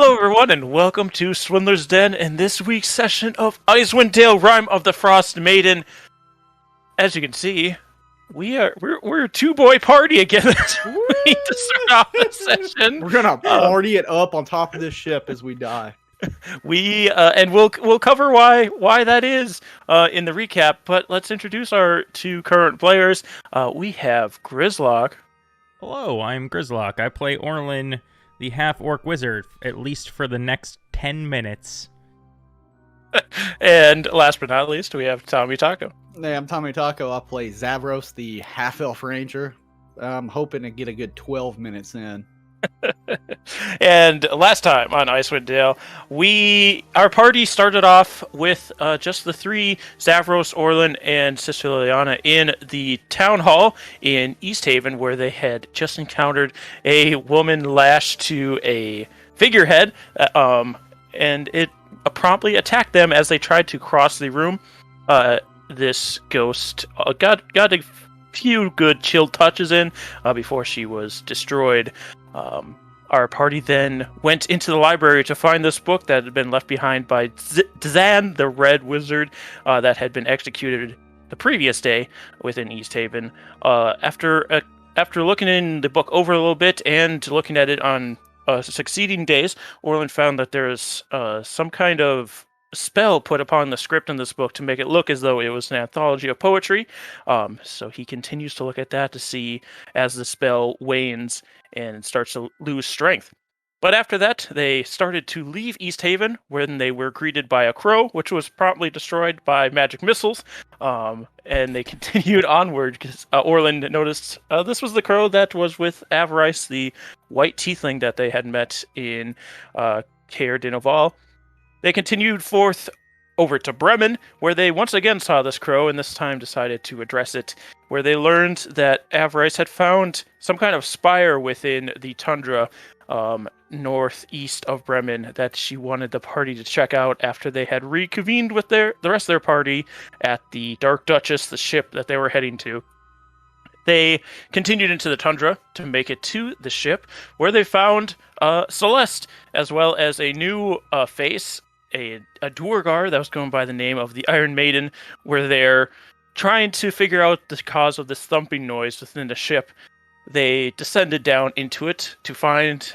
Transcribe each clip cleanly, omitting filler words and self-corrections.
Hello, everyone, and welcome to Swindler's Den and this week's session of Icewind Dale, Rime of the Frostmaiden. As you can see, we're a two-boy party again this week to start off the session. We're gonna party it up on top of this ship as we die. We'll cover why that is in the recap. But let's introduce our two current players. We have Grizlocke. Hello, I'm Grizlocke. I play Orlin, the half-orc wizard, at least for the next 10 minutes. And last but not least, we have TommieTaco. Hey, I'm TommieTaco. I play Zavros, the half-elf ranger. I'm hoping to get a good 12 minutes in. And last time on Icewind Dale, our party started off with just the three, Zavros, Orlin, and Sister Liliana, in the town hall in East Haven, where they had just encountered a woman lashed to a figurehead, and it promptly attacked them as they tried to cross the room. This ghost got a few good chill touches in before she was destroyed. Our party then went into the library to find this book that had been left behind by Zan, the Red Wizard, that had been executed the previous day within East Haven. After looking in the book over a little bit and looking at it on succeeding days, Orlin found that there is some kind of spell put upon the script in this book to make it look as though it was an anthology of poetry. So he continues to look at that to see as the spell wanes and starts to lose strength. But after that, they started to leave East Haven when they were greeted by a crow, which was promptly destroyed by magic missiles. And they continued onward because Orlin noticed this was the crow that was with Avarice, the white tiefling that they had met in Caer Dinoval. They continued forth over to Bremen, where they once again saw this crow, and this time decided to address it, where they learned that Avarice had found some kind of spire within the tundra northeast of Bremen that she wanted the party to check out after they had reconvened with the rest of their party at the Dark Duchess, the ship that they were heading to. They continued into the tundra to make it to the ship, where they found Celeste, as well as a new face, a Duergar that was going by the name of the Iron Maiden, where they're trying to figure out the cause of this thumping noise within the ship. They descended down into it to find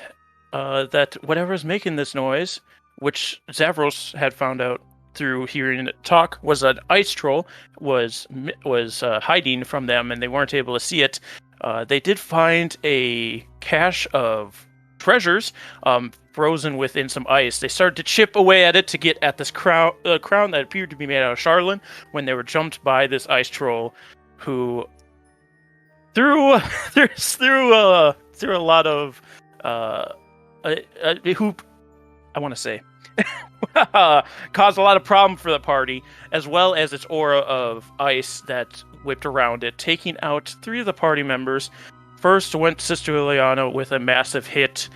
that whatever is making this noise, which Zavros had found out through hearing it talk, was an ice troll, was hiding from them, and they weren't able to see it. They did find a cache of treasures frozen within some ice. They started to chip away at it to get at this crown that appeared to be made out of Charlin, when they were jumped by this ice troll, who threw a lot of who I want to say caused a lot of problem for the party, as well as its aura of ice that whipped around it, taking out three of the party members. First went Sister Liliana with a massive hit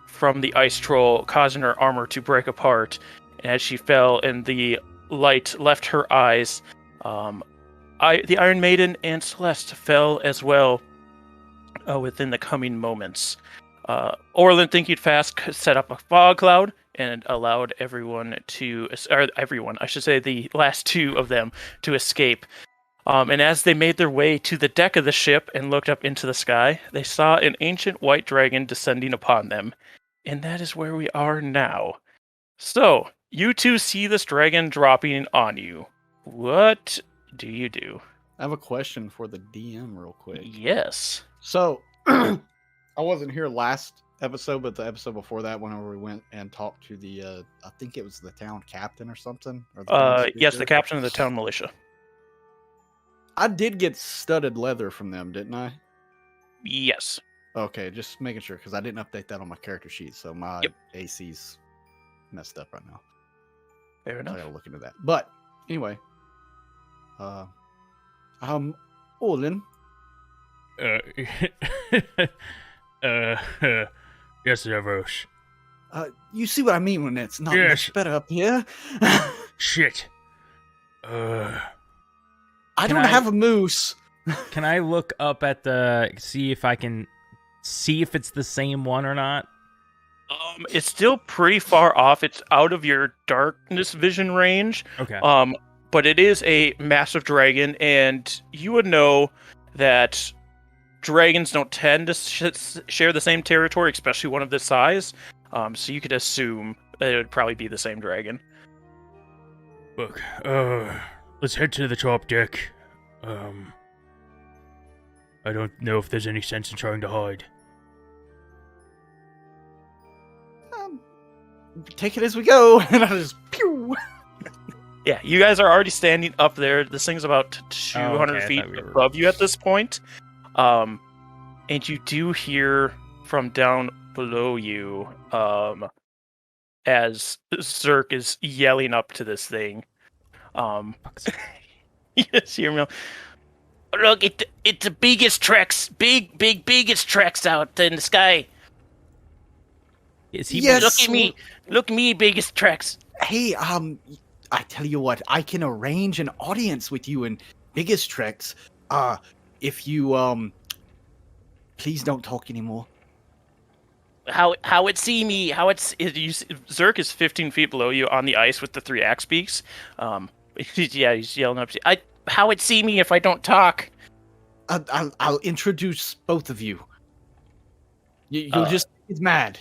from the ice troll, causing her armor to break apart. And as she fell and the light left her eyes, the Iron Maiden and Celeste fell as well within the coming moments. Orlin, thinking fast, set up a fog cloud and allowed the last two of them to escape. And as they made their way to the deck of the ship and looked up into the sky, they saw an ancient white dragon descending upon them. And that is where we are now. So, you two see this dragon dropping on you. What do you do? I have a question for the DM real quick. Yes. So, I wasn't here last episode, but the episode before that, whenever we went and talked to the, I think it was the town captain or something? Or the yes, the captain of the town militia. I did get studded leather from them, didn't I? Yes. Okay, just making sure, because I didn't update that on my character sheet, so my AC's messed up right now. Fair enough. I gotta look into that. But, anyway. Olin. Yes, Zavros. You see what I mean when it's not much better up here? Shit. I don't have a moose. Can I look up at see if I can see if it's the same one or not? It's still pretty far off. It's out of your darkness vision range. Okay. But it is a massive dragon, and you would know that dragons don't tend to share the same territory, especially one of this size. So you could assume that it would probably be the same dragon. Look, let's head to the top deck. I don't know if there's any sense in trying to hide. Take it as we go, and I just pew. Yeah, you guys are already standing up there. This thing's about 200 okay, feet we were- above you at this point. And you do hear from down below you, as Zerk is yelling up to this thing. Yes, you hear. Look, it's the biggest treks, biggest treks out in the sky. Is he? Yes. Look at me, biggest treks. Hey, I tell you what, I can arrange an audience with you in Biggest Treks. If you please don't talk anymore. How it see me? Zerk is 15 feet below you on the ice with the 3 axe beaks. He's yelling up. How it see me if I don't talk? I'll introduce both of you. You'll just get mad.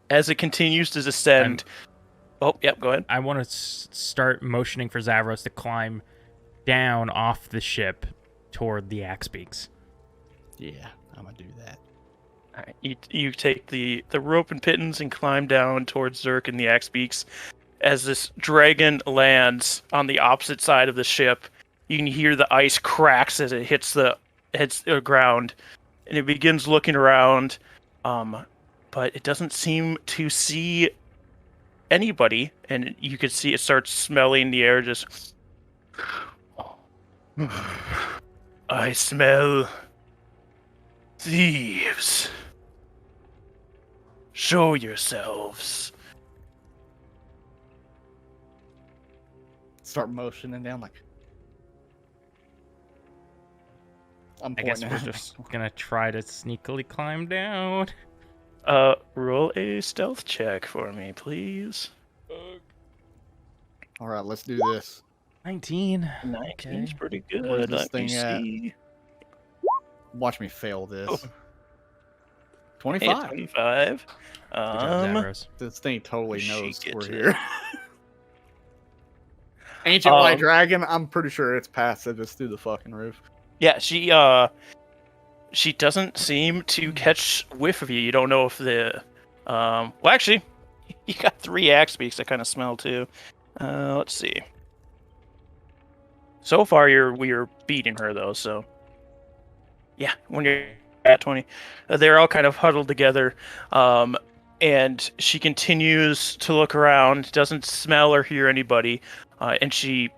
As it continues to descend. Oh, yep. Go ahead. I want to start motioning for Zavros to climb down off the ship toward the axe beaks. Yeah, I'm gonna do that. All right, you take the rope and pittance and climb down towards Zerk and the axe beaks. As this dragon lands on the opposite side of the ship, you can hear the ice cracks as it hits the ground, and it begins looking around, but it doesn't seem to see anybody, and you can see it starts smelling the air. Just, I smell thieves. Show yourselves. Start motioning down like. I guess we're just gonna try to sneakily climb down. Roll a stealth check for me, please. All right, let's do this. 19. 19 is pretty Where's good. this Let me thing at? see. Watch me fail this. Oh. 25. 25. Good job, Zavros. This thing totally She knows gets we're it. here. Ancient White Dragon, I'm pretty sure it's passive. It's through the fucking roof. Yeah, she doesn't seem to catch whiff of you. You don't know if the well, actually, you got 3 axe beaks that kind of smell too. Let's see. So far, we're beating her though. So yeah, when you're at 20, they're all kind of huddled together. And she continues to look around, doesn't smell or hear anybody, and she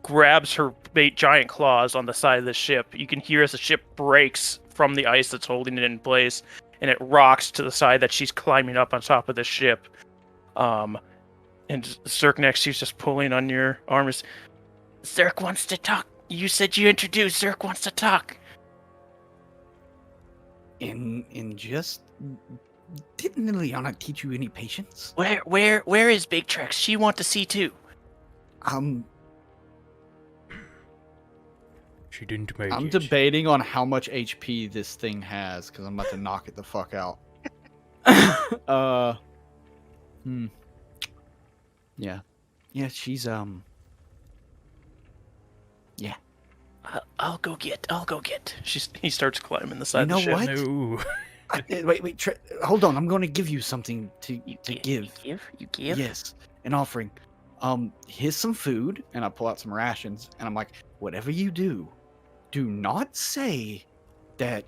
grabs her giant claws on the side of the ship. You can hear as the ship breaks from the ice that's holding it in place, and it rocks to the side that she's climbing up on top of the ship. And Zerk next to you's just pulling on your arms. Zerk wants to talk. You said you introduced. Zerk wants to talk. In just didn't Liliana teach you any patience? Where is Big Trex? She want to see too. She didn't make I'm it. debating on how much HP this thing has because I'm about to knock it the fuck out. Yeah, she's yeah. I'll go get. He starts climbing the side You of the know ship. what? No. Wait, hold on. I'm going to give you something to give. You give? Yes, an offering. Here's some food, and I pull out some rations, and I'm like, whatever you do not say that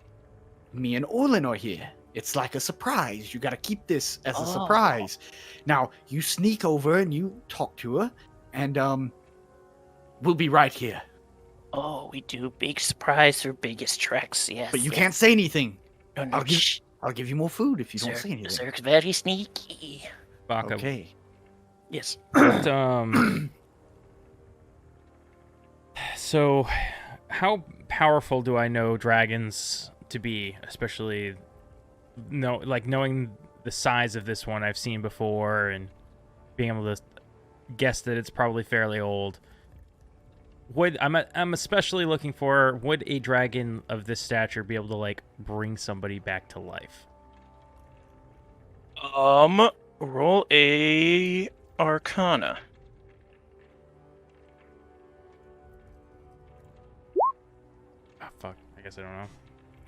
me and Orlin are here. It's like a surprise. You got to keep this as a surprise. Now, you sneak over and you talk to her, and we'll be right here. Oh, we do big surprise for biggest treks, yes. But you can't say anything. No, no, I'll give you more food if you don't say anything. Zerk's very sneaky. Baka, Okay. Yes. But, so, how powerful do I know dragons to be, especially no, like knowing the size of this one I've seen before and being able to guess that it's probably fairly old. I'm especially looking for, would a dragon of this stature be able to like bring somebody back to life? Roll a Arcana. Ah, fuck. I guess I don't know.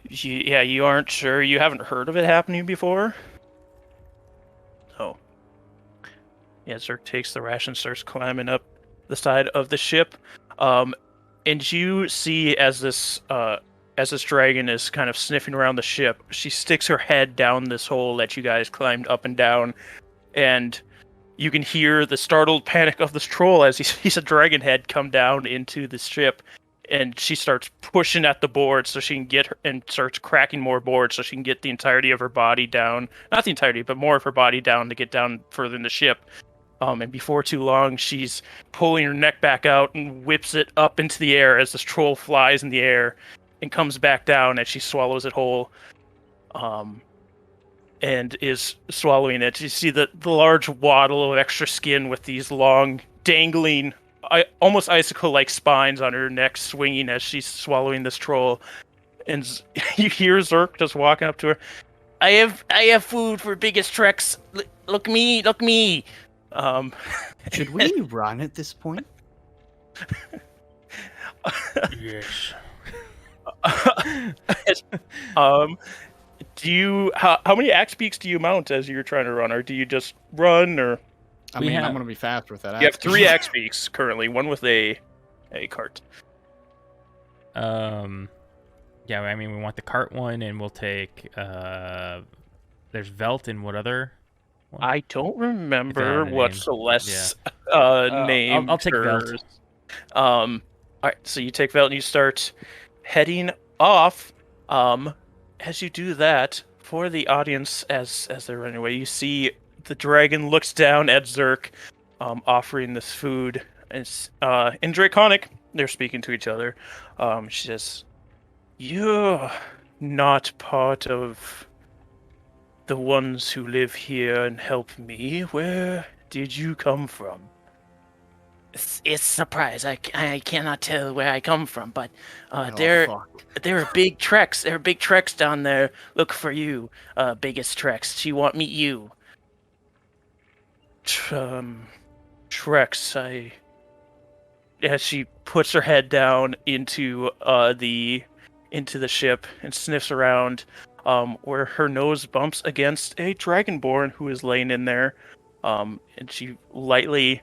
You aren't sure. You haven't heard of it happening before. Oh. Yeah, Zerk takes the ration, starts climbing up the side of the ship. And you see as this dragon is kind of sniffing around the ship, she sticks her head down this hole that you guys climbed up and down, and you can hear the startled panic of this troll as he sees a dragon head come down into the ship, and she starts pushing at the board so she can get her, and starts cracking more boards so she can get the entirety of her body down. Not the entirety, but more of her body down to get down further in the ship. And before too long, she's pulling her neck back out and whips it up into the air as this troll flies in the air and comes back down as she swallows it whole. And is swallowing it. You see the large waddle of extra skin with these long, dangling, almost icicle-like spines on her neck swinging as she's swallowing this troll. And you hear Zerk just walking up to her. I have food for biggest treks. Look me. Should we run at this point? Yes. Do you how many axe beaks do you mount as you're trying to run, or do you just run, or I'm gonna be fast with that. You have 3 axe beaks currently, one with a cart. Yeah, I mean we want the cart one, and we'll take there's Velt and what other one? I don't remember what Celeste's name. I'll take Velt. All right, so you take Velt and you start heading off. As you do that, for the audience, as they're running away, you see the dragon looks down at Zerk, offering this food. It's in Draconic. They're speaking to each other. She says, "You're not part of the ones who live here and help me. Where did you come from?" It's a surprise. I cannot tell where I come from, but there are big treks. There are big treks down there. Look for you, biggest treks. She want meet you. Treks. As she puts her head down into the ship and sniffs around, where her nose bumps against a dragonborn who is laying in there, and she lightly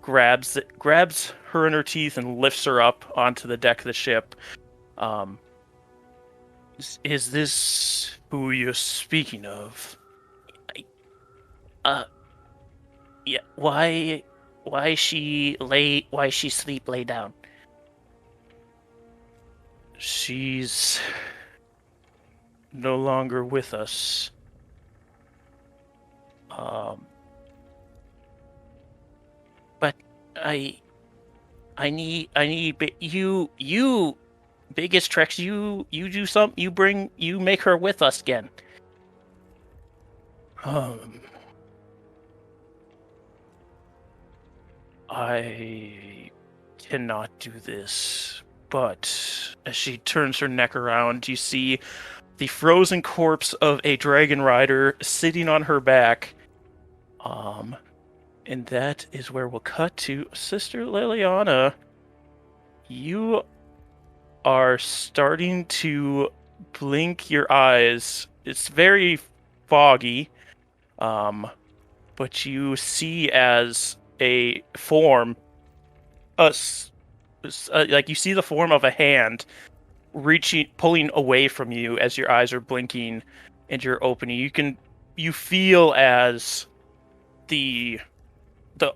grabs her in her teeth and lifts her up onto the deck of the ship. Is this who you're speaking of? Yeah. Why she sleep lay down? She's no longer with us. But I need you biggest treks. You do something. You make her with us again. I cannot do this. But as she turns her neck around, you see the frozen corpse of a dragon rider sitting on her back. And that is where we'll cut to Sister Liliana. You are starting to blink your eyes. It's very foggy, but you see as a form, like you see the form of a hand pulling away from you as your eyes are blinking and you're opening. You feel as the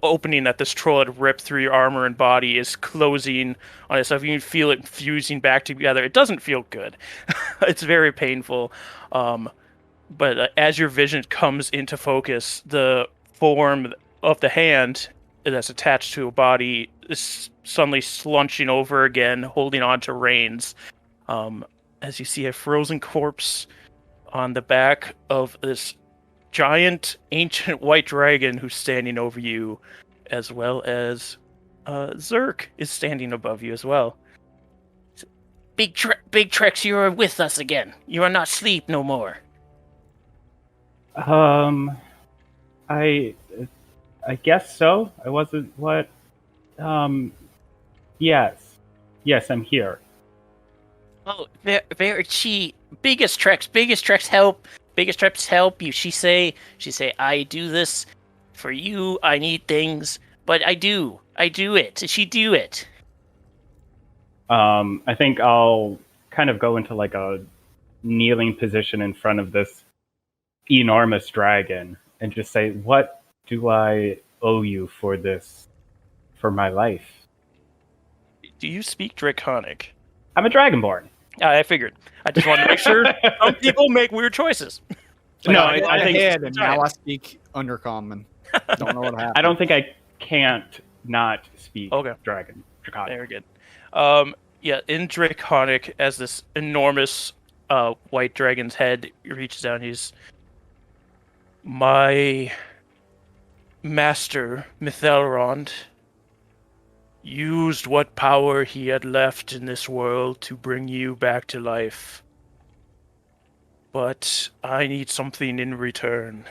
opening that this troll had ripped through your armor and body is closing on itself. You can feel it fusing back together. It doesn't feel good. It's very painful. But as your vision comes into focus, the form of the hand that's attached to a body is suddenly slunching over again, holding on to reins. As you see a frozen corpse on the back of this giant ancient white dragon who's standing over you, as well as Zerk is standing above you as well. Big Trex, you are with us again. You are not asleep no more. I guess so. I wasn't. What? Yes, I'm here. Oh, very she. Biggest Trex help you. She say, I do this for you. I need things, but I do it. She do it. I think I'll kind of go into like a kneeling position in front of this enormous dragon and just say, "What do I owe you for this, for my life?" Do you speak Draconic? I'm a dragonborn. I figured. I just wanted to make sure. Some people make weird choices. No, I think ahead, and now I speak Undercommon. Don't know what happened. I don't think I can't not speak Draconic. Very good. Yeah, in Draconic, as this enormous white dragon's head reaches down, he's my master, Mithelrond, used what power he had left in this world to bring you back to life. But I need something in return.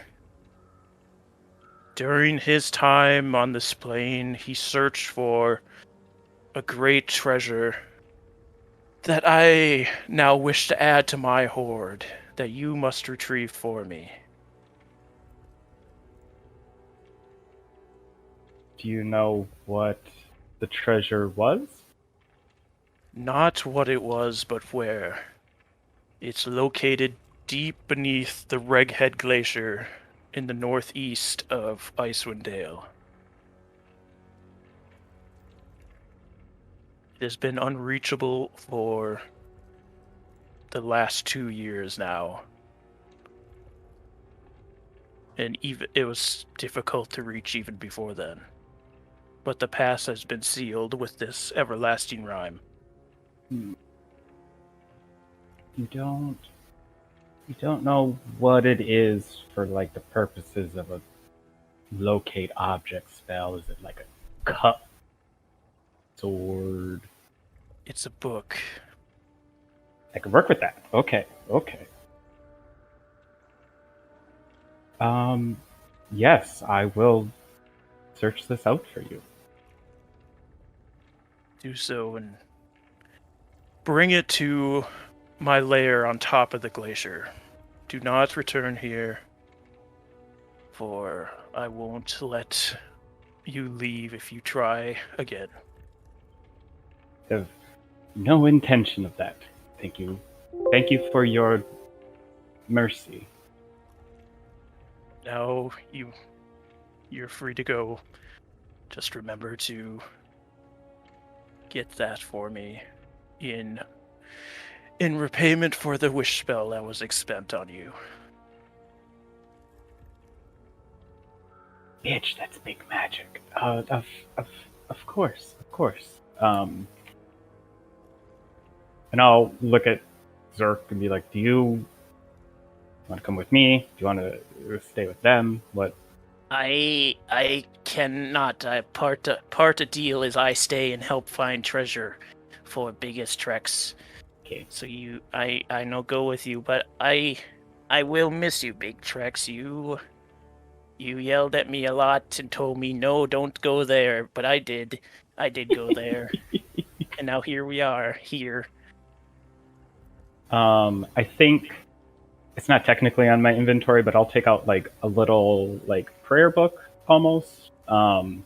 During his time on this plane, he searched for a great treasure that I now wish to add to my hoard that you must retrieve for me. Do you know what the treasure was? Not what it was, but where. It's located deep beneath the Reghead Glacier in the northeast of Icewind Dale. It has been unreachable for the last 2 years now. And even it was difficult to reach even before then. But the pass has been sealed with this everlasting rime. You don't know what it is for like the purposes of a locate object spell. Is it like a cup? Sword? It's a book. I can work with that. Okay. Yes, I will search this out for you. Do so and bring it to my lair on top of the glacier. Do not return here, for I won't let you leave if you try again. I have no intention of that. Thank you. Thank you for your mercy. Now you're free to go. Just remember to get that for me in repayment for the wish spell that was expended on you. Bitch, that's big magic. Of course. And I'll look at Zerk and be like, "Do you want to come with me? Do you want to stay with them? What?" I cannot. Part of deal is I stay and help find treasure for biggest Trex. Okay. So I no go with you, but I will miss you, Big Trex. You yelled at me a lot and told me no, don't go there, but I did go there, and now here we are here. I think it's not technically on my inventory, but I'll take out like a little like prayer book almost, and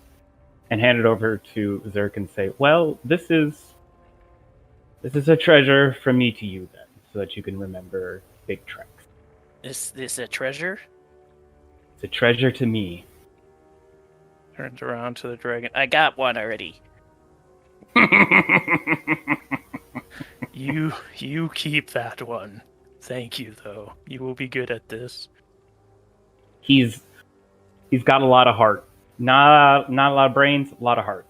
hand it over to Zerk and say, "Well, this is a treasure from me to you then, so that you can remember Big Trex." Is this a treasure? It's a treasure to me. Turns around to the dragon. I got one already. You keep that one. Thank you, though. You will be good at this. He's got a lot of heart. Not a lot of brains, a lot of heart.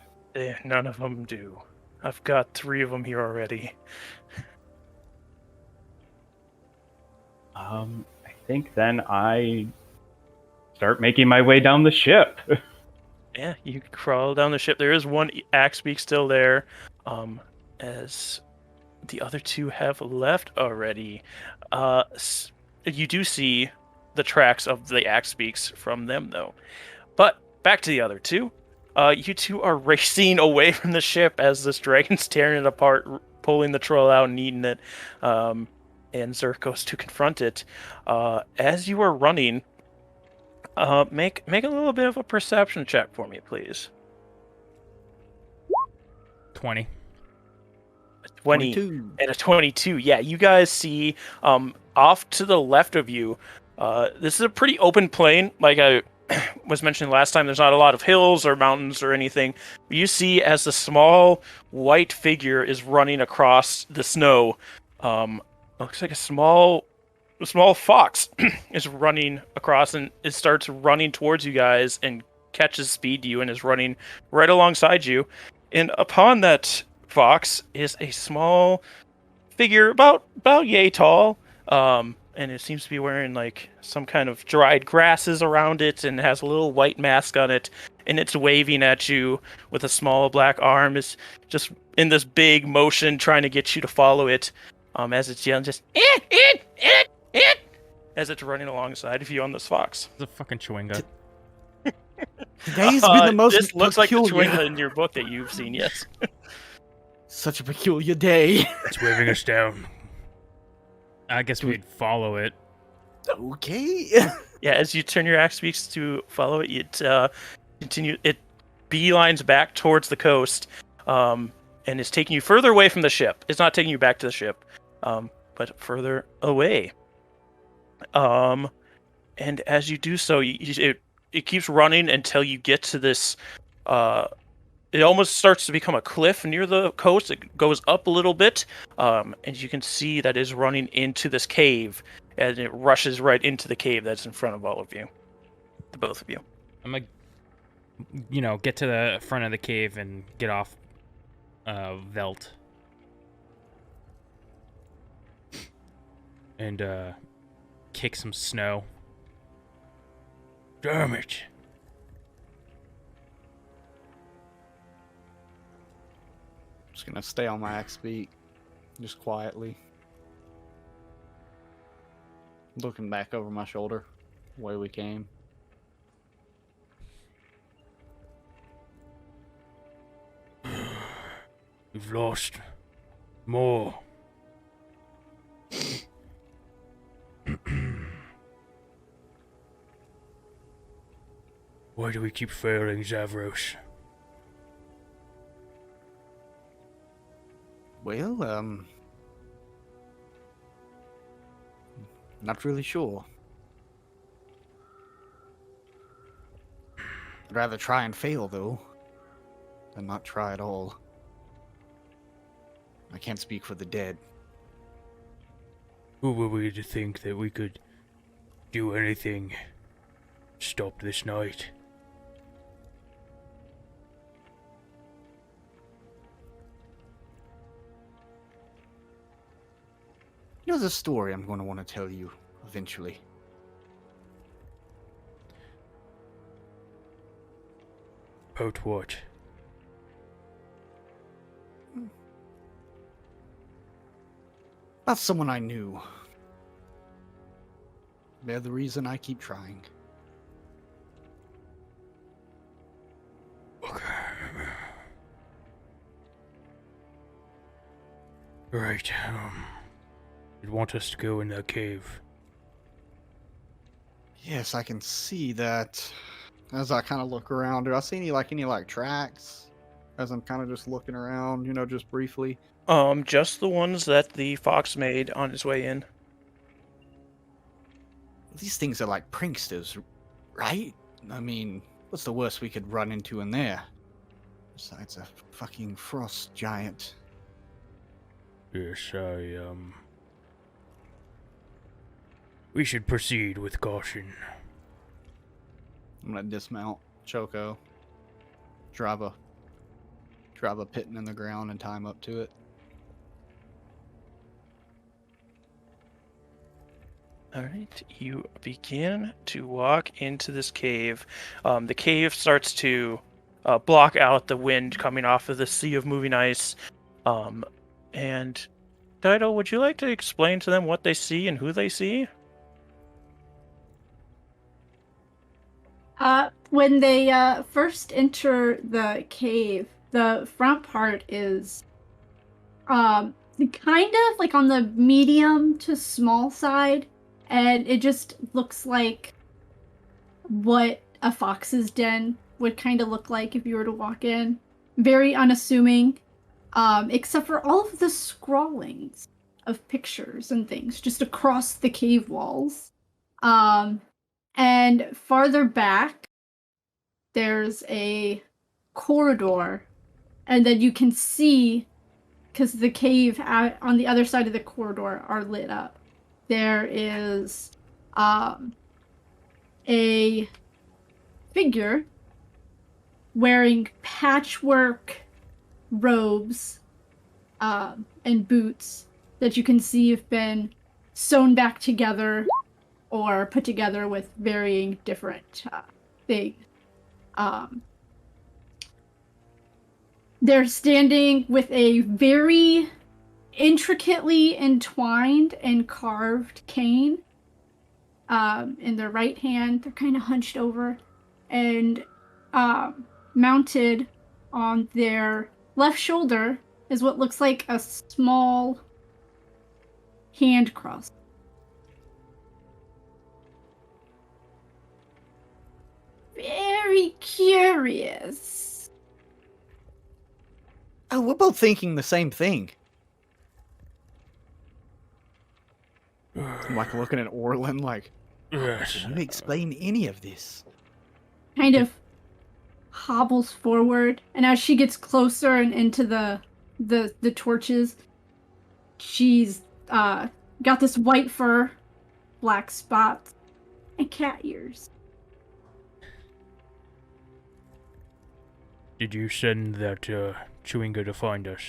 None of them do. I've got 3 of them here already. I think then I start making my way down the ship. Yeah, you crawl down the ship. There is one axe beak still there, as the other two have left already. You do see the tracks of the axe beaks from them, though. But back to the other two. You two are racing away from the ship as this dragon's tearing it apart, pulling the troll out and eating it. And Zerk goes to confront it. As you are running, make a little bit of a perception check for me, please. 20. 20 22. and a 22. Yeah, you guys see off to the left of you. This is a pretty open plain. Like I was mentioning last time, there's not a lot of hills or mountains or anything. You see as the small white figure is running across the snow. Looks like a small fox is running across, and it starts running towards you guys and catches speed to you and is running right alongside you. And upon that fox is a small figure about yay tall, and it seems to be wearing like some kind of dried grasses around it and has a little white mask on it, and it's waving at you with a small black arm. Is just in this big motion trying to get you to follow it, as it's yelling just as it's running alongside of you on this fox. It's a fucking chewinga. Today's been the most This looks like the peculiar. chewinga in your book that you've seen, yes. Such a peculiar day. It's waving us down. I guess we'd follow it. Okay. Yeah, as you turn your axe beaks to follow it, it beelines back towards the coast, and is taking you further away from the ship. It's not taking you back to the ship, but further away. And as you do so, it keeps running until you get to this. It almost starts to become a cliff near the coast. It goes up a little bit, and you can see that is running into this cave, and it rushes right into the cave that's in front of all of you, the both of you. I'm gonna, get to the front of the cave and get off Velt. And kick some snow. Damn it. Just gonna stay on my axe beat, just quietly. Looking back over my shoulder, where we came. We've lost more. Why do we keep failing, Zavros? Well, not really sure. I'd rather try and fail, though, than not try at all. I can't speak for the dead. Who were we to think that we could do anything to stop this night? You know, there's a story I'm going to want to tell you eventually. About what? About someone I knew. They're the reason I keep trying. Okay. Right, you'd want us to go in that cave. Yes, I can see that. As I kind of look around, do I see any tracks? As I'm kind of just looking around, just briefly. Just the ones that the fox made on his way in. These things are like pranksters, right? I mean, what's the worst we could run into in there? Besides a fucking frost giant. Yes, we should proceed with caution. I'm gonna dismount Choco. Drive a pitten in the ground and tie him up to it. All right, you begin to walk into this cave. The cave starts to block out the wind coming off of the sea of moving ice. And Dyto, would you like to explain to them what they see and who they see? When they first enter the cave, the front part is kind of like on the medium to small side, and it just looks like what a fox's den would kind of look like if you were to walk in. Very unassuming, except for all of the scrawlings of pictures and things just across the cave walls. And farther back, there's a corridor, and then you can see, because the cave on the other side of the corridor are lit up, there is a figure wearing patchwork robes and boots that you can see have been sewn back together or put together with varying different things. They're standing with a very intricately entwined and carved cane in their right hand. They're kind of hunched over, and mounted on their left shoulder is what looks like a small hand cross. Very curious. Oh, we're both thinking the same thing. I'm like looking at Orlin like, Yes. can you explain any of this? Kind of hobbles forward, and as she gets closer and into the torches, she's got this white fur, black spots, and cat ears. Did you send that Chewinga to find us?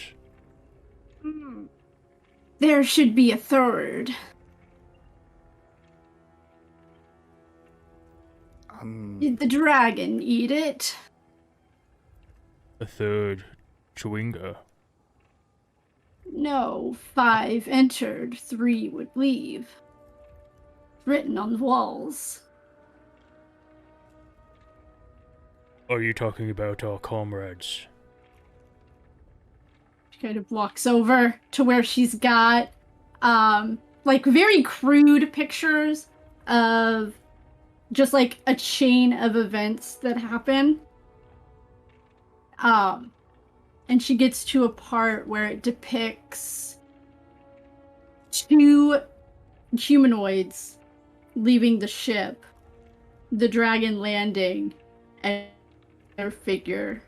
There should be a third. Did the dragon eat it? A third Chewinga? No, 5 entered, 3 would leave. Written on the walls. Are you talking about our comrades? She kind of walks over to where she's got, like, very crude pictures of just, like, a chain of events that happen. And she gets to a part where it depicts 2 humanoids leaving the ship, the dragon landing, and their figure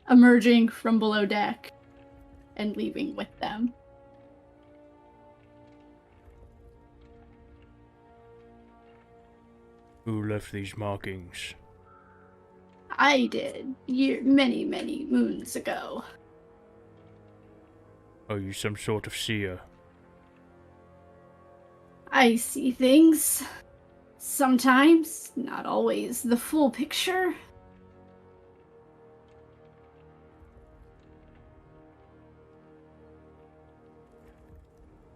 emerging from below deck and leaving with them. Who left these markings? I did, many, many moons ago. Are you some sort of seer? I see things. Sometimes, not always the full picture.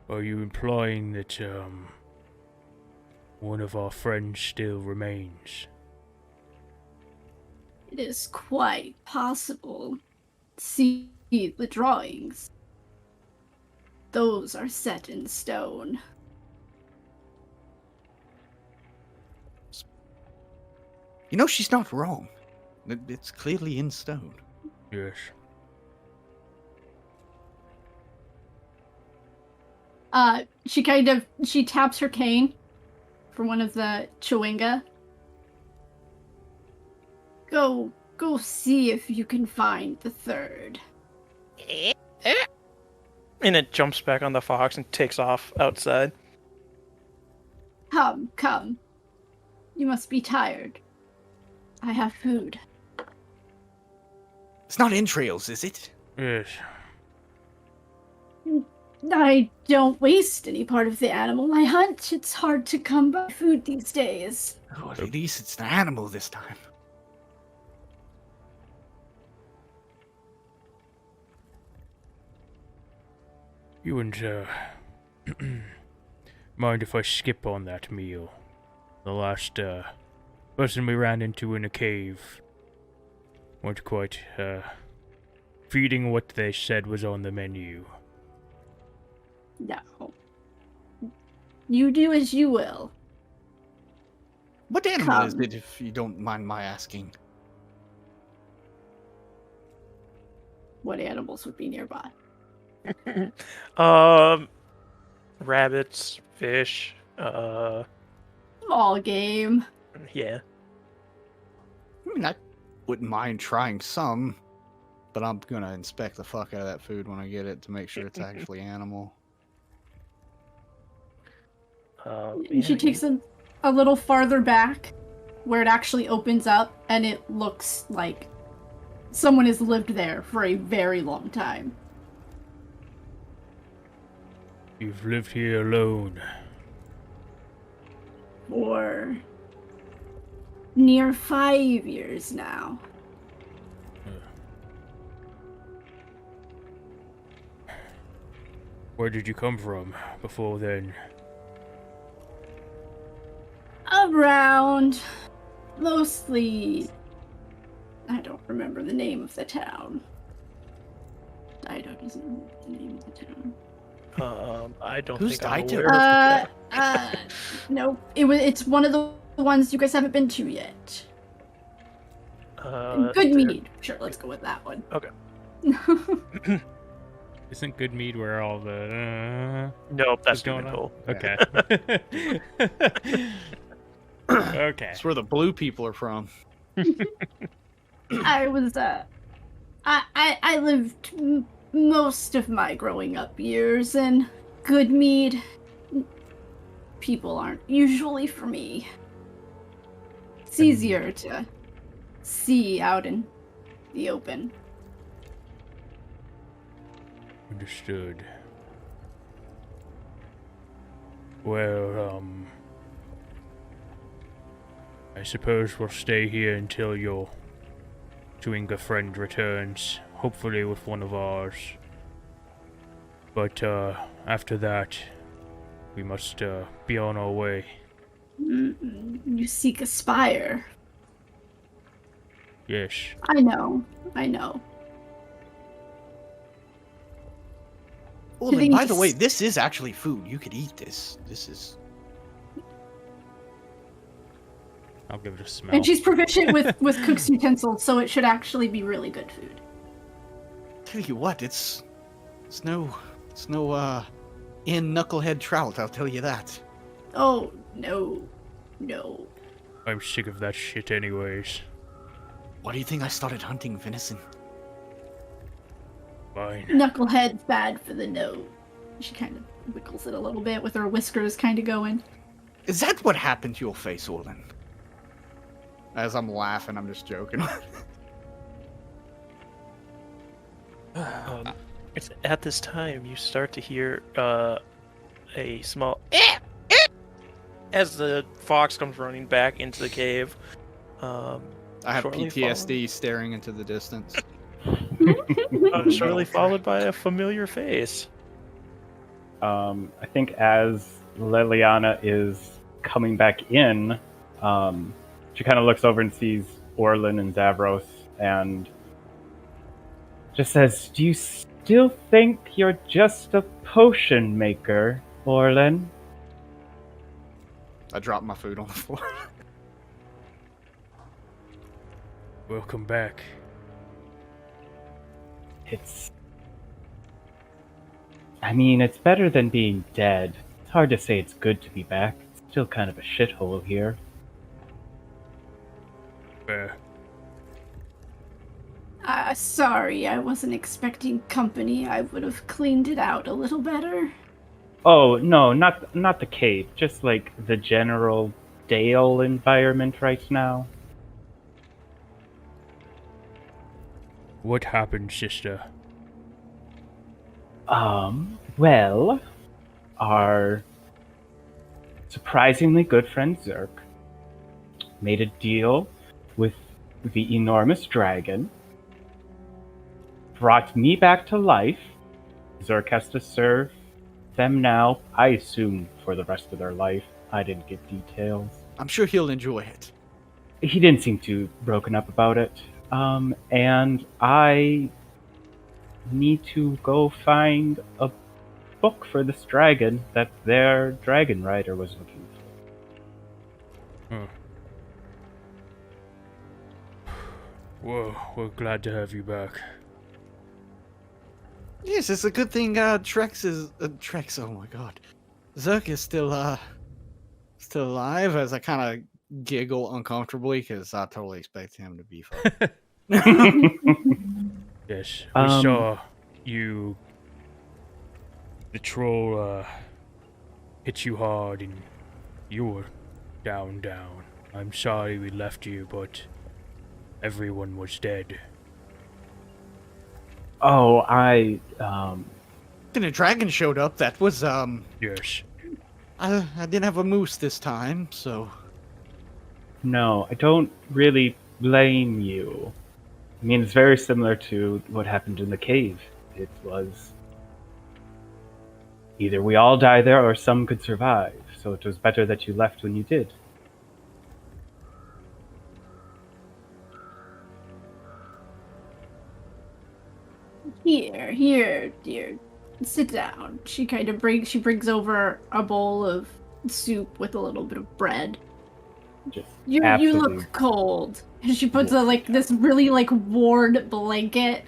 Are you implying that, one of our friends still remains? It is quite possible. See the drawings. Those are set in stone. You know, she's not wrong. It's clearly in stone. Yes. She taps her cane for one of the Chewinga. Go see if you can find the third. And it jumps back on the fox and takes off outside. Come. You must be tired. I have food. It's not entrails, is it? Yes. I don't waste any part of the animal I hunt. It's hard to come by food these days. Oh, at least it's an animal this time. You wouldn't, mind if I skip on that meal? The last, person we ran into in a cave weren't quite, feeding what they said was on the menu. No. You do as you will. What animal is Come. it, if you don't mind my asking? What animals would be nearby? Rabbits, fish, Small game. yeah. I mean, I wouldn't mind trying some, but I'm gonna inspect the fuck out of that food when I get it to make sure it's actually animal. And she takes a little farther back, where it actually opens up, and it looks like someone has lived there for a very long time. You've lived here alone. For near 5 years now. Where did you come from before then? Around, mostly, I don't remember the name of the town. Dyto doesn't know the name of the town. I don't Who's think I'm Dyto? aware of the No, it's one of the ones you guys haven't been to yet. Good there- mead. Sure, let's go with that one. Okay. Isn't good mead where all the Nope, that's is going going on? on. Okay. Okay. That's where the blue people are from. I was I lived most of my growing up years in Goodmead. People aren't usually for me. It's easier to see out in the open. Understood. Well, I suppose we'll stay here until your Chewinga friend returns, hopefully with one of ours. But, after that, we must, be on our way. You seek a spire. Yes. I know. Well, Do then, they by the way, just- this is actually food. You could eat this. This is. I'll give it a smell. And she's proficient with cook's utensils, so it should actually be really good food. Tell you what, it's no in knucklehead trout. I'll tell you that. Oh, no. I'm sick of that shit anyways. Why do you think I started hunting venison? Fine. Knucklehead's bad for the nose. She kind of wiggles it a little bit with her whiskers kind of going. Is that what happened to your face, Orlin? As I'm laughing, I'm just joking. It's at this time you start to hear a small as the fox comes running back into the cave. I have Shortly PTSD staring into the distance. Shortly followed by a familiar face. I think as Liliana is coming back in, she kind of looks over and sees Orlin and Zavros and just says, "Do you still think you're just a potion maker, Orlin?" I dropped my food on the floor. Welcome back. It's better than being dead. It's hard to say it's good to be back. It's still kind of a shithole here. Sorry, I wasn't expecting company. I would have cleaned it out a little better. Oh, no, not the cave. Just like the general Dale environment right now. What happened, sister? Well, our surprisingly good friend Zerk made a deal with the enormous dragon, brought me back to life. Zerk has to serve them now, I assume, for the rest of their life. I didn't get details. I'm sure he'll enjoy it. He didn't seem too broken up about it. And I need to go find a book for this dragon that their dragon rider was looking for. Well, we're glad to have you back. Yes, it's a good thing Trex, oh my god. Zerk is still alive, as I kind of giggle uncomfortably because I totally expect him to be fine. Yes, we saw you. The troll hit you hard and you were down. I'm sorry we left you, but everyone was dead. Oh, Then a dragon showed up that was, Yes. I didn't have a moose this time, so... No, I don't really blame you. I mean, it's very similar to what happened in the cave. It was either we all die there or some could survive, so it was better that you left when you did. Here, dear. Sit down. She brings over a bowl of soup with a little bit of bread. Just You absolutely look cold. And she puts this really worn blanket.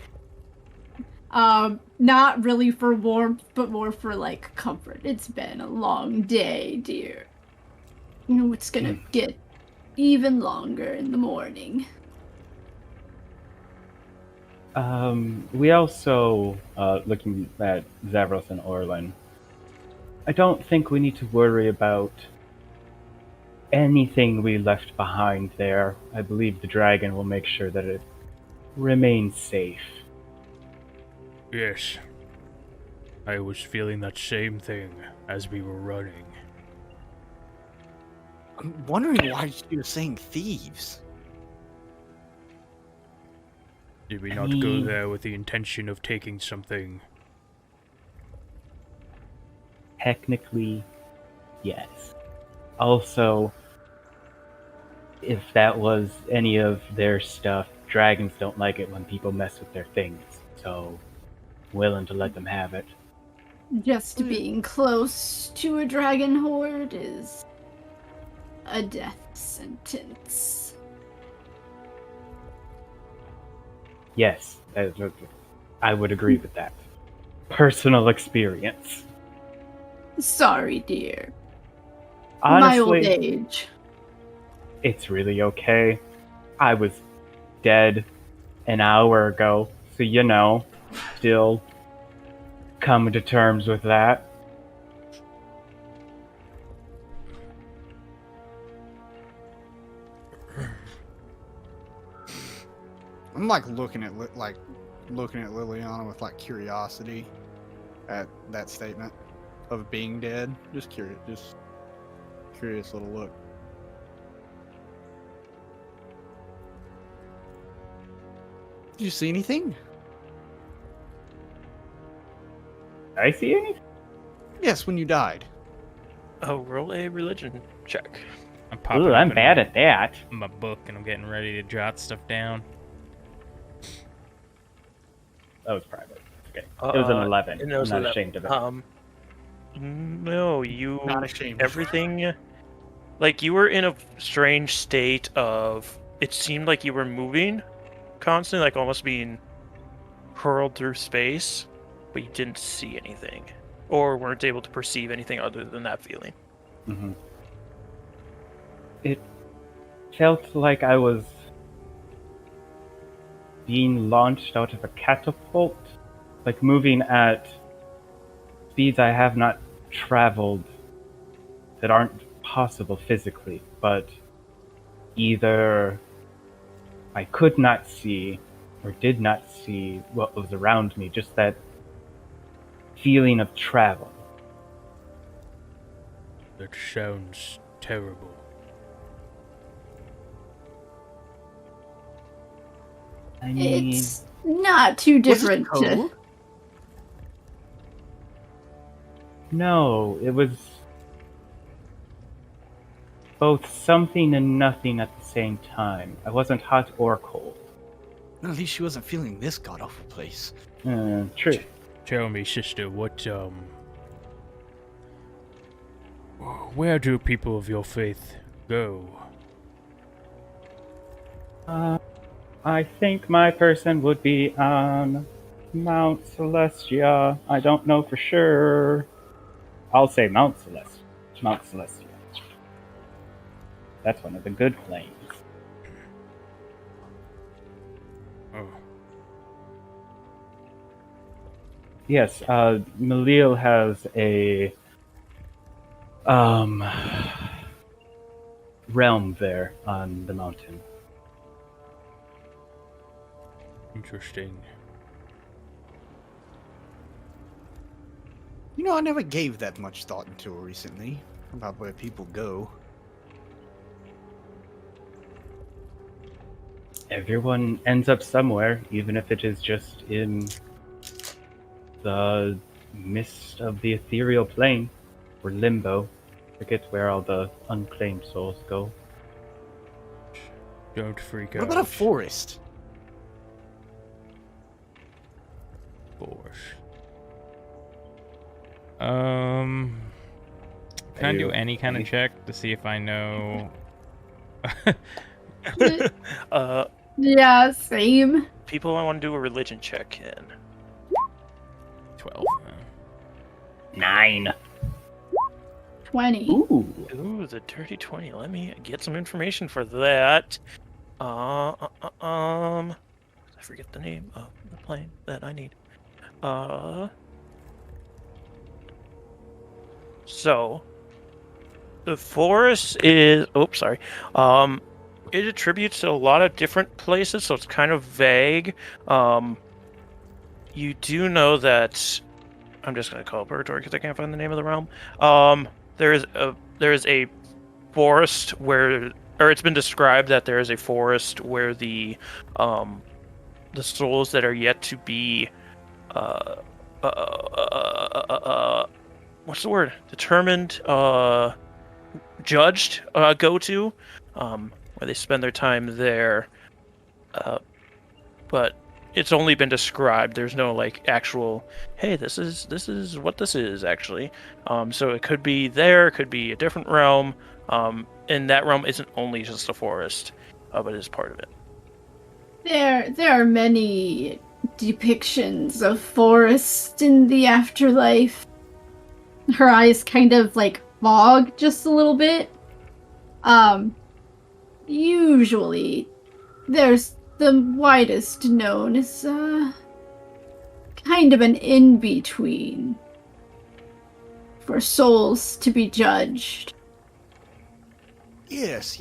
Not really for warmth, but more for comfort. It's been a long day, dear. You know it's gonna get even longer in the morning. We also, looking at Zavros and Orlin, I don't think we need to worry about anything we left behind there. I believe the dragon will make sure that it remains safe. Yes. I was feeling that same thing as we were running. I'm wondering why she was saying thieves. Did we not go there with the intention of taking something? Technically, yes. Also, if that was any of their stuff, dragons don't like it when people mess with their things, so willing to let them have it. Just being close to a dragon horde is a death sentence. Yes, I would agree with that. Personal experience. Sorry, dear. Honestly, My old age. it's really okay. I was dead an hour ago, so still coming to terms with that. I'm looking at Liliana with curiosity at that statement of being dead. Just curious little look. Did you see anything? Did I see anything? Yes, when you died. Oh, roll a religion check. I'm popping Ooh, I'm open bad at that. my book and I'm getting ready to jot stuff down. That was private. Okay. It was an 11. and it was I'm not 11. ashamed of it. No, you Not ashamed. everything. You were in a strange state of. It seemed like you were moving constantly, almost being hurled through space, but you didn't see anything, or weren't able to perceive anything other than that feeling. Mm-hmm. It felt like I was being launched out of a catapult, moving at speeds I have not traveled that aren't possible physically, but either I could not see or did not see what was around me, just that feeling of travel. That sounds terrible. I mean, It's not too Was it different. cold? no, it was both something and nothing at the same time. I wasn't hot or cold. No, at least she wasn't feeling this god-awful place. True. Tell me, sister, where do people of your faith go? I think my person would be on Mount Celestia. I don't know for sure. I'll say Mount Celestia. Mount Celestia. That's one of the good planes. Oh, Yes, Malil has a realm there on the mountain. interesting. You know, I never gave that much thought until recently about where people go. Everyone ends up somewhere, even if it is just in the mist of the ethereal plane, or limbo. Forget where all the unclaimed souls go. Don't freak What out. about a forest? Force. Can I do any kind of check to see if I know? Yeah, same. People, I want to do a religion check in. 12. 9. 20. Ooh. Ooh, the dirty 20. Let me get some information for that. I forget the name of the plane that I need. So the forest is. Oops, sorry. It attributes to a lot of different places, so it's kind of vague. You do know that. I'm just gonna call it purgatory because I can't find the name of the realm. There is a forest where, or it's been described that there is a forest where the souls that are yet to be what's the word? Determined, judged, go to, where they spend their time there. But it's only been described. There's no like actual, hey, this is what this is actually. So it could be there, it could be a different realm. And that realm isn't only just a forest, but is part of it. There are many depictions of forest in the afterlife. Her eyes kind of like fog just a little bit. Usually there's the widest known is kind of an in-between for souls to be judged. Yes,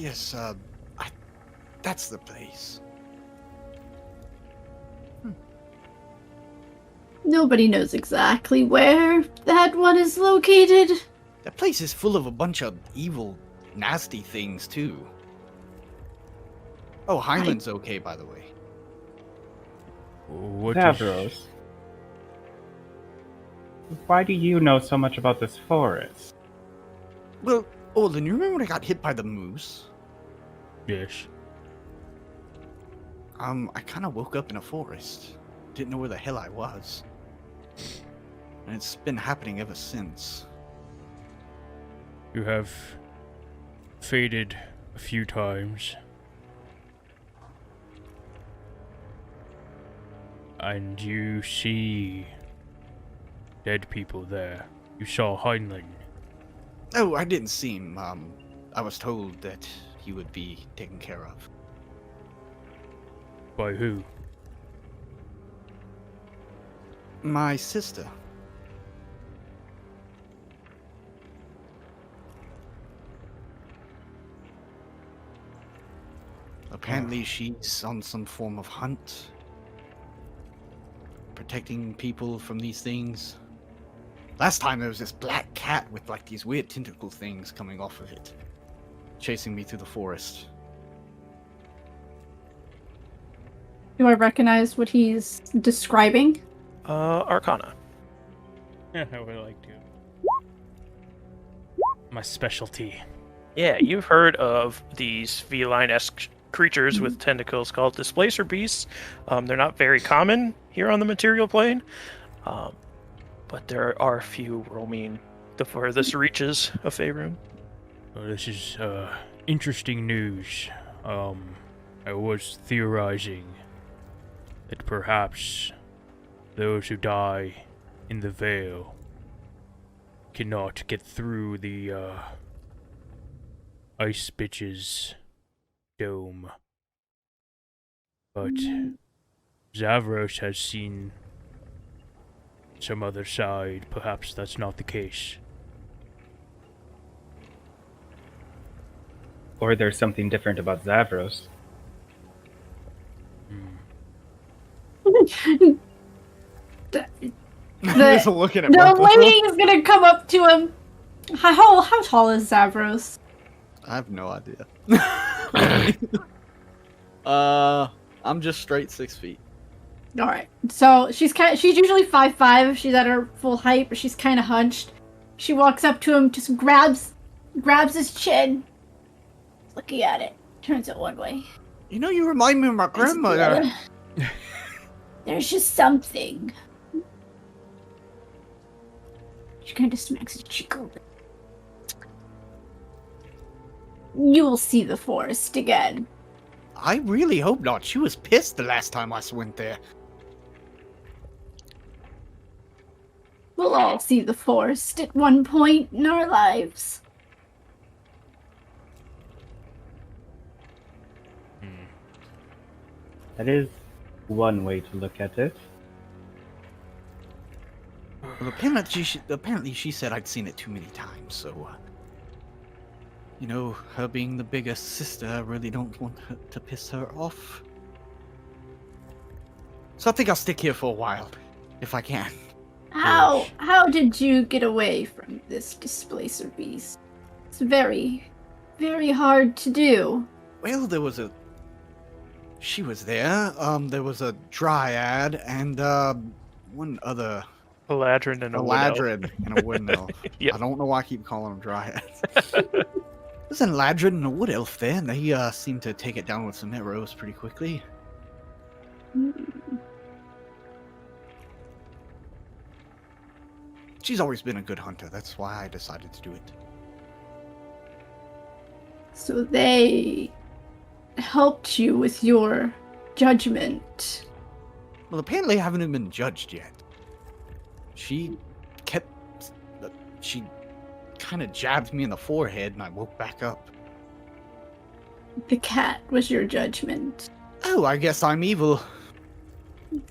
that's the place. Nobody knows exactly where that one is located. That place is full of a bunch of evil, nasty things, too. Oh, Highland's okay, by the way. What is... Davros, why do you know so much about this forest? Well, Olin, you remember when I got hit by the moose? Yes. I kind of woke up in a forest. Didn't know where the hell I was. And it's been happening ever since. You have faded a few times. And you see dead people there. You saw Heinlein. Oh, I didn't see him. I was told that he would be taken care of. By who? My sister. Apparently she's on some form of hunt. Protecting people from these things. Last time there was this black cat with like these weird tentacle things coming off of it, chasing me through the forest. Do I recognize what he's describing? Arcana. Yeah, I would like to. My specialty. Yeah, you've heard of these feline-esque creatures with tentacles called displacer beasts. They're not very common here on the material plane, but there are a few roaming the furthest reaches of Faerun. Well, this is interesting news. I was theorizing that perhaps those who die in the Vale cannot get through the Ice Bitch's dome. But Zavros has seen some other side. Perhaps that's not the case. Or there's something different about Zavros. Just looking at The both of them. lady is gonna come up to him. How tall is Zavros? I have no idea. I'm just straight 6 feet. All right. So she's usually 5'5" if she's at her full height, but she's kind of hunched. She walks up to him, just grabs his chin, looking at it, turns it one way. You know, you remind me of my grandmother. There's just something. She kind of smacks his cheek a little bit. You will see the forest again. I really hope not. She was pissed the last time I went there. We'll all see the forest at one point in our lives. That is one way to look at it. Well, apparently she said I'd seen it too many times, so, you know, her being the biggest sister, I really don't want her to piss her off. So I think I'll stick here for a while, if I can. How did you get away from this displacer beast? It's very, very hard to do. Well, she was there, there was a dryad, and, one other... Eladrin and a wood elf. Eladrin and a wood elf. Yep. I don't know why I keep calling them dryads. There's an Eladrin and a wood elf there, and they seem to take it down with some arrows pretty quickly. She's always been a good hunter. That's why I decided to do it. So they helped you with your judgment. Well, apparently I haven't even been judged yet. She kind of jabbed me in the forehead, and I woke back up. The cat was your judgment. Oh, I guess I'm evil.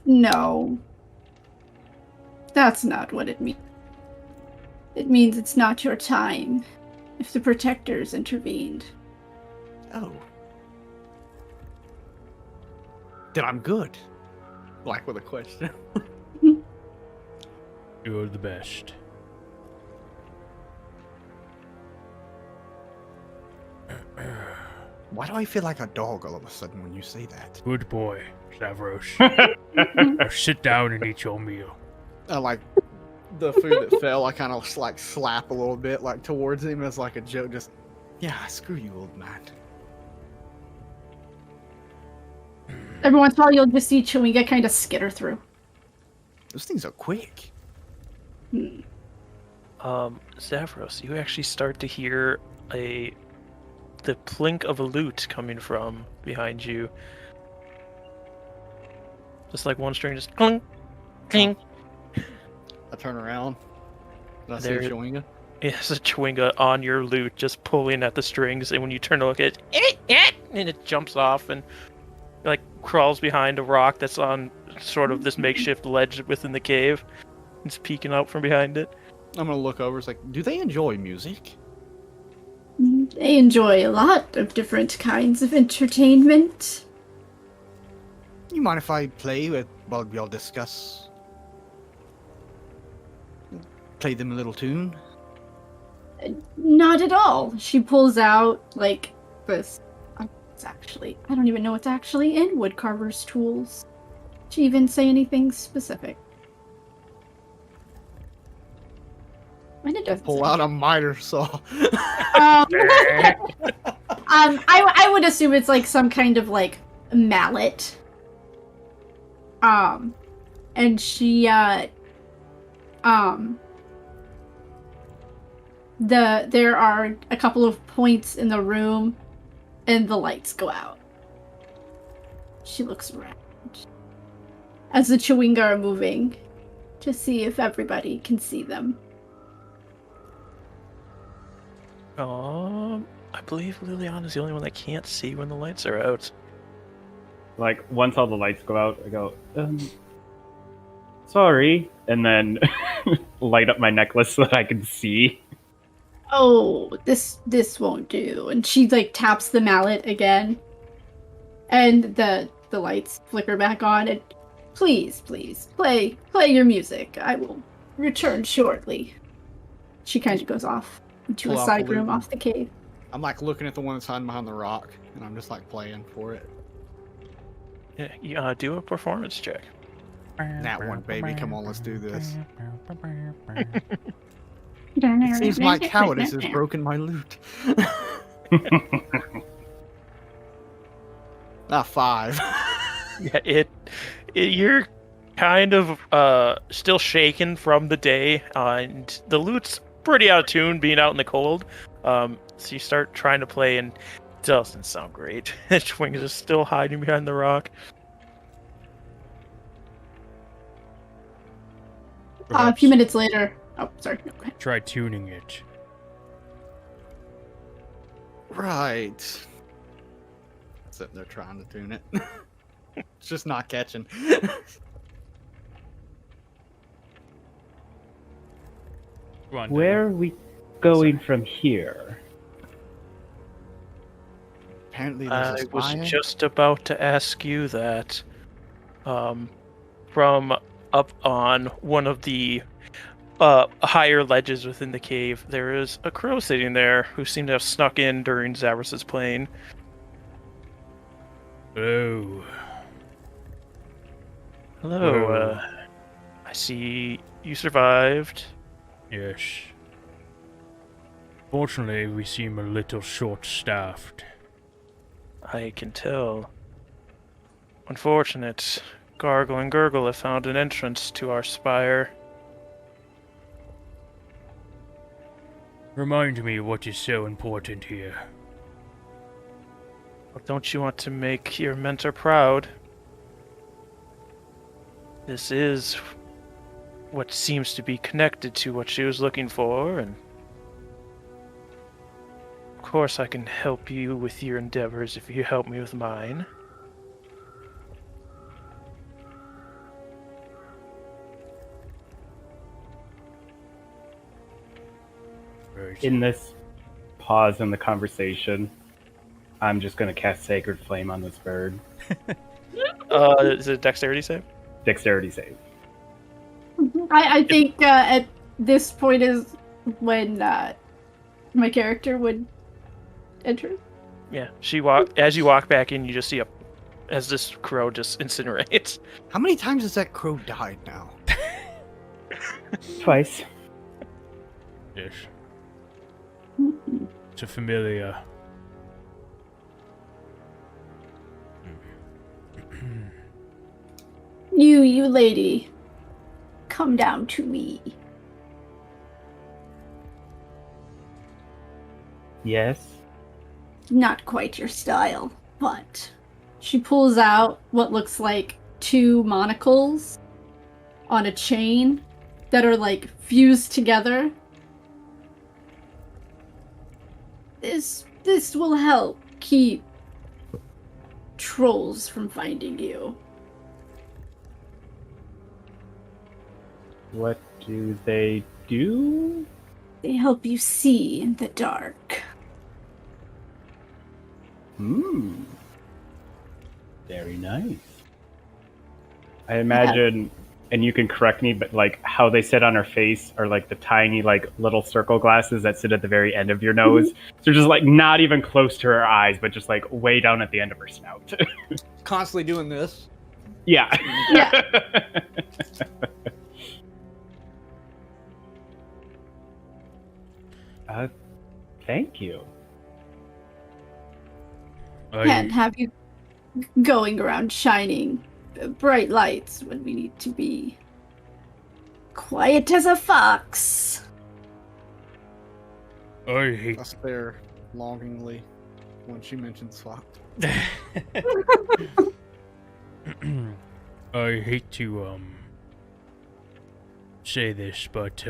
No. That's not what it means. It means it's not your time, if the protectors intervened. Oh. Then I'm good. Like with a question. You're the best. Why do I feel like a dog all of a sudden when you say that? Good boy, Zavros. Now sit down and eat your meal. Like the food that fell, I kind of like slap a little bit like towards him as like a joke. Just, yeah, screw you, old man. Every once in a while, you'll just see Chewinga kind of skitter through. Those things are quick. Zavros, you actually start to hear the plink of a lute coming from behind you. Just like one string, just clink, clink. I turn around. And I see There- Chewinga. It's a Chewinga on your lute, just pulling at the strings, and when you turn to look at it, and it jumps off and like crawls behind a rock that's on sort of this makeshift ledge within the cave. It's peeking out from behind it. I'm gonna look over. It's like, do they enjoy music? They enjoy a lot of different kinds of entertainment. You mind if I play with while y'all discuss? play them a little tune? Not at all. She pulls out like this. It's actually, I don't even know what's actually in Woodcarver's tools. Did she even say anything specific? And it doesn't Pull say. out a miter saw. I would assume it's like some kind of like mallet. And she there are a couple of points in the room and the lights go out. She looks around as the Chewinga are moving to see if everybody can see them. I believe Liliana's the only one that can't see when the lights are out. Like, once all the lights go out, I go, sorry, and then light up my necklace so that I can see. Oh, this won't do. And she like taps the mallet again, and the lights flicker back on. And please play your music. I will return shortly. She kind of goes off into Pull a out side the room lute. off the cave. I'm like looking at the one that's hiding behind the rock, and I'm just like playing for it. Yeah, do a performance check. That one, baby. Come on, let's do this. It seems my cowardice has broken my lute. 5. Yeah, you're kind of still shaken from the day, and the lute's pretty out of tune being out in the cold. So you start trying to play, and it doesn't sound great. Schwing is still hiding behind the rock. A few minutes later. Oh, sorry. No, go ahead. Try tuning it. Right. Sitting there trying to tune it. It's just not catching. Go on, Where are we going from here? Apparently there's a I was spire. just about to ask you that. From up on one of the higher ledges within the cave, there is a crow sitting there who seemed to have snuck in during Zavros's playing. Oh. Hello, Whoa. I see you survived. Yes. Fortunately, we seem a little short-staffed. I can tell. Unfortunate. Gargle and Gurgle have found an entrance to our spire. Remind me what is so important here. Well, don't you want to make your mentor proud? This is what seems to be connected to what she was looking for, and of course I can help you with your endeavors if you help me with mine. Right. In this pause in the conversation, I'm just going to cast Sacred Flame on this bird. Is it a dexterity save? Dexterity save. I think at this point is when my character would enter. Yeah. As you walk back in, you just see as this crow just incinerates. How many times has that crow died now? Twice. Yes. It's a familiar. You lady, come down to me. Yes. Not quite your style, but she pulls out what looks like 2 monocles on a chain that are like fused together. This will help keep trolls from finding you. What do they do? They help you see in the dark. Very nice. I imagine and you can correct me, but like how they sit on her face are like the tiny like little circle glasses that sit at the very end of your nose. So just like not even close to her eyes, but just like way down at the end of her snout. Constantly doing this. Yeah. Thank you. Can't have you going around shining bright lights when we need to be quiet as a fox. I hate. I stare longingly when she mentions fox. I hate to say this, but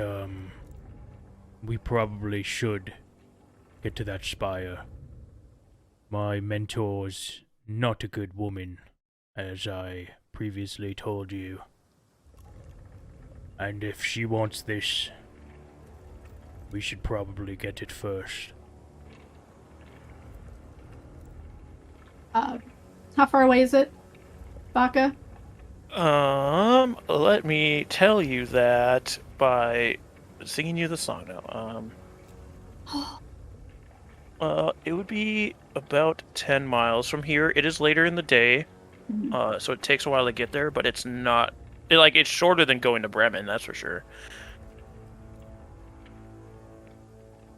we probably should get to that spire. My mentor's not a good woman, as I previously told you. And if she wants this, we should probably get it first. How far away is it, Baka? Let me tell you that by singing you the song now. It would be about 10 miles from here. It is later in the day, so it takes a while to get there, but it's not... it's shorter than going to Bremen, that's for sure.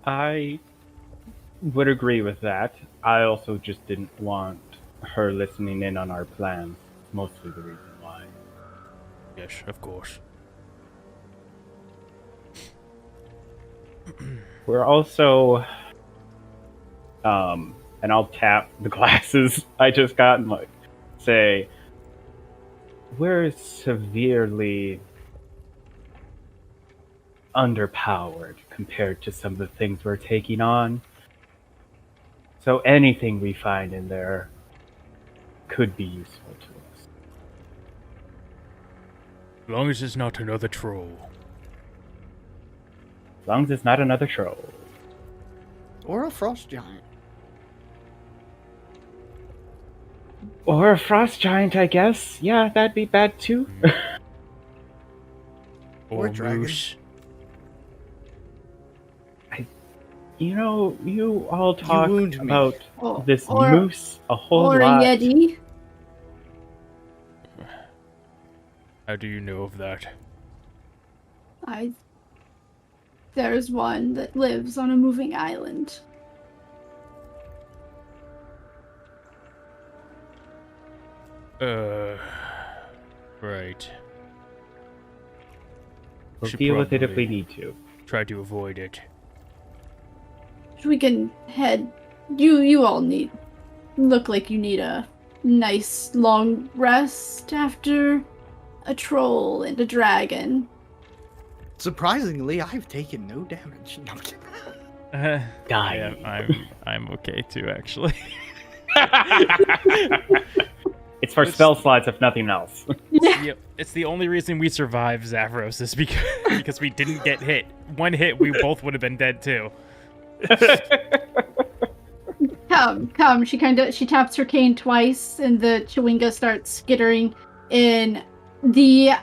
I would agree with that. I also just didn't want her listening in on our plans. Mostly the reason why. Yes, of course. We're also... and I'll tap the glasses I just got and like say, we're severely underpowered compared to some of the things we're taking on. So anything we find in there could be useful to us. As long as it's not another troll. As long as it's not another troll. Or a frost giant. Or a frost giant, I guess. Yeah, that'd be bad too. Or Or dragon. moose. You know, you all talk wound me. about Or, this or, moose a whole or lot. a yeti? How do you know of that? There's one that lives on a moving island. Right. We'll Should deal with it if we probably need to. Try to avoid it. We can head. You all look like you need a nice long rest after a troll and a dragon. Surprisingly, I've taken no damage. No, I'm kidding. Die. Yeah, I'm okay too, actually. It's for spell slots, if nothing else. Yep, it's the only reason we survived Zavros is because we didn't get hit. One hit, we both would have been dead too. Come. She taps her cane twice, and the Chewinga starts skittering in the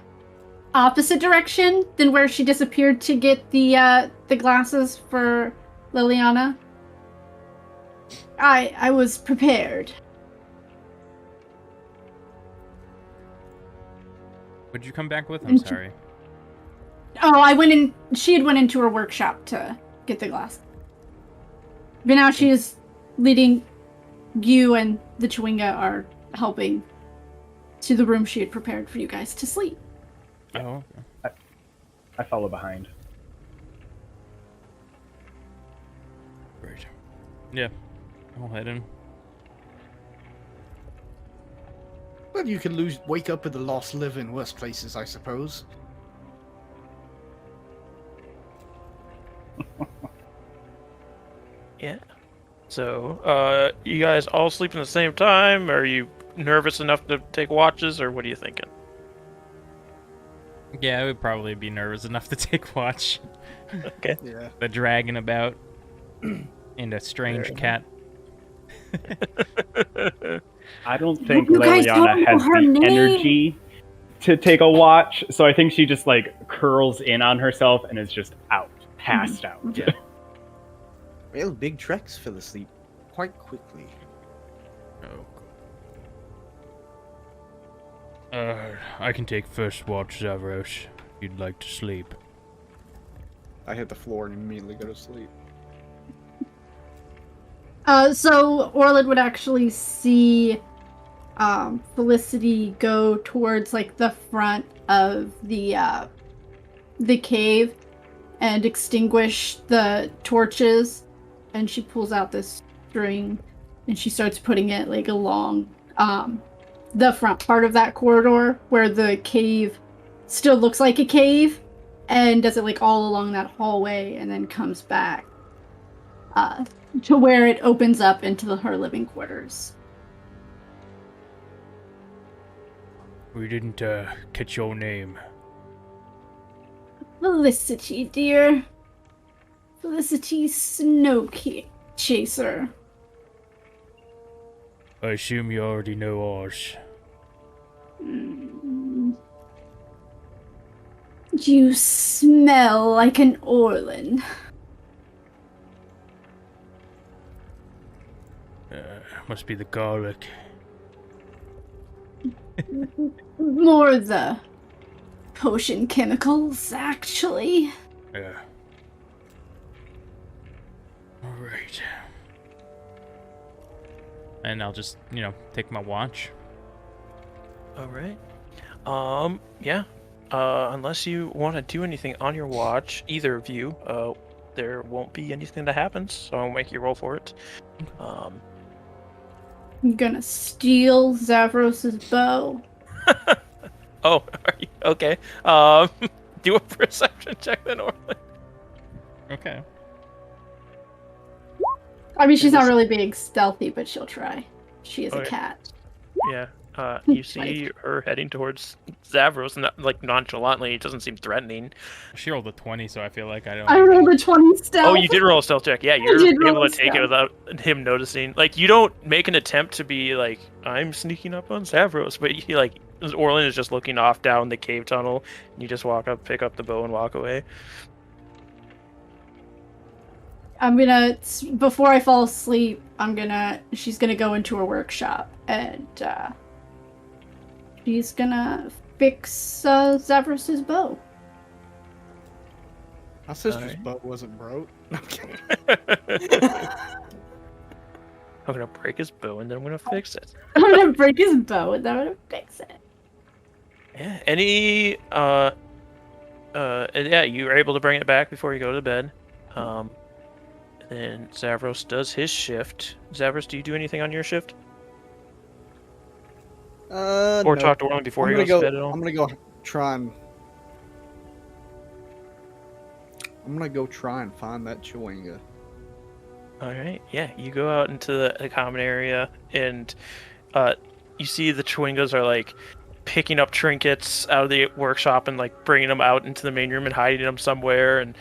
opposite direction than where she disappeared to get the glasses for Liliana. I was prepared. Would you come back with? I'm sorry. Oh, I went in. She had went into her workshop to get the glass. But now she is leading you, and the Chewinga are helping to the room she had prepared for you guys to sleep. Oh, okay. I follow behind. Great. Yeah, I'll head in. Well, you can wake up with a lost liver in worse places, I suppose. Yeah. So, you guys all sleep at the same time? Are you nervous enough to take watches, or what are you thinking? Yeah, I would probably be nervous enough to take watch. Okay. Yeah. The dragon about and a strange cat. I don't think You guys Liliana don't know has her the name. energy to take a watch. So I think she just like curls in on herself and is just out, passed out. Yeah. Well, big treks fell asleep quite quickly. I can take first watch, Zavros, if you'd like to sleep. I hit the floor and immediately go to sleep. So Orlin would actually see Felicity go towards like the front of the cave and extinguish the torches, and she pulls out this string and she starts putting it like along the front part of that corridor where the cave still looks like a cave, and does it like all along that hallway and then comes back to where it opens up into her living quarters. We didn't catch your name. Felicity, dear. Felicity Snow Chaser. I assume you already know ours. You smell like an Orlin. Must be the garlic. More the potion chemicals, actually. Yeah. Alright. And I'll just, take my watch. All right. Yeah. Unless you want to do anything on your watch, either of you, there won't be anything that happens, so I'll make you roll for it. I'm gonna steal Zavros's bow. Oh, are you okay? Do a perception check then, Orlin. Okay. I mean, she's not really being stealthy, but she'll try. She is a Okay. cat. Yeah. You see her heading towards Zavros, and like nonchalantly, it doesn't seem threatening. She rolled a 20, so I feel like I don't... I rolled a 20 stealth. Oh, you did roll a stealth check. Yeah, did you're roll able a to take it stealth. without him noticing. Like, you don't make an attempt to be like, I'm sneaking up on Zavros, but you, like, Orlin is just looking off down the cave tunnel, and you just walk up, pick up the bow, and walk away. I'm gonna, before I fall asleep, she's gonna go into her workshop, and she's gonna fix Zavros's bow. My sister's Alright. bow wasn't broke. I'm kidding. I'm gonna break his bow, and then I'm gonna fix it. I'm gonna break his bow, and then I'm gonna fix it. Yeah. Any and yeah, you were able to bring it back before you go to bed. Then Zavros does his shift. Zavros, do you do anything on your shift? Or No. talk to Orlin before I'm he gonna goes to go. bed at all? I'm gonna go try and. I'm gonna go try and find that Chewinga. Alright, yeah, you go out into the common area, and you see the Chewingas are like picking up trinkets out of the workshop and like bringing them out into the main room and hiding them somewhere, and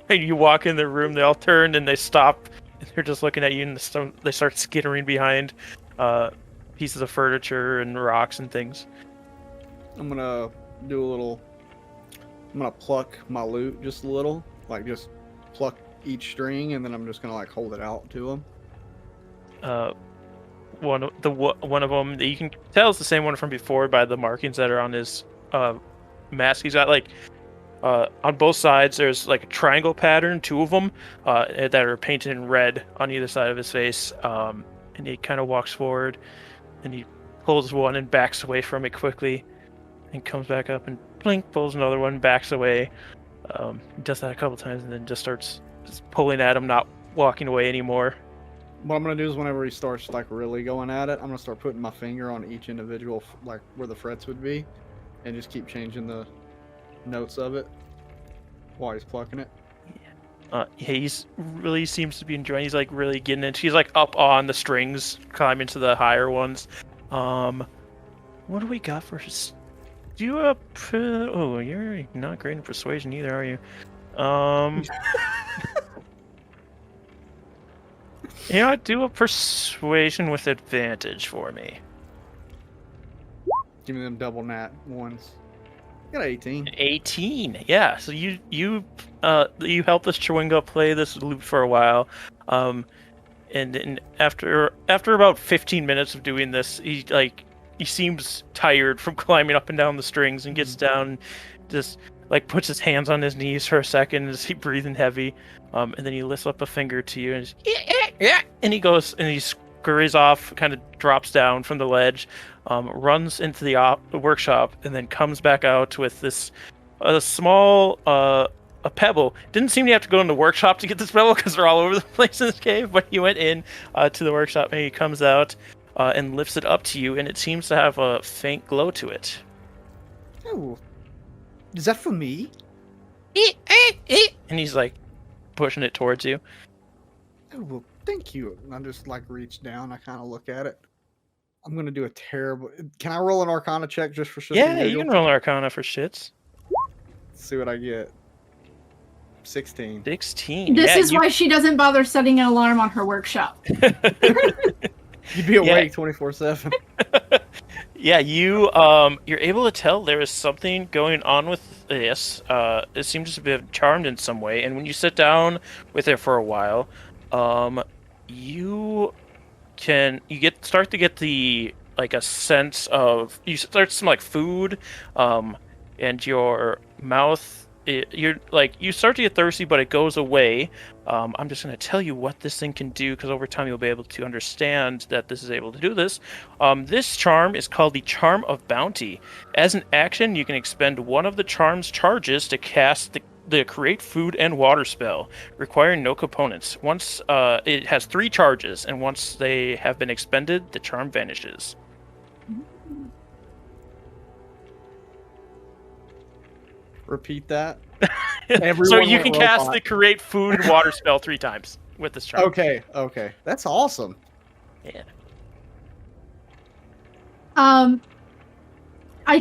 you walk in the room, they all turn and they stop, and they're just looking at you, and they start skittering behind pieces of furniture and rocks and things. I'm gonna do a little. I'm gonna pluck my loot just a little, like just pluck each string, and then I'm just gonna like hold it out to them. One of them that you can tell is the same one from before by the markings that are on his mask. He's got like on both sides there's like a triangle pattern, two of them that are painted in red on either side of his face, and he kind of walks forward and he pulls one and backs away from it quickly and comes back up and blink, pulls another one, backs away. He does that a couple times and then just starts pulling at him, not walking away anymore. What I'm gonna do is whenever he starts like really going at it, I'm gonna start putting my finger on each individual, like where the frets would be, and just keep changing the notes of it while he's plucking it. He's really seems to be enjoying. He's like really getting into. He's like up on the strings, climbing to the higher ones. What do we got for? Do a oh, you're not great in persuasion either, are you? You know what? Do a persuasion with advantage for me. Give me them double nat ones. Got 18. 18. Yeah. So you help this Chewinga play this loop for a while, and then after about 15 minutes of doing this, he seems tired from climbing up and down the strings and gets down, just like puts his hands on his knees for a second as he breathing heavy, and then he lifts up a finger to you and just, and he goes and he scurries off, kind of drops down from the ledge, runs into the workshop, and then comes back out with this small a pebble. Didn't seem to have to go in the workshop to get this pebble because they're all over the place in this cave, but he went in to the workshop and he comes out and lifts it up to you, and it seems to have a faint glow to it. Oh, is that for me? And he's like pushing it towards you. Oh, well, thank you. And I just like reach down. I kind of look at it. I'm gonna do a terrible. Can I roll an Arcana check just for shits? Yeah, you can roll an Arcana for shits. Let's see what I get. 16. 16. This is why she doesn't bother setting an alarm on her workshop. You'd be awake 24/7. Yeah, you're able to tell there is something going on with this. It seems to be charmed in some way, and when you sit down with it for a while, you start to get the a sense of, you start to smell like food, and your mouth. You start to get thirsty, but it goes away. I'm just going to tell you what this thing can do, because over time you'll be able to understand that this is able to do this. This charm is called the Charm of Bounty. As an action, you can expend one of the charm's charges to cast the Create Food and Water spell, requiring no components. Once it has 3 charges, and once they have been expended, the charm vanishes. Repeat that. So you can cast the Create Food and Water spell 3 times with this charm. Okay. That's awesome. Yeah. I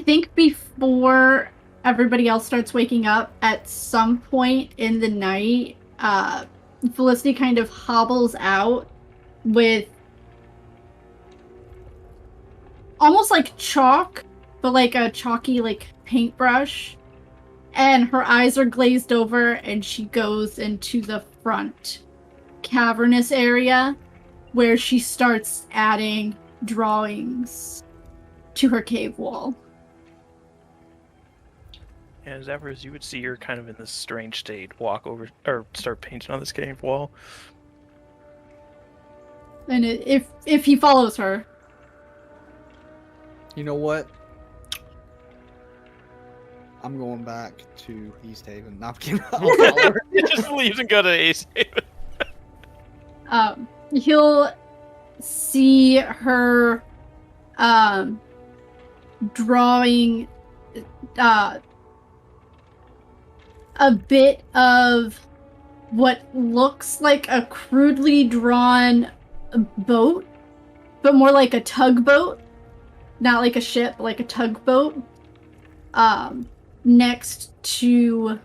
think before everybody else starts waking up, at some point in the night, Felicity kind of hobbles out with almost like chalk, but like a chalky paintbrush. And her eyes are glazed over, and she goes into the front cavernous area where she starts adding drawings to her cave wall. And as you would see her kind of in this strange state, walk over or start painting on this cave wall. And if he follows her, you know what? I'm going back to East Haven. Not kidding. He just leaves and go to East Haven. He'll see her drawing a bit of what looks like a crudely drawn boat, but more like a tugboat. Not like a ship, but like a tugboat. Next to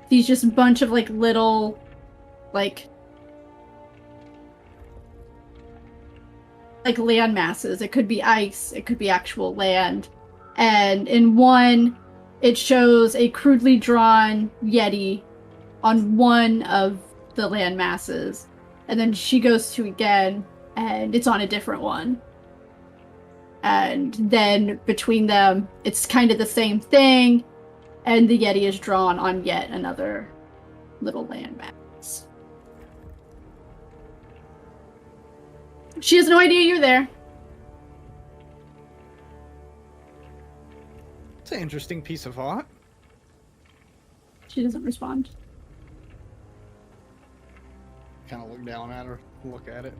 these just bunch of little land masses. It could be ice, it could be actual land. And in one, it shows a crudely drawn Yeti on one of the land masses. And then she goes to again, and it's on a different one. And then between them, it's kind of the same thing, and the Yeti is drawn on yet another little landmass. She has no idea you're there. It's an interesting piece of art. She doesn't respond. Kind of look down at her, look at it.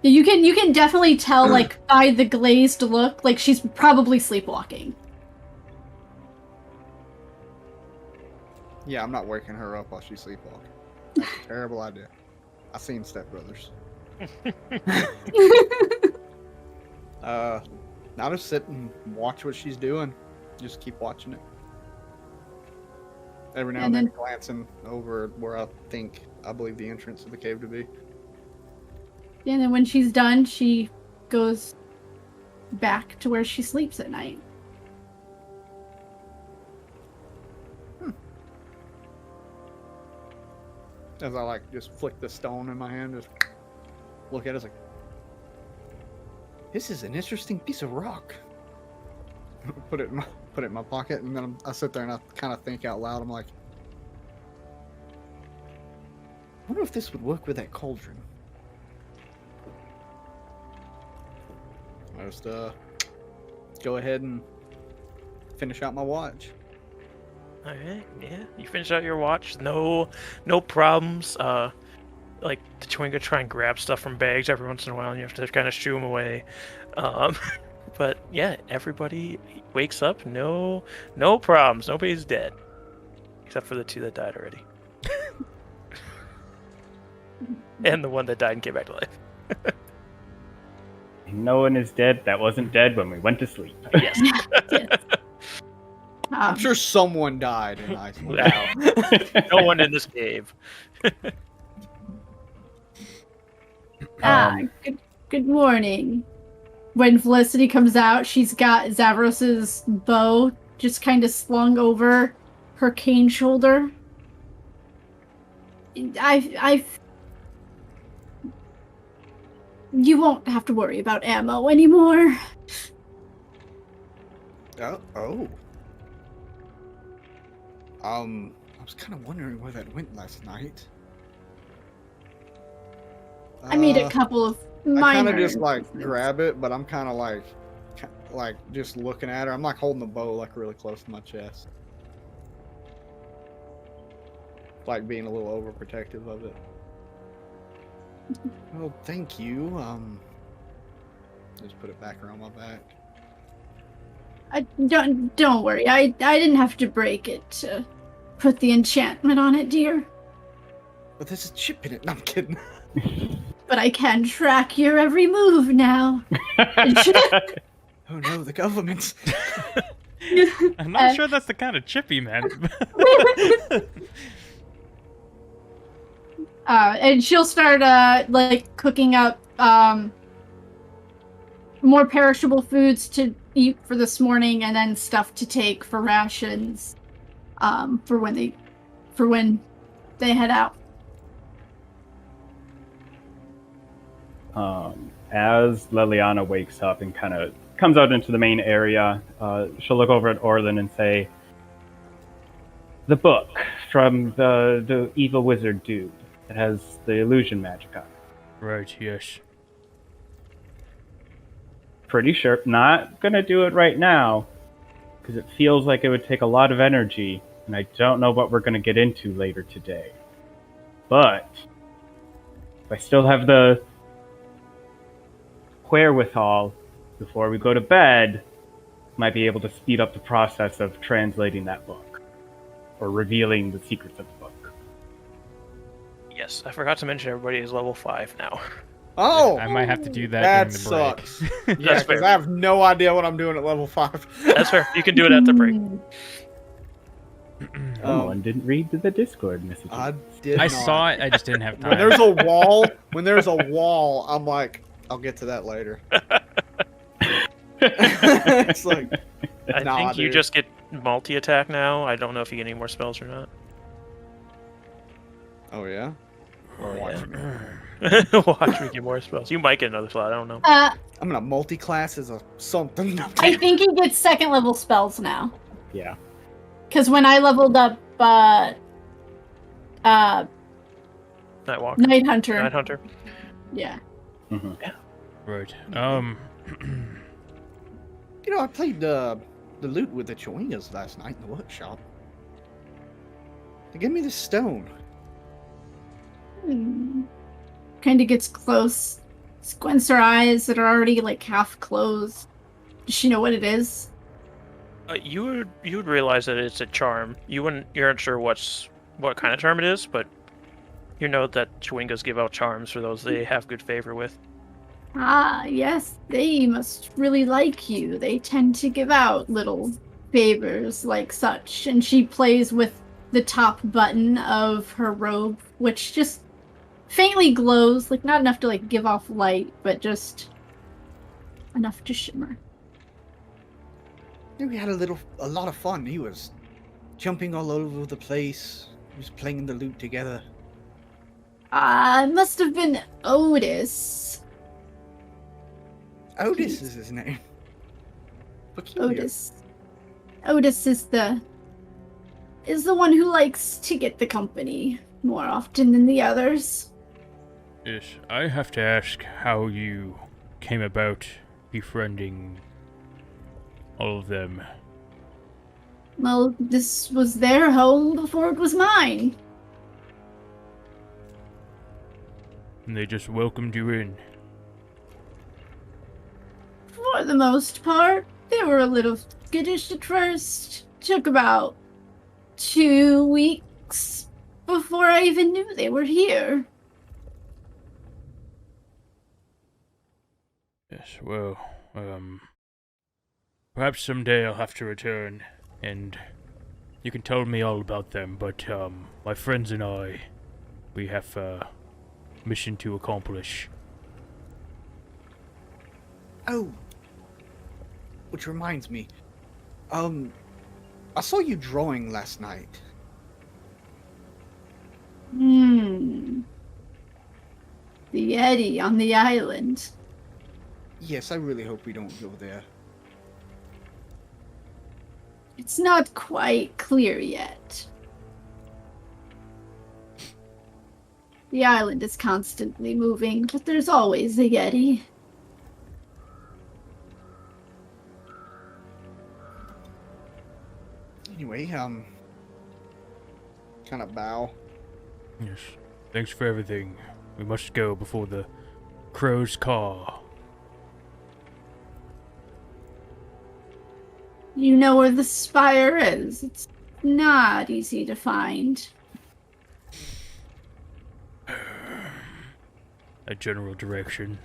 You can definitely tell, by the glazed look, she's probably sleepwalking. Yeah, I'm not waking her up while she's sleepwalking. That's a terrible idea. I've seen Step Brothers. Now just sit and watch what she's doing. Just keep watching it. Every now and then glancing over where I believe the entrance of the cave to be. And then when she's done, she goes back to where she sleeps at night. As I like just flick the stone in my hand, just look at it, it's like, this is an interesting piece of rock. put it in my pocket, and then I sit there and I kind of think out loud. I'm like, I wonder if this would work with that cauldron. I just go ahead and finish out my watch. All right, yeah. You finish out your watch. No problems. Like the Chewinga try and grab stuff from bags every once in a while, and you have to kind of shoo them away. But yeah, everybody wakes up. No problems. Nobody's dead, except for the 2 that died already, and the one that died and came back to life. No one is dead that wasn't dead when we went to sleep. Yes. I'm sure someone died in Iceland. Wow. No one in this cave. Good morning. When Felicity comes out, she's got Zavros's bow just kind of slung over her cane shoulder. You won't have to worry about ammo anymore. Oh. I was kind of wondering where that went last night. I made a couple of minor... I kind of just like grab it, but I'm kind of like just looking at her. I'm like holding the bow like really close to my chest, like being a little overprotective of it. Well, thank you. Just put it back around my back. Don't worry. I didn't have to break it to put the enchantment on it, dear. But there's a chip in it. No, I'm kidding. But I can track your every move now. Oh no, the government. I'm not sure that's the kind of chip he meant. And she'll start like cooking up more perishable foods to eat for this morning, and then stuff to take for rations for when they head out. As Liliana wakes up and kind of comes out into the main area, she'll look over at Orlin and say, "The book from the evil wizard dude that has the illusion magic on it." Right, yes. Pretty sure. Not gonna do it right now, because it feels like it would take a lot of energy, and I don't know what we're gonna get into later today. But if I still have the wherewithal before we go to bed, might be able to speed up the process of translating that book, or revealing the secrets of the book. Yes, I forgot to mention everybody is level 5 now. Oh, I might have to do that that during the break. sucks. Yeah, because I have no idea what I'm doing at level 5. That's fair. You can do it at the break. Someone didn't read the Discord messages. I did. I not. saw it, I just didn't have time. When there's a wall, I'm like, I'll get to that later. It's like, I think you just get multi-attack now. I don't know if you get any more spells or not. Oh yeah. Or watch me. Watch me get more spells. You might get another slot. I don't know. I'm gonna multi-class as a something. I think he gets 2nd level spells now. Yeah. Because when I leveled up Nightwalker. Night Hunter. Night Hunter. Yeah. Mm-hmm. Right. You know, I played the lute with the Chewingas last night in the workshop. They gave me this stone. Kind of gets close. Squints her eyes that are already like half closed. Does she know what it is? You would realize that it's a charm. You aren't sure what kind of charm it is, but you know that Chewingas give out charms for those they have good favor with. Ah, yes, they must really like you. They tend to give out little favors like such. And she plays with the top button of her robe, which just faintly glows, like not enough to like give off light, but just enough to shimmer. Yeah, we had a lot of fun. He was jumping all over the place. He was playing the lute together. It must have been Otis. Otis is his name. Peculiar. Otis is the one who likes to get the company more often than the others. Yes, I have to ask how you came about befriending all of them. Well, this was their home before it was mine. And they just welcomed you in. For the most part, they were a little skittish at first. Took about 2 weeks before I even knew they were here. Yes, well, perhaps someday I'll have to return, and you can tell me all about them, but, my friends and I, we have a mission to accomplish. Oh. Which reminds me. I saw you drawing last night. The Yeti on the island. Yes, I really hope we don't go there. It's not quite clear yet. The island is constantly moving, but there's always a Yeti. Anyway, kind of bow. Yes, thanks for everything. We must go before the crows caw. You know where the spire is. It's not easy to find. A general direction.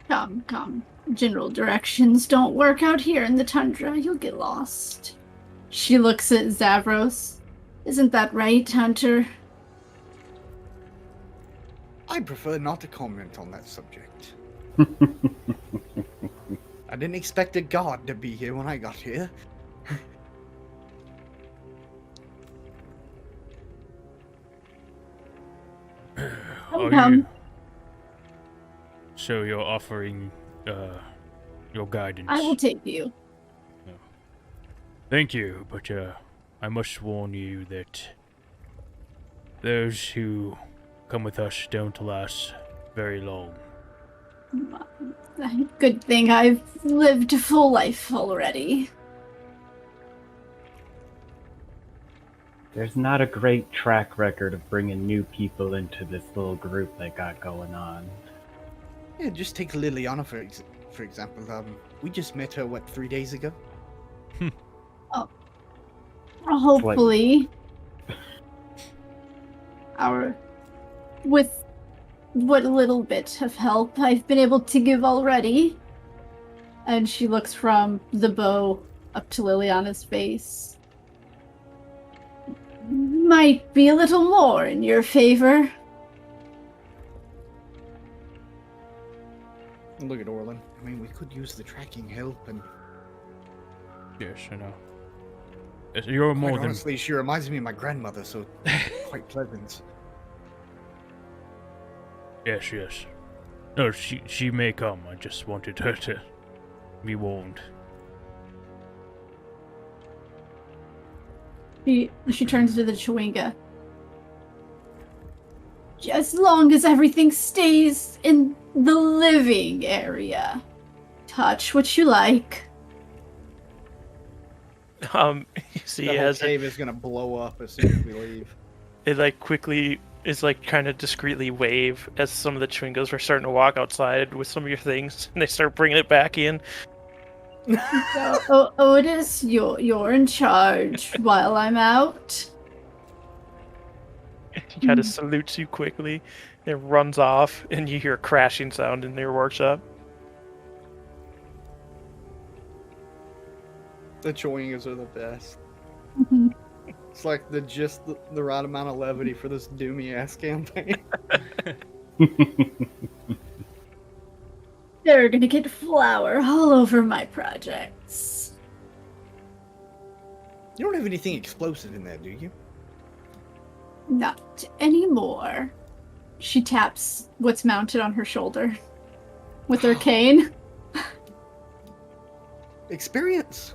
Come. General directions don't work out here in the tundra. You'll get lost. She looks at Zavros. Isn't that right, Hunter? I prefer not to comment on that subject. I didn't expect a god to be here when I got here. Come. So you're offering, your guidance. I will take you. Thank you, but, I must warn you that those who come with us don't last very long. Good thing I've lived a full life already. There's not a great track record of bringing new people into this little group they got going on. Yeah, just take Liliana for example. We just met her 3 days ago. Hopefully, with what little bit of help I've been able to give already. And she looks from the bow up to Liliana's face. Might be a little more in your favor. Look at Orlin. I mean, we could use the tracking help, and Yes, I know. You're more quite than... honestly, she reminds me of my grandmother, so quite pleasant. Yes. No, she may come. I just wanted her to be warned. She turns to the Chewinga. As long as everything stays in the living area. Touch what you like. You see, The it whole has cave is gonna blow up as soon as we leave. it like quickly is like kind of discreetly wave as some of the Chwingos are starting to walk outside with some of your things, and they start bringing it back in. Otis, you're in charge while I'm out. He kind of salutes you quickly, and runs off, and you hear a crashing sound in their workshop. The Chewingas are the best. Mhm. It's like the right amount of levity for this doomy ass campaign. They're gonna get flour all over my projects. You don't have anything explosive in there, do you? Not anymore. She taps what's mounted on her shoulder with her cane. Experience.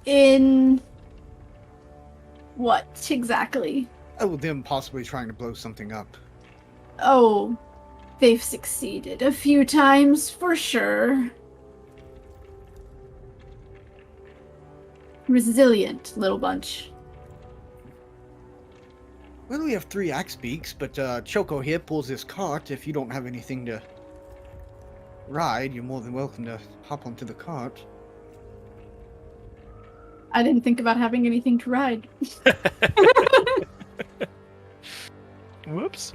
In what exactly? Oh, them possibly trying to blow something up. Oh, they've succeeded a few times for sure. Resilient little bunch. Well, we have 3 axe beaks, but Choco here pulls this cart. If you don't have anything to ride, you're more than welcome to hop onto the cart. I didn't think about having anything to ride. Whoops.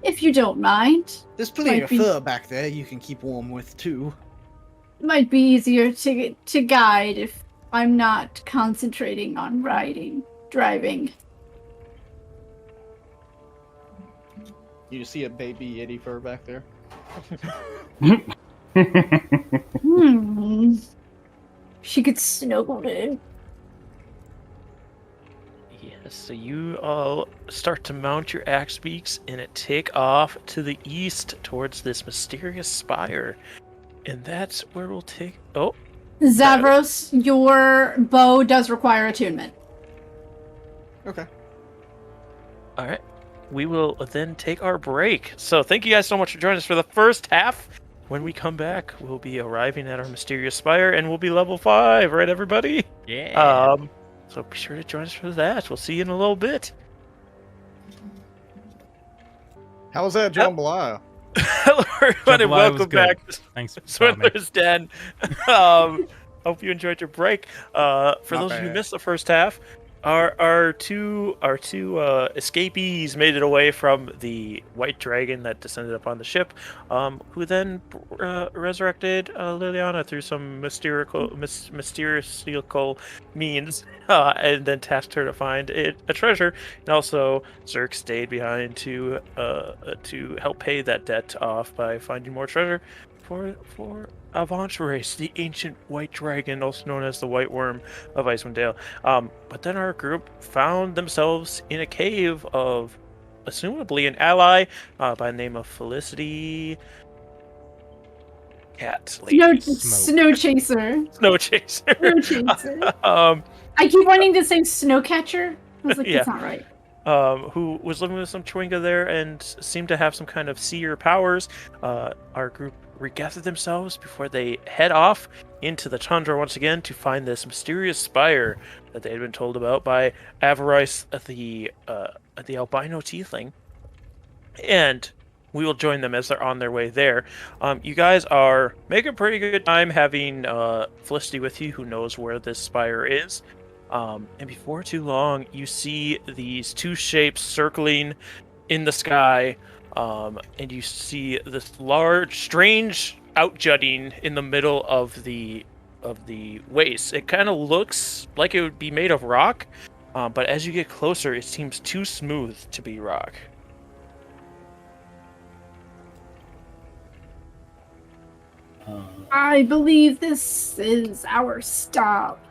If you don't mind. There's plenty Might of be- fur back there you can keep warm with, too. Might be easier to guide if I'm not concentrating on driving. You see a baby yeti fur back there? She gets snuggled in. Yes, so you all start to mount your axe beaks and take off to the east towards this mysterious spire. And that's where we'll take... Oh, Zavros, your bow does require attunement. Okay. all right. We will then take our break. So thank you guys so much for joining us for the first half. When we come back, we'll be arriving at our mysterious spire, and we'll be level 5, right, everybody? Yeah. So be sure to join us for that. We'll see you in a little bit. How was that, Jambalaya? Hello, everybody. Jambalaya was Welcome good. back to Thanks for coming. Swindler's Den. Hope you enjoyed your break. For Not those of you who bad. missed the first half, our two escapees made it away from the white dragon that descended upon the ship, who then resurrected Liliana through some mysterious means, and then tasked her to find a treasure. And also, Zerk stayed behind to help pay that debt off by finding more treasure for Avanturace, the ancient white dragon, also known as the White Worm of Icewind Dale. But then our group found themselves in a cave of, assumably, an ally by the name of Felicity. Cat lady. Snow chaser. Snow chaser. Snow chaser. um, I keep wanting to say snowcatcher. I was like, Yeah. that's not right. Who was living with some Chwinga there and seemed to have some kind of seer powers. Our group regathered themselves before they head off into the tundra once again to find this mysterious spire that they had been told about by Avarice, the albino tiefling. And we will join them as they're on their way there. You guys are making pretty good time having Felicity with you, who knows where this spire is. And before too long, you see these two shapes circling in the sky, and you see this large, strange outjutting in the middle of the waste. It kind of looks like it would be made of rock, but as you get closer, it seems too smooth to be rock. I believe this is our stop.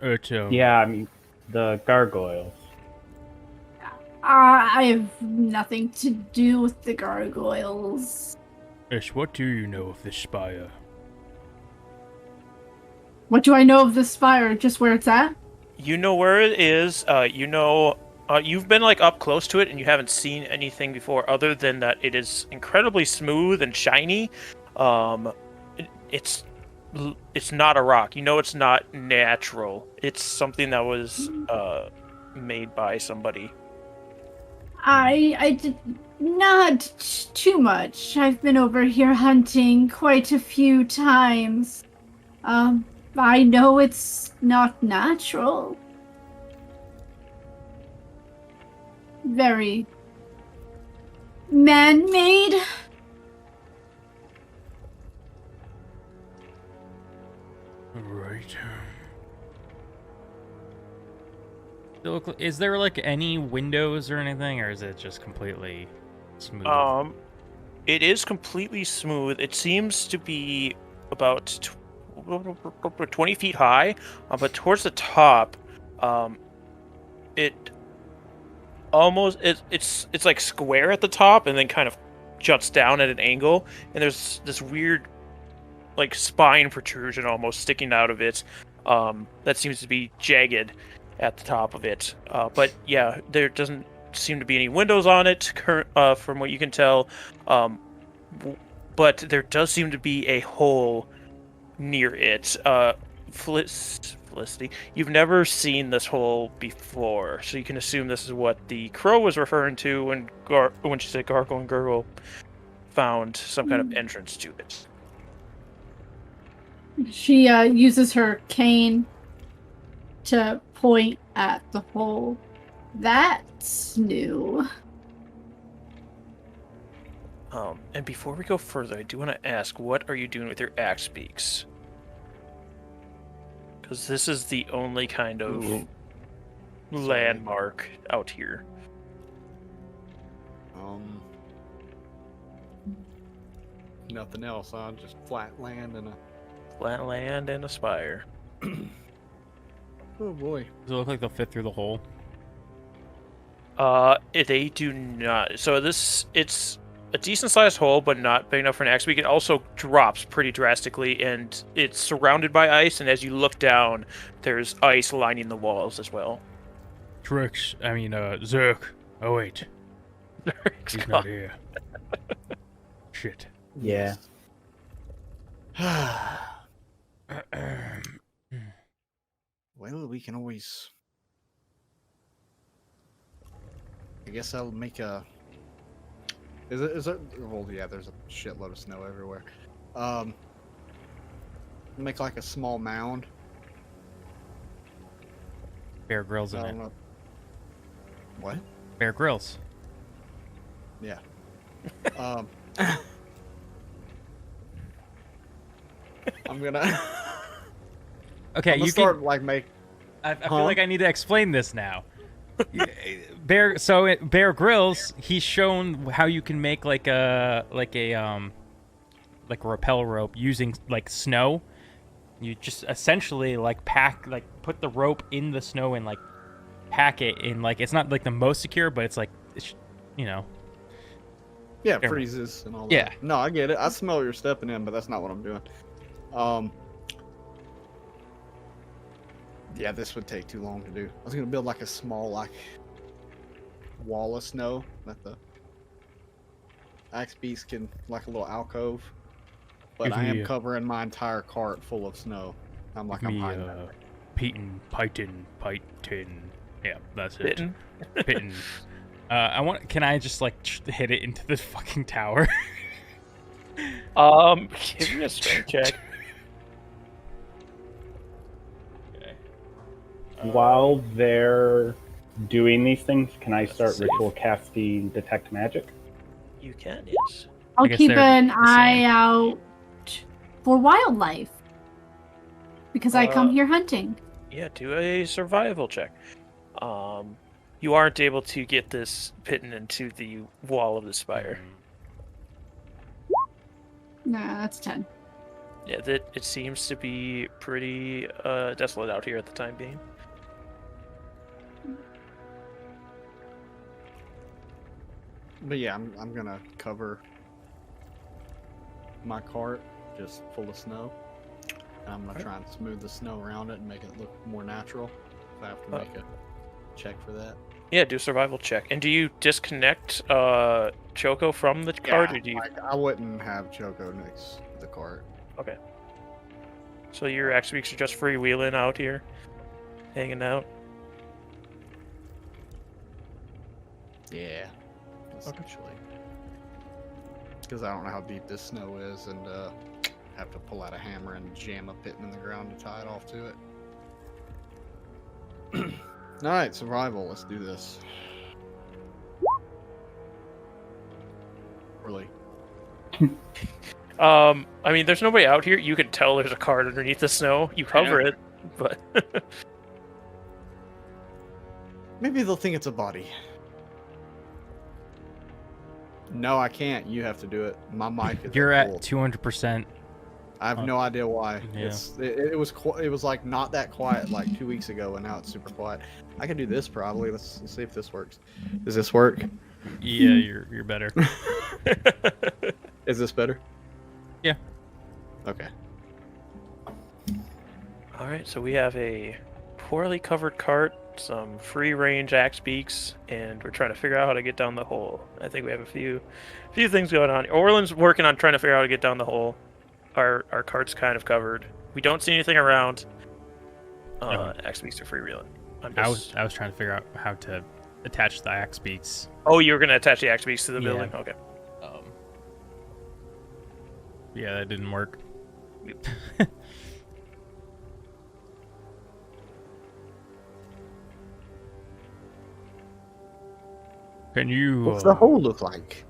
Yeah, I mean, the gargoyles. I have nothing to do with the gargoyles. Ish, what do you know of this spire? What do I know of this spire? Just where it's at? You know where it is. You've been like up close to it, and you haven't seen anything before, other than that it is incredibly smooth and shiny. It's not a rock. You know, it's not natural. It's something that was made by somebody. I did not too much. I've been over here hunting quite a few times. I know it's not natural. Very man-made. Right. Is there like any windows or anything, or is it just completely Smooth. It is completely smooth. It seems to be about 20 feet high, but towards the top, it almost it's like square at the top and then kind of juts down at an angle, and there's this weird like spine protrusion almost sticking out of it that seems to be jagged at the top of it. But yeah, there doesn't seem to be any windows on it from what you can tell. But there does seem to be a hole near it. Felicity, you've never seen this hole before, so you can assume this is what the crow was referring to when she said Gargle and Gurgle found some kind of entrance to it. She uses her cane to point at the hole. That's new. And before we go further, I do want to ask, what are you doing with your axe beaks? Because this is the only kind of landmark out here. Nothing else, huh? Just flat land and a... Flat land and a spire. Oh boy. Does it look like they'll fit through the hole? They do not. So it's a decent sized hole, but not big enough for an axe beak. It also drops pretty drastically, and it's surrounded by ice, and as you look down, there's ice lining the walls as well. Zerk. Oh wait, he's not here. Shit. Yeah. Well, we can always... I guess I'll make a... Is it? Well, yeah, there's a shitload of snow everywhere. Make like a small mound. Bear Grylls in I it. don't know. What? Bear Grylls. Yeah. I'm gonna... Okay, I'm gonna you start can. like make... I feel like I need to explain this now. Bear Grylls, he's shown how you can make like a rappel rope using like snow. You just essentially like put the rope in the snow and like pack it in, like it's not like the most secure, but it's like Yeah, There. freezes and all Yeah. that. No, I get it. I smell you're stepping in, but that's not what I'm doing. Yeah, this would take too long to do. I was gonna build like a small like wall of snow that the axe beast can, like a little alcove. But Give I am me a- covering my entire cart full of snow. I'm like, I'm hiding that. Peyton. Yeah, that's it. Bitten. Pitten. Can I just like hit it into this fucking tower? Give me a strength check. While they're doing these things, can I start ritual casting detect magic? You can, yes. I'll guess keep they're an the eye same. out for wildlife. Because I come here hunting. Yeah, do a survival check. You aren't able to get this Pitten into the wall of the spire. Nah, that's 10. Yeah, it seems to be pretty desolate out here at the time being. But yeah, I'm gonna cover my cart just full of snow. And I'm gonna try and smooth the snow around it and make it look more natural. If I have to make a check for that. Yeah, do a survival check. And do you disconnect Choco from the cart? Or do you... I wouldn't have Choco next to the cart. Okay. So your axe beaks are just freewheeling out here, hanging out. Yeah, essentially. Because I don't know how deep this snow is, and have to pull out a hammer and jam a Pitten in the ground to tie it off to it. All right, survival. Let's do this. Really? I mean, there's nobody out here. You can tell there's a cart underneath the snow. You cover it, but Maybe they'll think it's a body. No, I can't. You have to do it. My mic is You're full. at 200%. I have no idea why. Yeah. It was like not that quiet like 2 weeks ago, and now it's super quiet. I can do this probably. Let's see if this works. Does this work? Yeah, you're better. Is this better? Yeah. Okay. All right, so we have a poorly covered cart, some free-range axe beaks, and we're trying to figure out how to get down the hole. I think we have a few things going on. Orland's working on trying to figure out how to get down the hole. Our cart's kind of covered. We don't see anything around. Axe beaks are freewheeling. I was trying to figure out how to attach the axe beaks. Oh, you were going to attach the axe beaks to the Yeah. building? Okay. Yeah, that didn't work. Can you? What's the hole look like?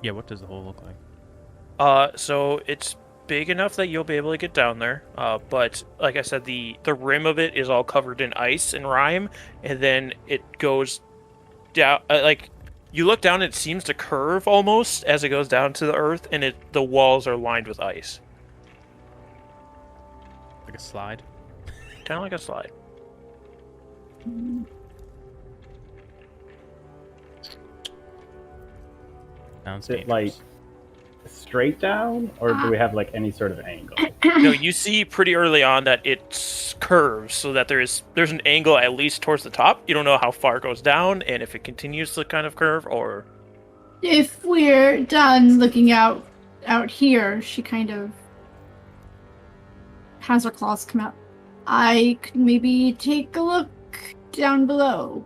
Yeah, what does the hole look like? So it's big enough that you'll be able to get down there. But like I said, the rim of it is all covered in ice and rime, and then it goes down. Like you look down, it seems to curve almost as it goes down to the earth, and the walls are lined with ice, Like a slide? kind of like a slide. Sounds Is it dangerous. like straight down, or do we have like any sort of angle? No, you see pretty early on that it curves, so that there's an angle at least towards the top. You don't know how far it goes down, and if it continues to kind of curve, or If we're done looking out here, she kind of has her claws come out. I could maybe take a look down below.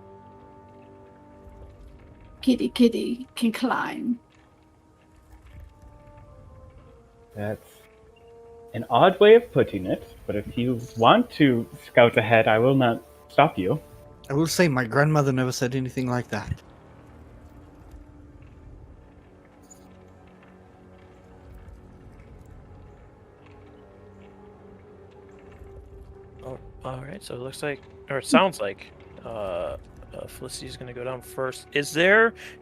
Kitty can climb. That's an odd way of putting it, but if you want to scout ahead, I will not stop you. I will say my grandmother never said anything like that. oh, all right. So it looks like, or it sounds like, Felicity's gonna go down first. Do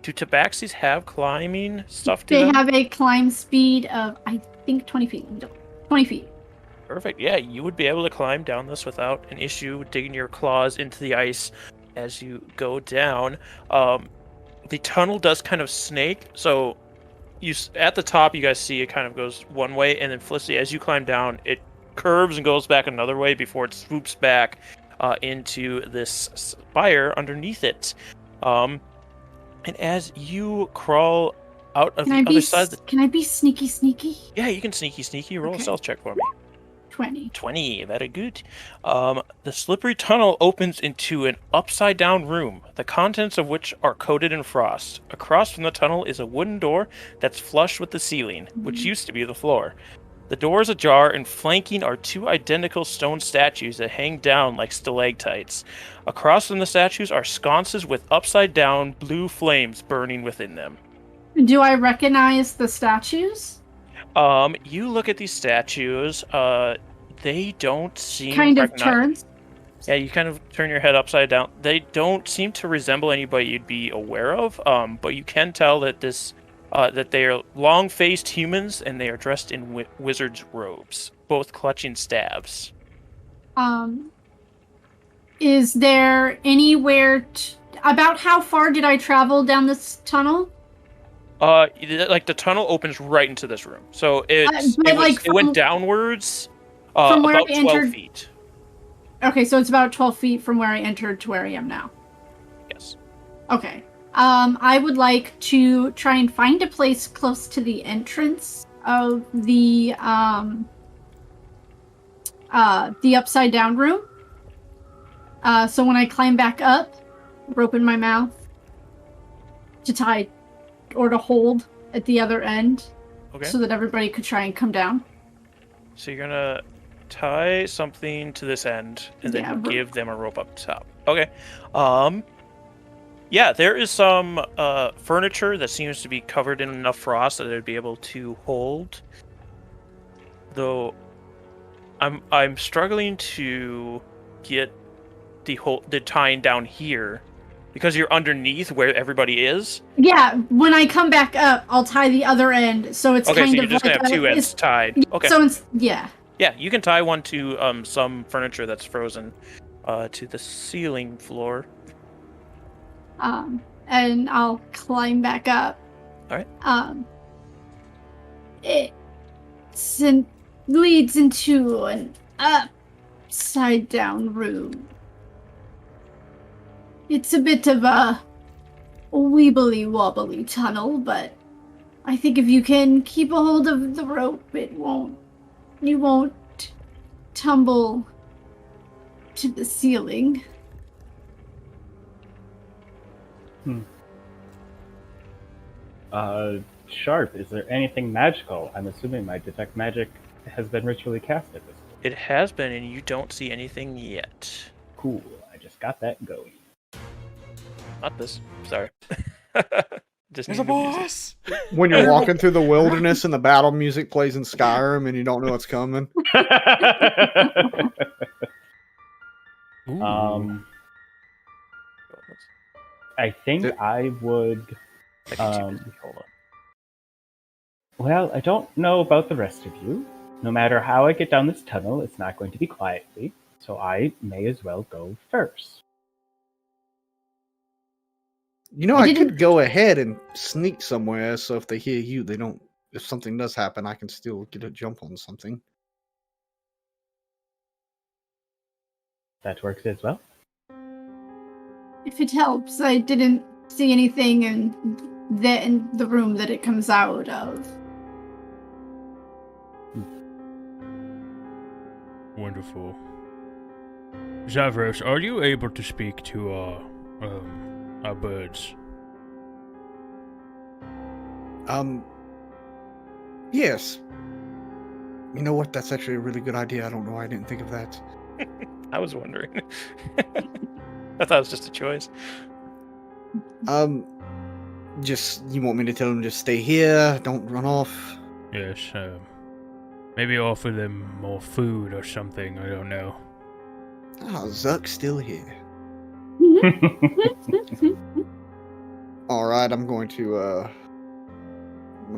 tabaxis have climbing stuff to They them? have a climb speed of, I think, 20 feet. 20 feet. Perfect. Yeah, you would be able to climb down this without an issue, digging your claws into the ice as you go down. The tunnel does kind of snake, so at the top you guys see it kind of goes one way, and then Felicity, as you climb down, it curves and goes back another way before it swoops back into this spire underneath it. And as you crawl out of the other side, Can I be sneaky? yeah, you can sneaky. Roll a Okay. stealth check for me. 20. 20, very good. The slippery tunnel opens into an upside-down room, the contents of which are coated in frost. Across from the tunnel is a wooden door that's flush with the ceiling, which used to be the floor. The door is ajar, and flanking are two identical stone statues that hang down like stalactites. Across from the statues are sconces with upside-down blue flames burning within them. Do I recognize the statues? You look at these statues, they don't seem Kind of turns. Yeah, you kind of turn your head upside down. They don't seem to resemble anybody you'd be aware of, but you can tell that that they are long-faced humans, and they are dressed in wizard's robes, both clutching staves. Is there anywhere about how far did I travel down this tunnel? Like the tunnel opens right into this room, so it went downwards from where about I 12 entered- feet. Okay, so it's about 12 feet from where I entered to where I am now. Yes. Okay. I would like to try and find a place close to the entrance of the upside down room. So when I climb back up, rope in my mouth to tie or to hold at the other end, Okay. so that everybody could try and come down. So you're gonna tie something to this end, and then Yeah, you rope. give them a rope up top. Okay. Yeah, there is some furniture that seems to be covered in enough frost that it would be able to hold. Though, I'm struggling to get the tying down here because you're underneath where everybody is. Yeah, when I come back up, I'll tie the other end, so it's Okay, kind so you're of just like gonna have two ends tied. Okay. So it's yeah. Yeah, you can tie one to some furniture that's frozen to the ceiling floor. And I'll climb back up. All right. It leads into an upside down room. It's a bit of a weebly wobbly tunnel, but I think if you can keep a hold of the rope, you won't tumble to the ceiling. Sharp, is there anything magical? I'm assuming my detect magic has been ritually cast at this point. It has been, and you don't see anything yet. Cool, I just got that going. Not this. Sorry. Just There's a need new music. boss! When you're walking through the wilderness and the battle music plays in Skyrim and you don't know what's coming. Ooh. I think I would. Hold on. Well, I don't know about the rest of you. No matter how I get down this tunnel, it's not going to be quietly, so I may as well go first. You know, I could go ahead and sneak somewhere, so if they hear you, they don't. If something does happen, I can still get a jump on something. That works as well. If it helps, I didn't see anything in the room that it comes out of. Wonderful. Zavros, are you able to speak to our birds? Yes. You know what? That's actually a really good idea. I don't know why I didn't think of that. I was wondering. I thought it was just a choice. Just, you want me to tell them just stay here, don't run off? Yes, maybe offer them more food or something, I don't know. Oh, Zuck's still here. Alright, I'm going to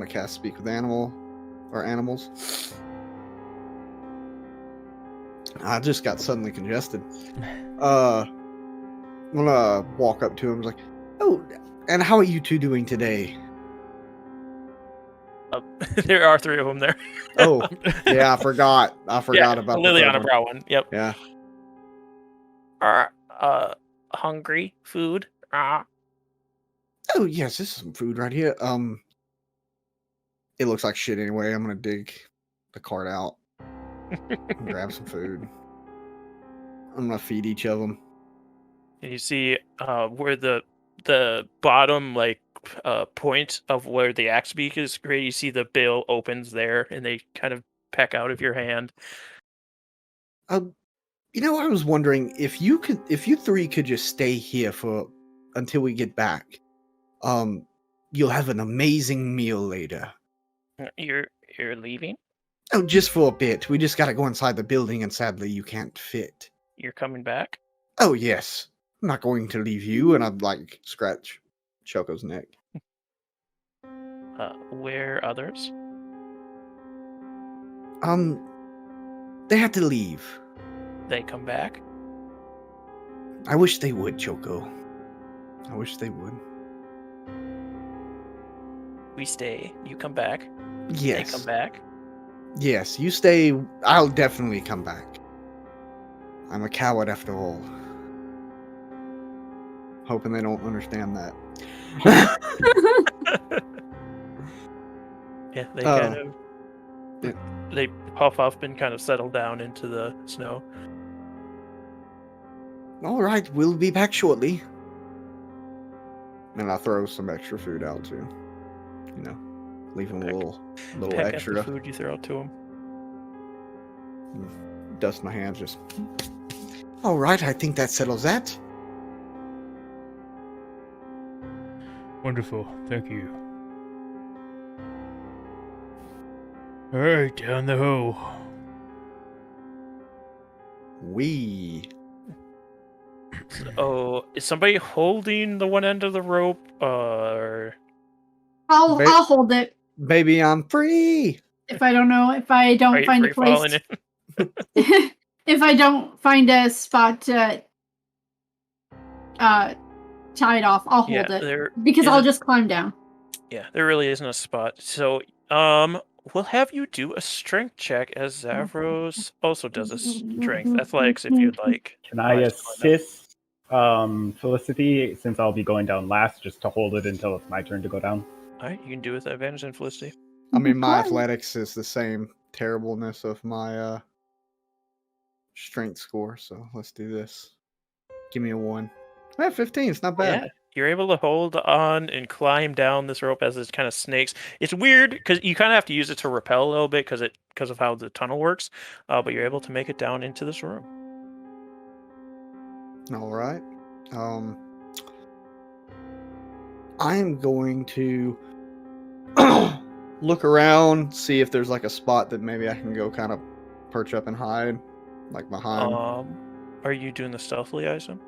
cast Speak with Animals. I just got suddenly congested. I'm gonna walk up to him, like, oh, and how are you two doing today? There are three of them there. Oh, yeah, I forgot about Liliana Brow one. Yep. Yeah. Hungry food. Oh yes, this is some food right here. It looks like shit anyway. I'm gonna dig the cart out and grab some food. I'm gonna feed each of them. And you see where the bottom point of where the axe beak is great. You see the bill opens there, and they kind of peck out of your hand. You know, I was wondering if you three could just stay here until we get back. You'll have an amazing meal later. You're leaving? Oh, just for a bit. We just gotta go inside the building, and sadly, you can't fit. You're coming back? Oh yes, I'm not going to leave you. And I'd scratch Choco's neck. Where others? They had to leave. They come back? I wish they would, Choco. I wish they would. We stay. You come back. Yes. They come back. Yes, you stay. I'll definitely come back. I'm a coward after all. Hoping they don't understand that. Yeah, they yeah. They puff up and kind of settle down into the snow. All right, we'll be back shortly. And I'll throw some extra food out too. You know, leave them a little Peck extra. At the food you throw to them. Dust my hands. Just. All right, I think that settles that. Wonderful, thank you. Alright, down the hole. So, is somebody holding the one end of the rope, or I'll hold it Baby, I'm free. if I don't are find you a free place. falling in? If I don't find a spot to tie it off, I'll hold it there because I'll isn't- just climb down. Yeah, there really isn't a spot. So, we'll have you do a strength check as Zavros also does a strength athletics if you'd like. Can I Just climb down. assist Felicity, since I'll be going down last, just to hold it until it's my turn to go down? All right, you can do with advantage and Felicity. I mean, my athletics is the same terribleness of my strength score, so let's do this. Give me a 1. I have 15. It's not bad. Yeah, you're able to hold on and climb down this rope as it kind of snakes. It's weird because you kind of have to use it to repel a little bit because of how the tunnel works, but you're able to make it down into this room. All right. I am going to look around, see if there's like a spot that maybe I can go kind of perch up and hide, like behind. Are you doing the stealthily, I assume?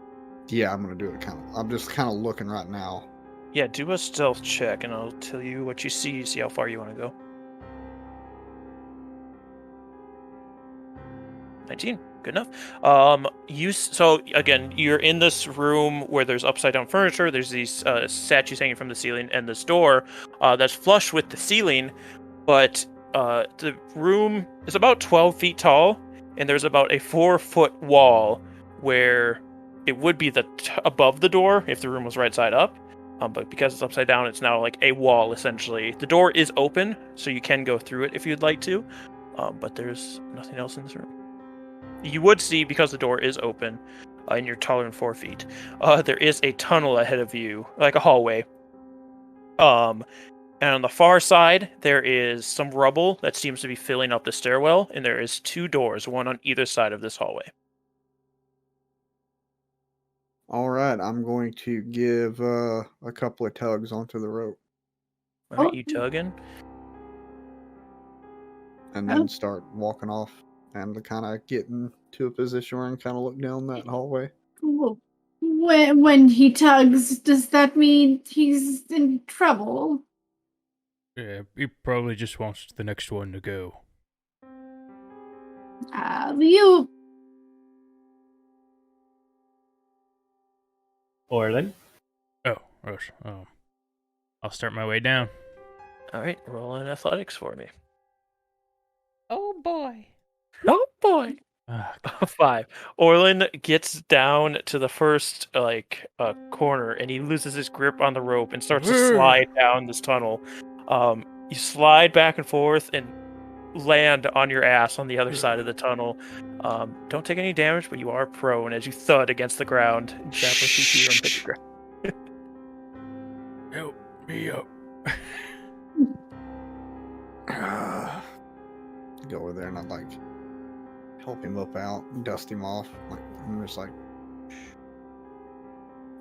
Yeah, I'm gonna do it I'm just kind of looking right now. Yeah, do a stealth check, and I'll tell you what you see how far you want to go. 19. Good enough. So again, you're in this room where there's upside down furniture. There's these statues hanging from the ceiling, and this door that's flush with the ceiling. But the room is about 12 feet tall, and there's about a 4-foot wall where it would be above the door if the room was right side up. But because it's upside down, it's now like a wall essentially. The door is open, so you can go through it if you'd like to. But there's nothing else in this room. You would see, because the door is open, and you're taller than 4 feet, there is a tunnel ahead of you, like a hallway. And on the far side, there is some rubble that seems to be filling up the stairwell, and there is 2 doors, one on either side of this hallway. All right, I'm going to give a couple of tugs onto the rope All right, you tug in. and then start walking off and to kind of get into a position where I can kind of look down that hallway. When he tugs, does that mean he's in trouble? Yeah, he probably just wants the next one to go. You Orlin? I'll start my way down. All right, roll in athletics for me. Oh boy. Oh boy. Ah, 5. Orlin gets down to the first corner, and he loses his grip on the rope and starts to slide down this tunnel. You slide back and forth and land on your ass on the other side of the tunnel. Don't take any damage, but you are prone as you thud against the ground. help me up. Go over there and I'd like help him up out, dust him off. Like I'm just like,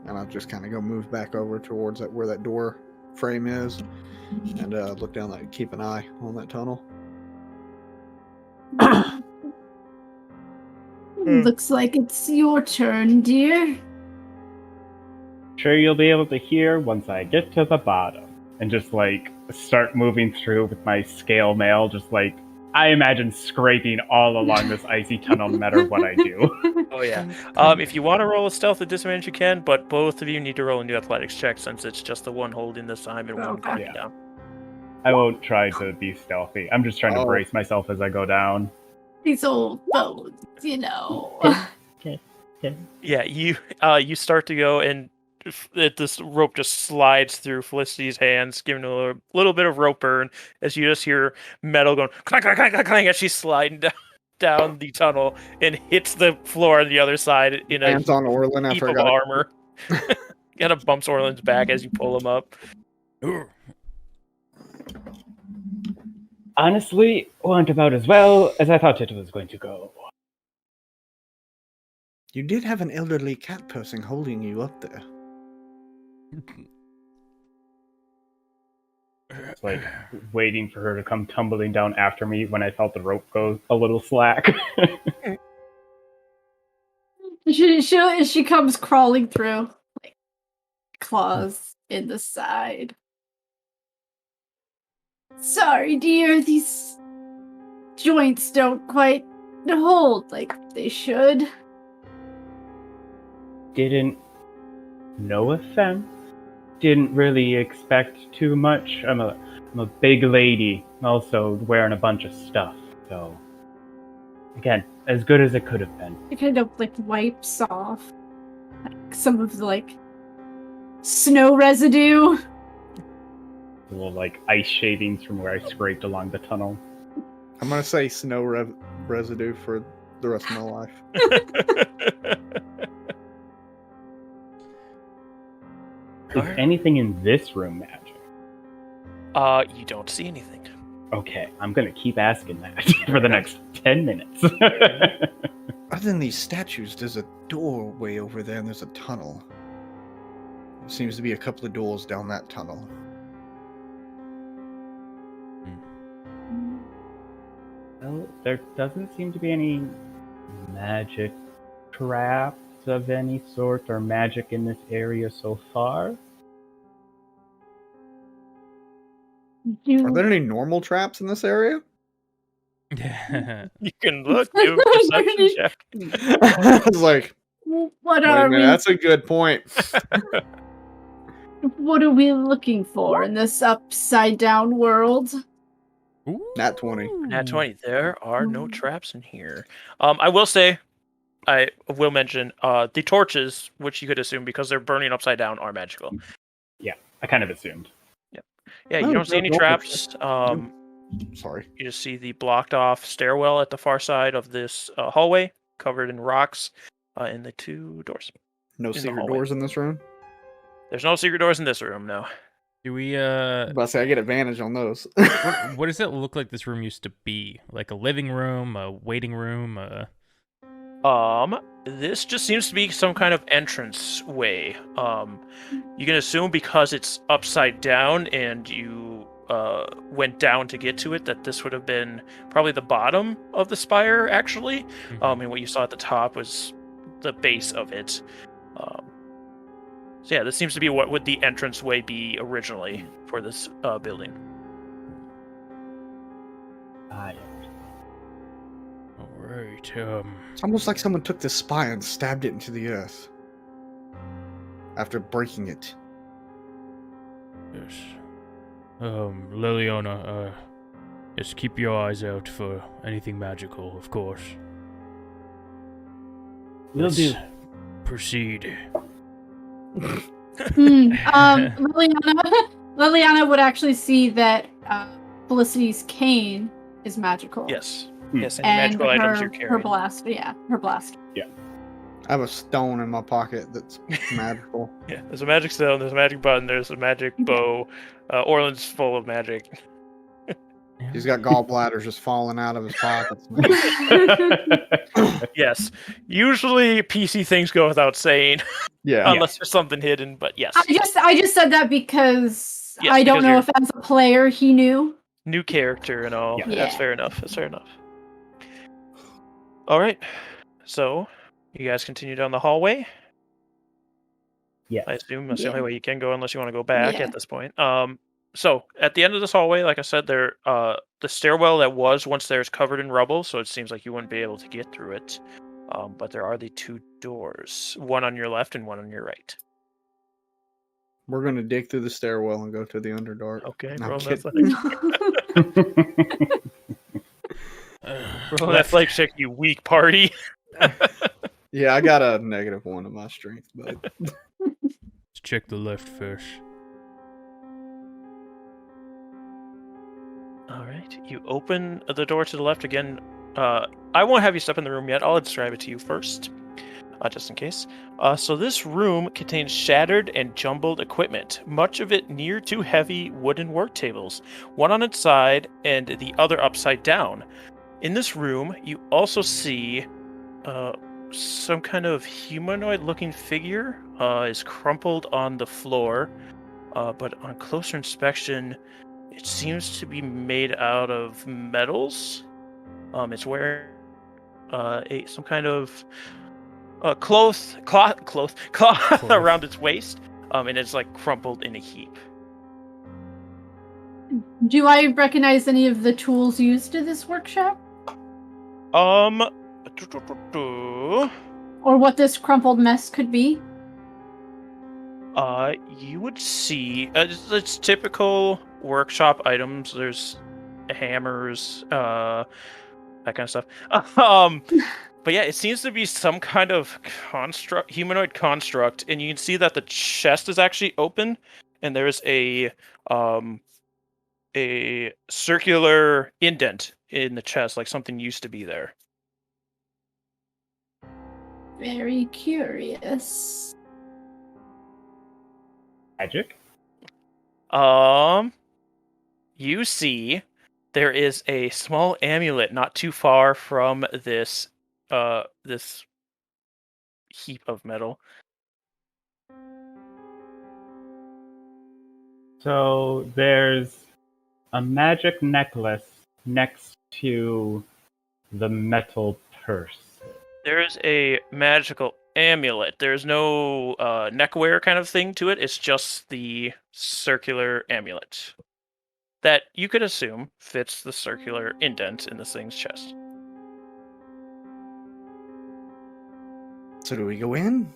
and I'll just kind of go move back over towards where that door frame is, and look down there, keep an eye on that tunnel. looks like it's your turn, dear. Sure, you'll be able to hear once I get to the bottom. And just like start moving through with my scale mail, just like I imagine scraping all along this icy tunnel no matter what I do. Oh yeah. If you want to roll a stealth at disadvantage, you can, but both of you need to roll a new athletics check since it's just the one holding this time and one Okay. backing Yeah. down. I won't try to be stealthy. I'm just trying to brace myself as I go down. These old bones, you know. Yeah, you start to go, and this rope just slides through Felicity's hands, giving a little bit of rope burn as you just hear metal going clank, clank, clank, clank, clank as she's sliding down the tunnel and hits the floor on the other side in a Hands on Orlin heap after I of got armor. Kind of bumps Orlin's back as you pull him up. Honestly, went about as well as I thought it was going to go. You did have an elderly cat person holding you up there. It's like waiting for her to come tumbling down after me when I felt the rope go a little slack. She comes crawling through, like claws in the side. Sorry, dear, these joints don't quite hold like they should. No offense, didn't really expect too much. I'm a big lady, also wearing a bunch of stuff, so again, as good as it could have been. It kind of like wipes off some of the like snow residue. Little like ice shavings from where I scraped along the tunnel. I'm gonna say snow residue for the rest of my life. Is anything in this room magic? You don't see anything. Okay, I'm gonna keep asking that for the next 10 minutes. Other than these statues, there's a doorway over there and there's a tunnel. There seems to be a couple of doors down that tunnel. Well, there doesn't seem to be any magic traps of any sort or magic in this area so far. Are there any normal traps in this area? You can look, do a perception check. I was like, What wait a are minute, we? that's a good point. What are we looking for in this upside down world? Nat 20. Nat 20. There are no traps in here. I will say, I will mention, the torches, which you could assume because they're burning upside down, are magical. Yeah, I kind of assumed. Yeah, you don't see any traps. Sorry. You just see the blocked off stairwell at the far side of this hallway, covered in rocks, and the two doors. No the secret hallway. doors in this room? There's no secret doors in this room, no. Do we But I say I get advantage on those. what does it look like this room used to be? Like a living room, a waiting room, This just seems to be some kind of entrance way. You can assume because it's upside down and you went down to get to it that this would have been probably the bottom of the spire, actually. And what you saw at the top was the base of it. So yeah, this seems to be what would the entrance way be originally for this building. Alright, It's almost like someone took this spire and stabbed it into the earth. After breaking it. yes. Liliana, just keep your eyes out for anything magical, of course. Will do. Proceed. Liliana would actually see that Felicity's cane is magical. Yes. Hmm. Yes, any And magical items you're her carrying. blast, her blast. I have a stone in my pocket that's magical. Yeah, there's a magic stone, there's a magic button, there's a magic bow. Orland's full of magic. He's got gallbladders just falling out of his pockets. Yes. Usually PC things go without saying, Yeah. unless there's something hidden, but yes. I just said that because Yes, I don't because know you're- if as a player he knew. New character and all. Yeah. That's Yeah. fair enough. That's fair enough. Alright. So, you guys continue down the hallway. Yes. I assume that's the Yeah. only way you can go unless you want to go back Yeah. at this point. So at the end of this hallway, like I said, there the stairwell that was once there is covered in rubble, so it seems like you wouldn't be able to get through it. But there are the two doors, one on your left and one on your right. We're going to dig through the stairwell and go to the Underdark. Okay, No, I'm roll kidding. roll that flag check, you weak party. Yeah, I got a -1 of my strength, but Let's check the left first. All right, you open the door to the left again. I won't have you step in the room yet. I'll describe it to you first, just in case. So this room contains shattered and jumbled equipment, much of it near two heavy wooden work tables, one on its side and the other upside down. In this room, you also see some kind of humanoid-looking figure is crumpled on the floor, but on closer inspection, it seems to be made out of metals. It's wearing some kind of cloth around its waist, and it's like crumpled in a heap. Do I recognize any of the tools used in this workshop? Um, Or what this crumpled mess could be? you would see it's typical workshop items. There's hammers, that kind of stuff. But yeah, it seems to be some kind of humanoid construct, and you can see that the chest is actually open, and there's a circular indent in the chest, like something used to be there. Very curious. Magic? You see there is a small amulet not too far from this heap of metal. So there's a magic necklace next to the metal purse. There's a magical amulet. There's no neckwear kind of thing to it. It's just the circular amulet that you could assume fits the circular indent in this thing's chest. So do we go in?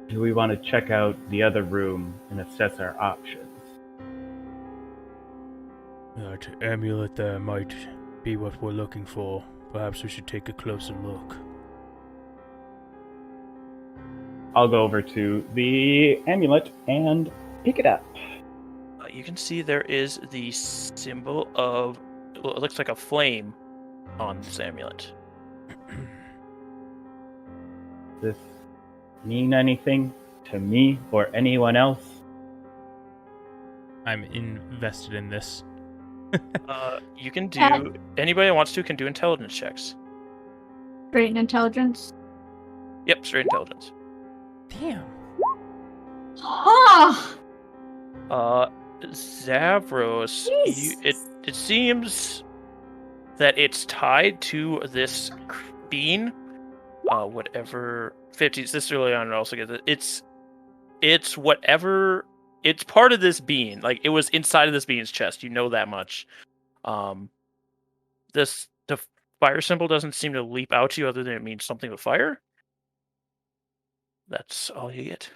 Do we want to check out the other room and assess our options? That amulet there might be what we're looking for. Perhaps we should take a closer look. I'll go over to the amulet and pick it up. You can see there is the symbol of, it looks like a flame on this amulet. Does this mean anything to me or anyone else? I'm invested in this. You can do, anybody that wants to can do intelligence checks. Straight Yep, intelligence. straight intelligence. Damn. Ah! Zavros, it seems that it's tied to this bean. Whatever 50. Sister Leon also gets it. It's whatever. It's part of this bean. Like it was inside of this bean's chest. You know that much. The fire symbol doesn't seem to leap out to you, other than it means something with fire. That's all you get.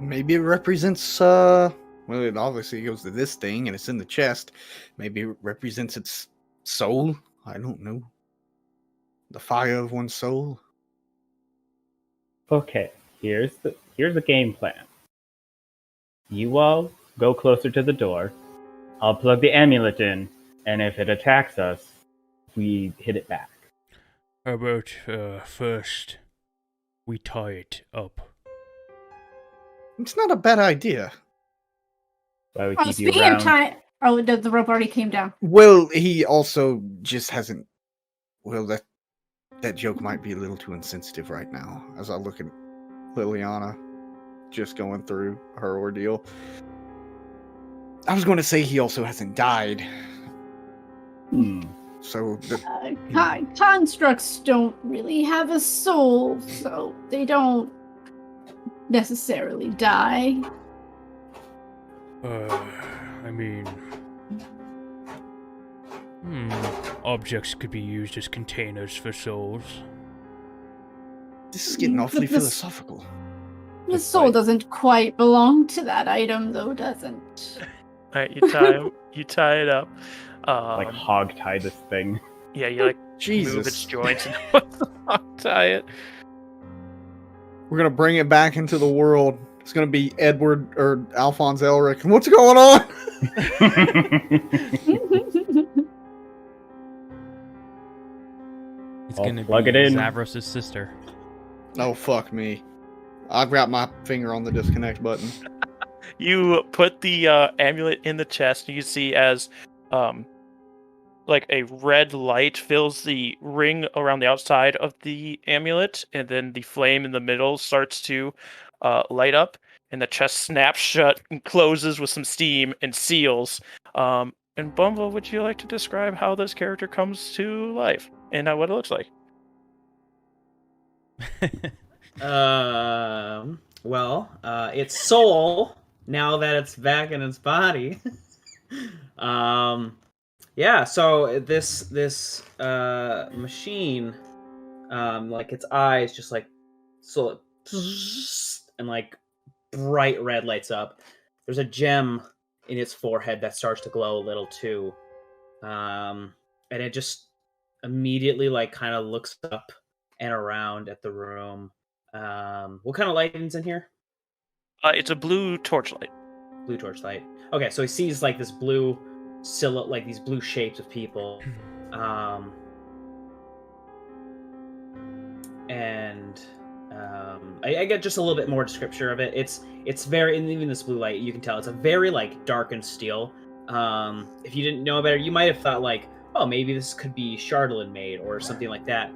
Maybe it represents, well, it obviously goes to this thing and it's in the chest. Maybe it represents its soul. I don't know. The fire of one's soul. Okay, here's a game plan. You all go closer to the door. I'll plug the amulet in, and if it attacks us, we hit it back. How about first we tie it up? It's not a bad idea. Why we Oh, keep you speaking around? of time. Oh, the rope already came down. Well, he also just hasn't. Well, that joke might be a little too insensitive right now. As I look at Liliana, just going through her ordeal. I was going to say he also hasn't died. So Constructs don't really have a soul, so they don't necessarily die. I mean, objects could be used as containers for souls. this is getting awfully But this- philosophical. The soul doesn't quite belong to that item, though, doesn't? All right, you tie him. You tie it up. Like hog tie this thing. Yeah, you like Jesus. move its joints and tie it. We're gonna bring it back into the world. It's gonna be Edward or Alphonse Elric. What's going on? It's I'll gonna plug be it in. Zavros' sister. Oh fuck me! I've got my finger on the disconnect button. You put the amulet in the chest, and you see as like a red light fills the ring around the outside of the amulet, and then the flame in the middle starts to light up, and the chest snaps shut and closes with some steam and seals. And Bumble, would you like to describe how this character comes to life and what it looks like? Its soul, now that it's back in its body. Yeah, so this machine, like its eyes just like so and like bright red lights up. There's a gem in its forehead that starts to glow a little too. And it just immediately like kind of looks up and around at the room. What kind of lighting's in here? It's a blue torchlight. Blue torchlight. Okay, so he sees like this blue silhouette, like these blue shapes of people. I get just a little bit more description of it. It's very, and even this blue light, you can tell it's a very like darkened steel. If you didn't know better, you might have thought like, oh, maybe this could be Chardolin made or something like that.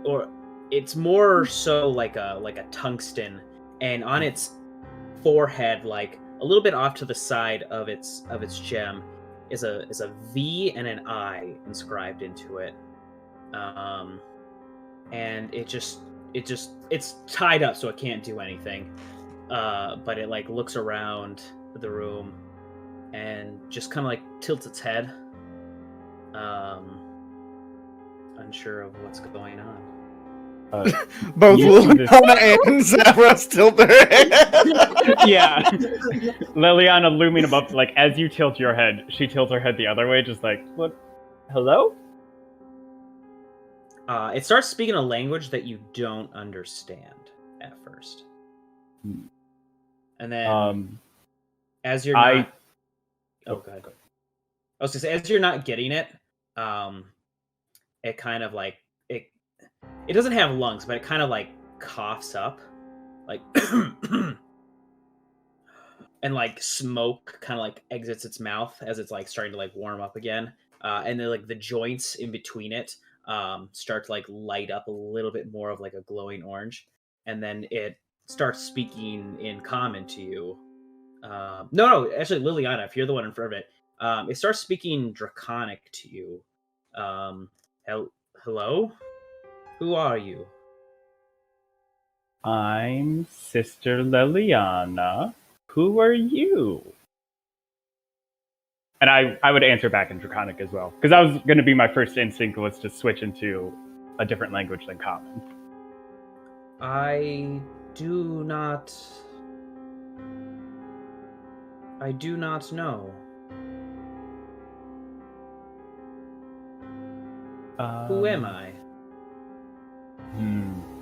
Or it's more so like a tungsten, and on its forehead, like a little bit off to the side of its gem, is a V and an I inscribed into it. And it's tied up so it can't do anything. But it like looks around the room and just kind of like tilts its head, unsure of what's going on. Both you- Liliana and Zavros tilt their head. Yeah. Liliana looming above, like, as you tilt your head, she tilts her head the other way, just like, what? Hello? It starts speaking a language that you don't understand at first. And then as you're not... Oh, go ahead. I was gonna say, as you're not getting it, it kind of like... It doesn't have lungs, but it kind of like coughs up. Like... and like smoke kind of like exits its mouth as it's like starting to like warm up again. And then like the joints in between it start to like light up a little bit more of like a glowing orange, and then it starts speaking in common to you. No, actually, Liliana, if you're the one in front of it, it starts speaking Draconic to you. Hello? Who are you? I'm Sister Liliana. Who are you? And I would answer back in Draconic as well, because that was going to be my first instinct, was to switch into a different language than Common. I do not know. Who am I?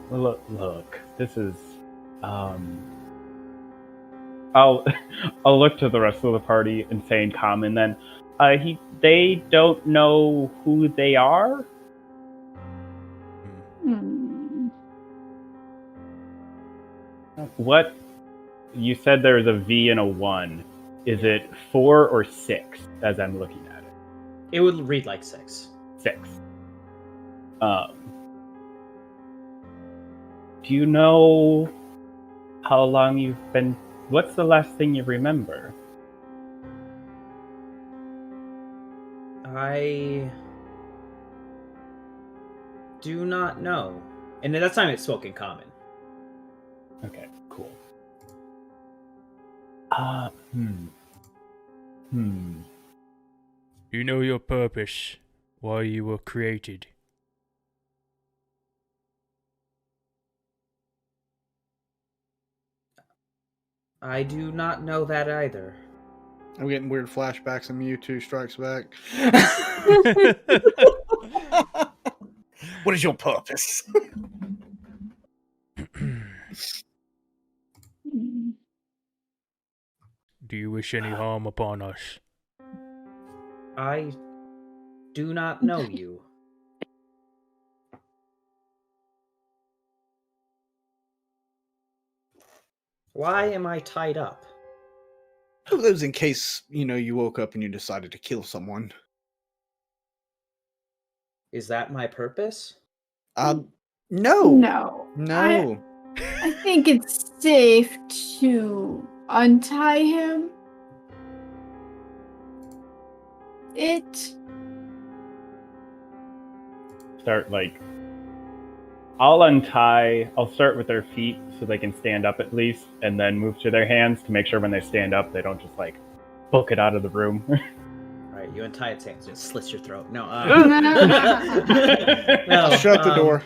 Look, this is... I'll look to the rest of the party and say in common then, they don't know who they are? What? You said there was a V and a 1. Is it 4 or 6 as I'm looking at it? It would read like 6. 6. Do you know how long you've been... What's the last thing you remember? I do not know. And that time it spoke in common. Okay, cool. You know your purpose, why you were created. I do not know that either. I'm getting weird flashbacks of Mewtwo Strikes Back. What is your purpose? Do you wish any harm upon us? I do not know you. Why am I tied up? Oh, that was in case, you woke up and you decided to kill someone. Is that my purpose? No. No. No. I think it's safe to untie him. Start, like, I'll untie. I'll start with their feet so they can stand up at least, and then move to their hands to make sure when they stand up, they don't just like book it out of the room. Right, you untie its hands, it slits your throat. No, I'll shut the door.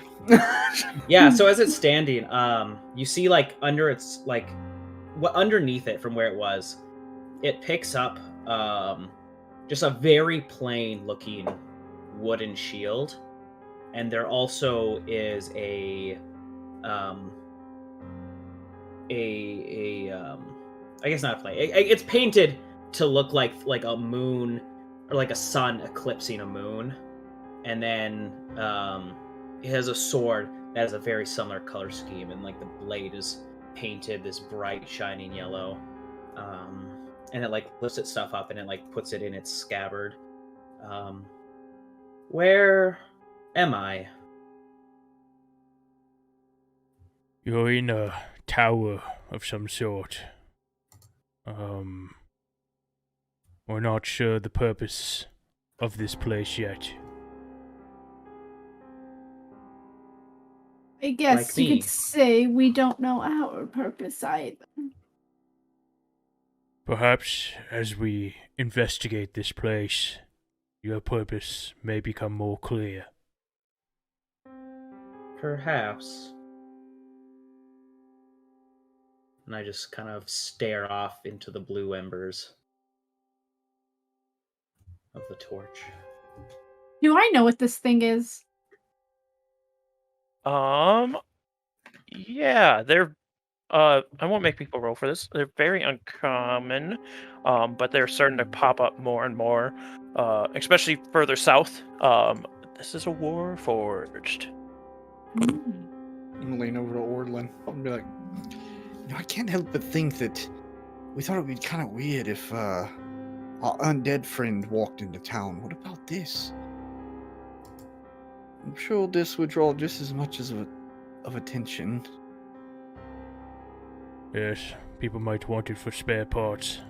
Yeah, so as it's standing, you see like under its like what underneath it from where it was, it picks up just a very plain looking wooden shield, and there also is I guess not a plane. It's painted to look like a moon or like a sun eclipsing a moon, and then it has a sword that has a very similar color scheme, and like the blade is painted this bright shining yellow, and it like lifts its stuff up and it like puts it in its scabbard. Where am I? You're in a tower of some sort. We're not sure the purpose of this place yet. I guess Like you me. could say we don't know our purpose either. Perhaps as we investigate this place, your purpose may become more clear. Perhaps. And I just kind of stare off into the blue embers of the torch. Do I know what this thing is? Yeah, they're I won't make people roll for this. They're very uncommon, but they're starting to pop up more and more, especially further south. This is a Warforged. I'm gonna lean over to Orlin and be like, I can't help but think that we thought it would be kind of weird if our undead friend walked into town. What about this? I'm sure this would draw just as much of attention. Yes, people might want it for spare parts.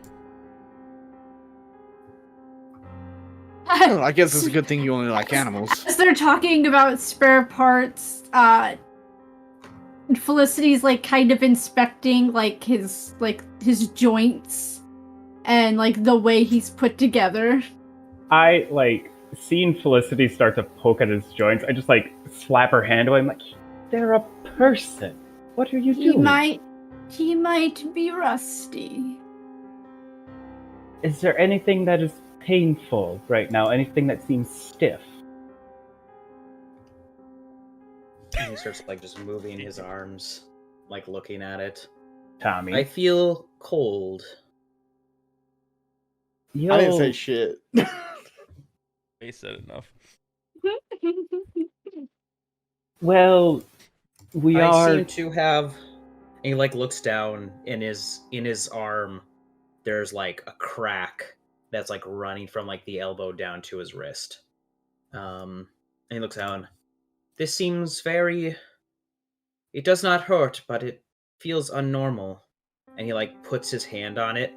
I guess it's a good thing you only like animals. As they're talking about spare parts, Felicity's like kind of inspecting his joints and like the way he's put together. I like seeing Felicity start to poke at his joints. I just like slap her hand away. I'm like, they're a person. What are you doing? He might be rusty. Is there anything that is painful right now? Anything that seems stiff? And he starts like just moving his arms, like looking at it. Tommy. I feel cold. Yo, I didn't say shit. He said enough. well, I seem to have. And he like looks down in his arm. There's like a crack that's like running from like the elbow down to his wrist. And he looks down. This seems very. It does not hurt, but it feels unnormal. And he like puts his hand on it,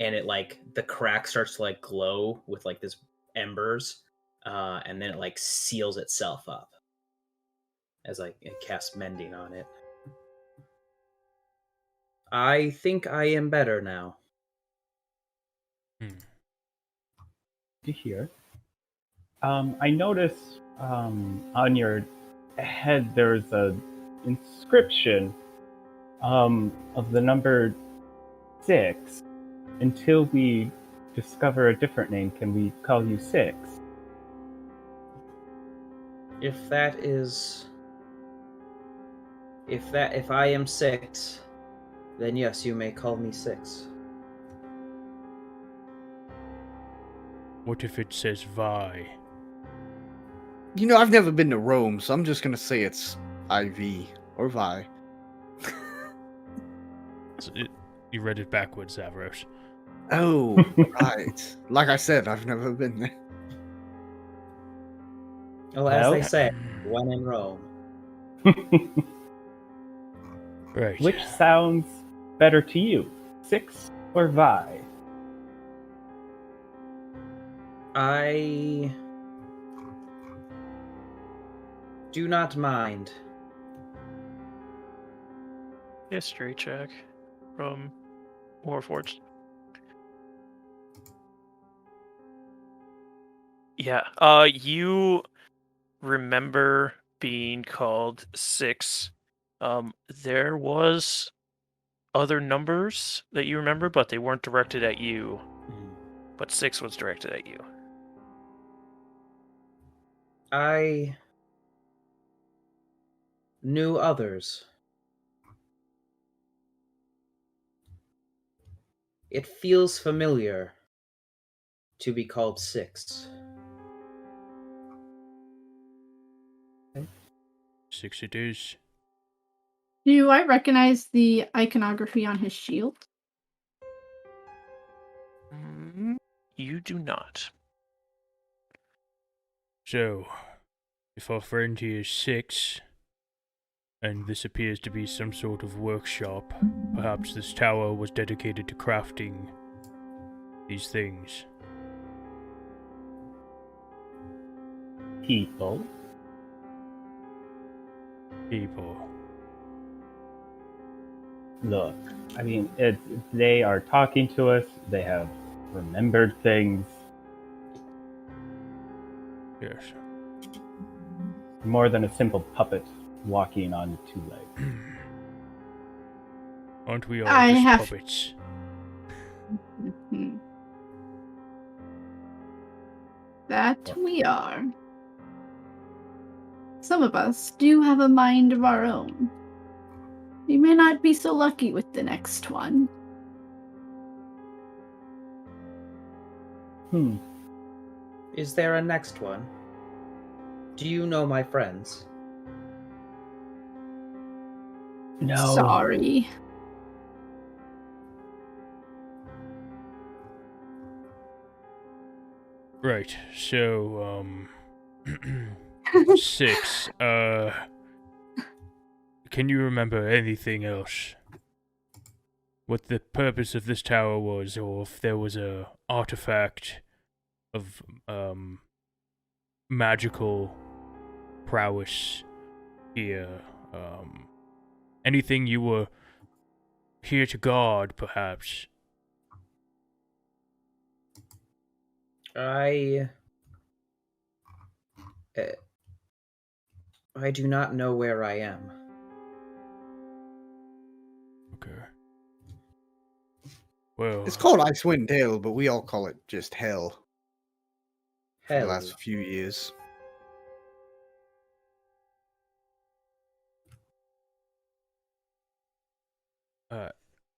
and it like the crack starts to like glow with like this embers, and then it like seals itself up as like it casts mending on it. I think I am better now. to hear. I notice on your head there's a inscription of the number 6. Until we discover a different name, can we call you 6? If I am 6, then yes, you may call me 6. What if it says Vi? You know, I've never been to Rome, so I'm just gonna say it's IV or Vi. You read it backwards, Zavros. Oh, right. Like I said, I've never been there. Well, as they say, when in Rome. Right. Which sounds better to you, 6 or Vi? I do not mind. history check from Warforged. Yeah. You remember being called 6. There was other numbers that you remember, but they weren't directed at you. But 6 was directed at you. I knew others. It feels familiar to be called 6. 6 it is. Do I recognize the iconography on his shield? You do not. So, if our friend here is 6, and this appears to be some sort of workshop, perhaps this tower was dedicated to crafting these things. People. Look, I mean, they are talking to us. They have remembered things. Yes. More than a simple puppet walking on 2 legs. Aren't we all I just have- puppets? Mhm. That we are. Some of us do have a mind of our own. We may not be so lucky with the next one. Is there a next one? Do you know my friends? No. Sorry. Right, so, 6, can you remember anything else? What the purpose of this tower was, or if there was a artifact of, magical prowess here, anything you were here to guard, perhaps? I do not know where I am. Okay. Well, It's called Icewind Dale, but we all call it just hell for the Hell. last few years.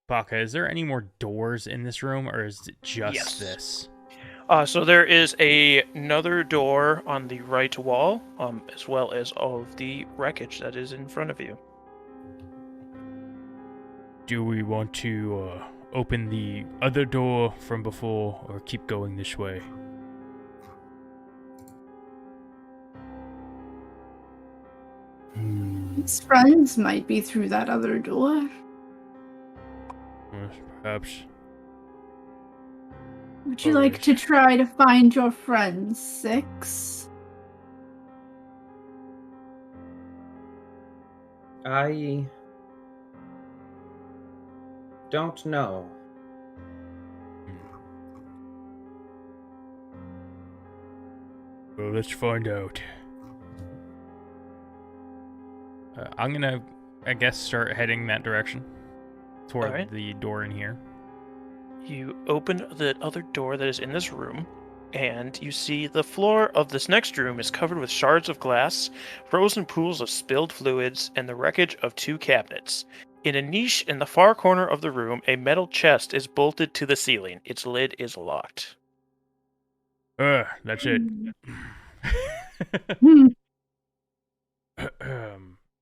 Baka, is there any more doors in this room, or is it just Yes. this? So there is another door on the right wall, as well as all of the wreckage that is in front of you. Do we want to open the other door from before, or keep going this way? His friends might be through that other door. Yes, perhaps. Would you like Alright. to try to find your friends, 6? I don't know. Well, let's find out. I'm gonna, I guess, start heading that direction. Toward Alright. the door in here. You open the other door that is in this room, and you see the floor of this next room is covered with shards of glass, frozen pools of spilled fluids, and the wreckage of 2 cabinets. In a niche in the far corner of the room, a metal chest is bolted to the ceiling. Its lid is locked. That's it. Hmm.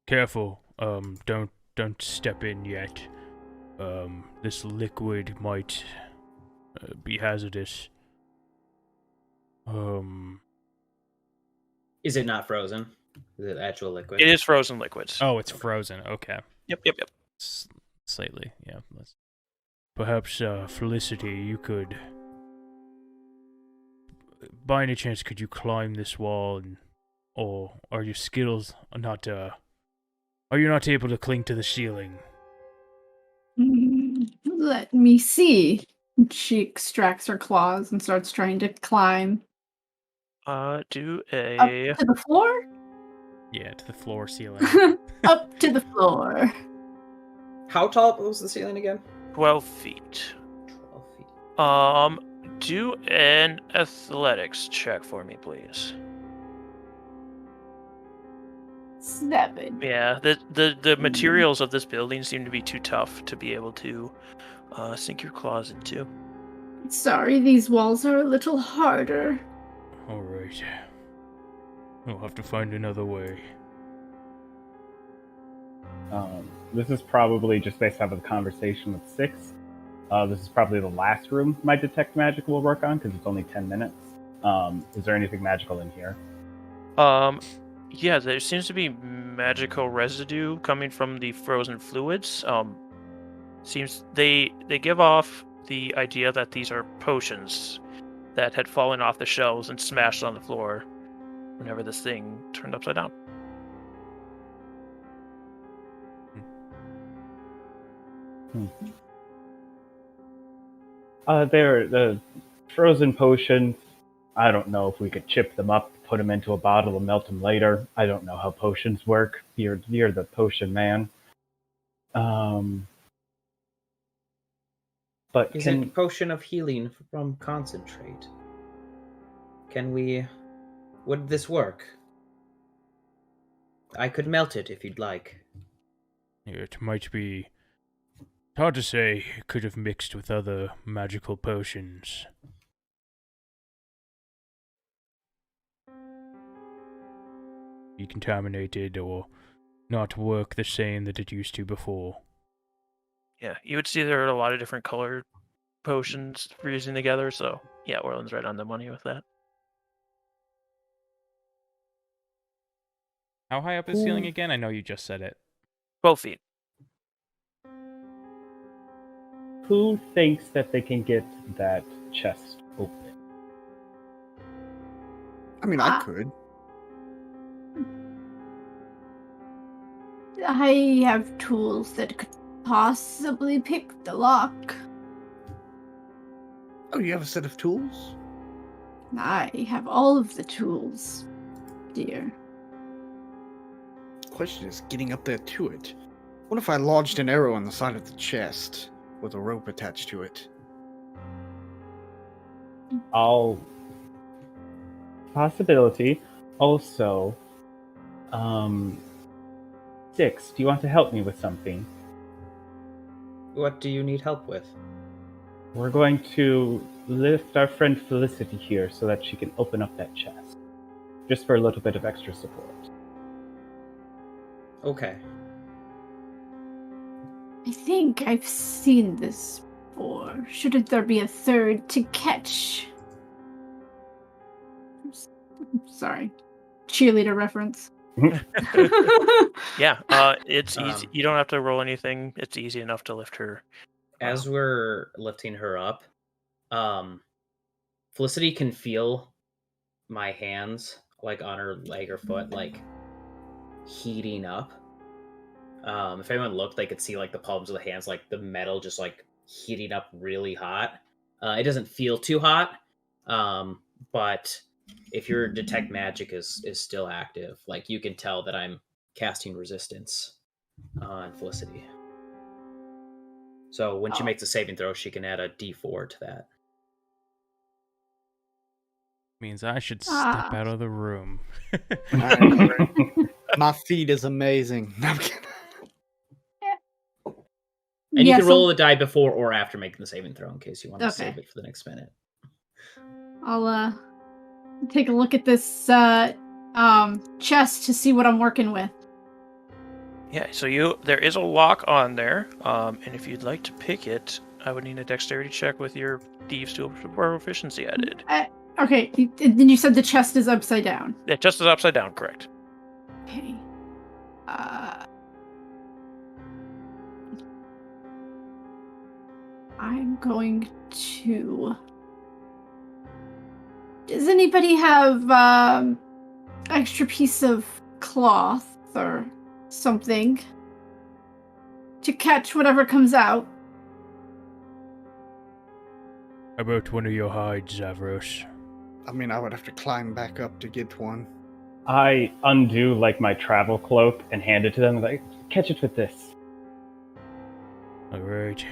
Careful. Don't step in yet. This liquid might be hazardous. Is it not frozen? Is it actual liquid? It is frozen liquids. Oh, it's frozen. Okay. Yep. Slightly, yeah. Perhaps, Felicity, you could... By any chance, could you climb this wall, or are your skills not, are you not able to cling to the ceiling? Let me see. She extracts her claws and starts trying to climb Do up a to the floor. Yeah, to the floor ceiling. Up to the floor. How tall was the ceiling again? 12 feet. 12 feet. Do an athletics check for me, please. 7. Yeah, the materials of this building seem to be too tough to be able to sink your claws into. Sorry, these walls are a little harder. Alright. We'll have to find another way. This is probably just based off of the conversation with Six. This is probably the last room my detect magic will work on because it's only 10 minutes. Is there anything magical in here? Yeah, there seems to be magical residue coming from the frozen fluids. Seems they give off the idea that these are potions that had fallen off the shelves and smashed on the floor whenever this thing turned upside down. They're the frozen potions. I don't know if we could chip them up, put them into a bottle, and melt them later. I don't know how potions work. You're the potion man. But Is it potion of healing from concentrate? Would this work? I could melt it if you'd like. It might be... hard to say. It could have mixed with other magical potions. Be contaminated or not work the same that it used to before. Yeah, you would see there are a lot of different colored potions fusing together, so yeah, Orland's right on the money with that. How high up is ceiling again? I know you just said it. 12 feet. who thinks that they can get that chest open? I mean, I could. I have tools that could possibly pick the lock. Oh, you have a set of tools? I have all of the tools, dear. Question is getting up there to it. What if I lodged an arrow on the side of the chest with a rope attached to it? All possibility. Also, Six, do you want to help me with something? What do you need help with? We're going to lift our friend Felicity here so that she can open up that chest. Just for a little bit of extra support. Okay. I think I've seen this before. Shouldn't there be a third to catch? Sorry. Cheerleader reference. Yeah, it's easy. You don't have to roll anything. It's easy enough to lift her. As we're lifting her up, Felicity can feel my hands, like on her leg or foot, like heating up. If anyone looked, they could see like the palms of the hands, like the metal just like heating up really hot. It doesn't feel too hot, but if your detect magic is still active, like you can tell that I'm casting resistance on Felicity. So when she makes a saving throw, she can add a D4 to that. Means I should step out of the room. My feet is amazing. No, I'm kidding. And you can roll the die before or after making the saving throw in case you want to save it for the next minute. I'll take a look at this chest to see what I'm working with. Yeah, so there is a lock on there, and if you'd like to pick it, I would need a dexterity check with your thieves to proficiency added. Okay, then you said the chest is upside down. Yeah, chest is upside down, correct. Okay. I'm going to... Does anybody have extra piece of cloth or something to catch whatever comes out? How about one of your hides, Zavros? I mean, I would have to climb back up to get one. I undo like my travel cloak and hand it to them. Like, catch it with this. All right.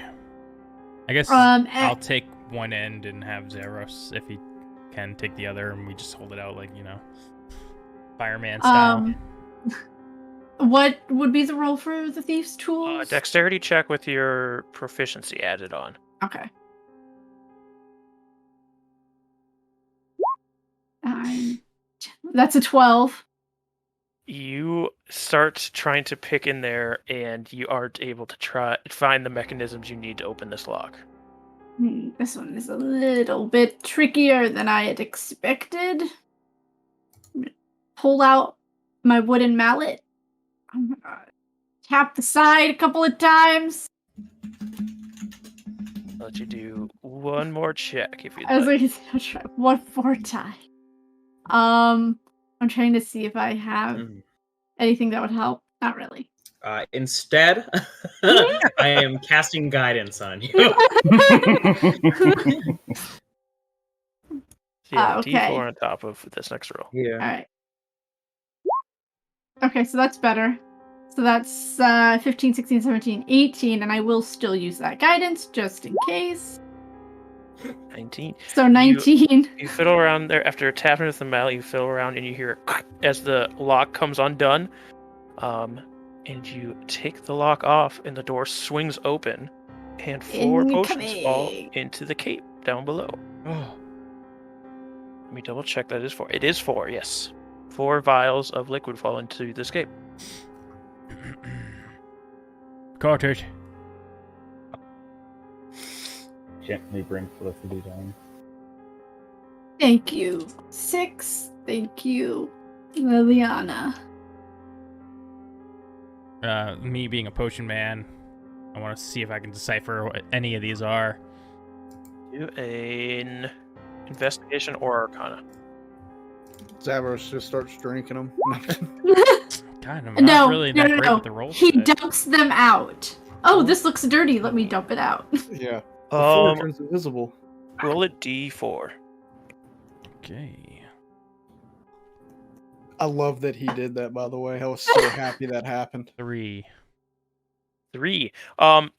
I guess and- I'll take one end and have Zavros, if he can, take the other, and we just hold it out like, fireman style. What would be the roll for the thief's tools? Dexterity check with your proficiency added on. Okay. That's a 12. You start trying to pick in there, and you aren't able to find the mechanisms you need to open this lock. This one is a little bit trickier than I had expected. Pull out my wooden mallet. I'm gonna tap the side a couple of times. I'll let you do one more check if you'd I was like. like, I'll try one more time. I'm trying to see if I have anything that would help. Not really. Instead, I am casting guidance on you. Yeah, okay. D4 on top of this next roll. Yeah. Alright. Okay, so that's better. So that's 15, 16, 17, 18, and I will still use that guidance just in case. 19. So 19. You fiddle around there after tapping with the mallet. You fiddle around and you hear as the lock comes undone. And you take the lock off, and the door swings open, and 4 potions fall into the cape down below. Oh. Let me double check that is 4. It is 4, yes. 4 vials of liquid fall into this cape. Caught it. Gently bring Felicity down. Thank you. 6. Thank you, Liliana. Me being a potion man, I want to see if I can decipher what any of these are. Do an investigation or arcana. Zavros just starts drinking them. God, I'm No, not really that no, great no. with the rolls. He today. dumps them out. Oh, this looks dirty. Let me dump it out. Yeah. Before it Um, turns invisible. roll a D4. Okay. I love that he did that, by the way. I was so happy that happened. 3. 3.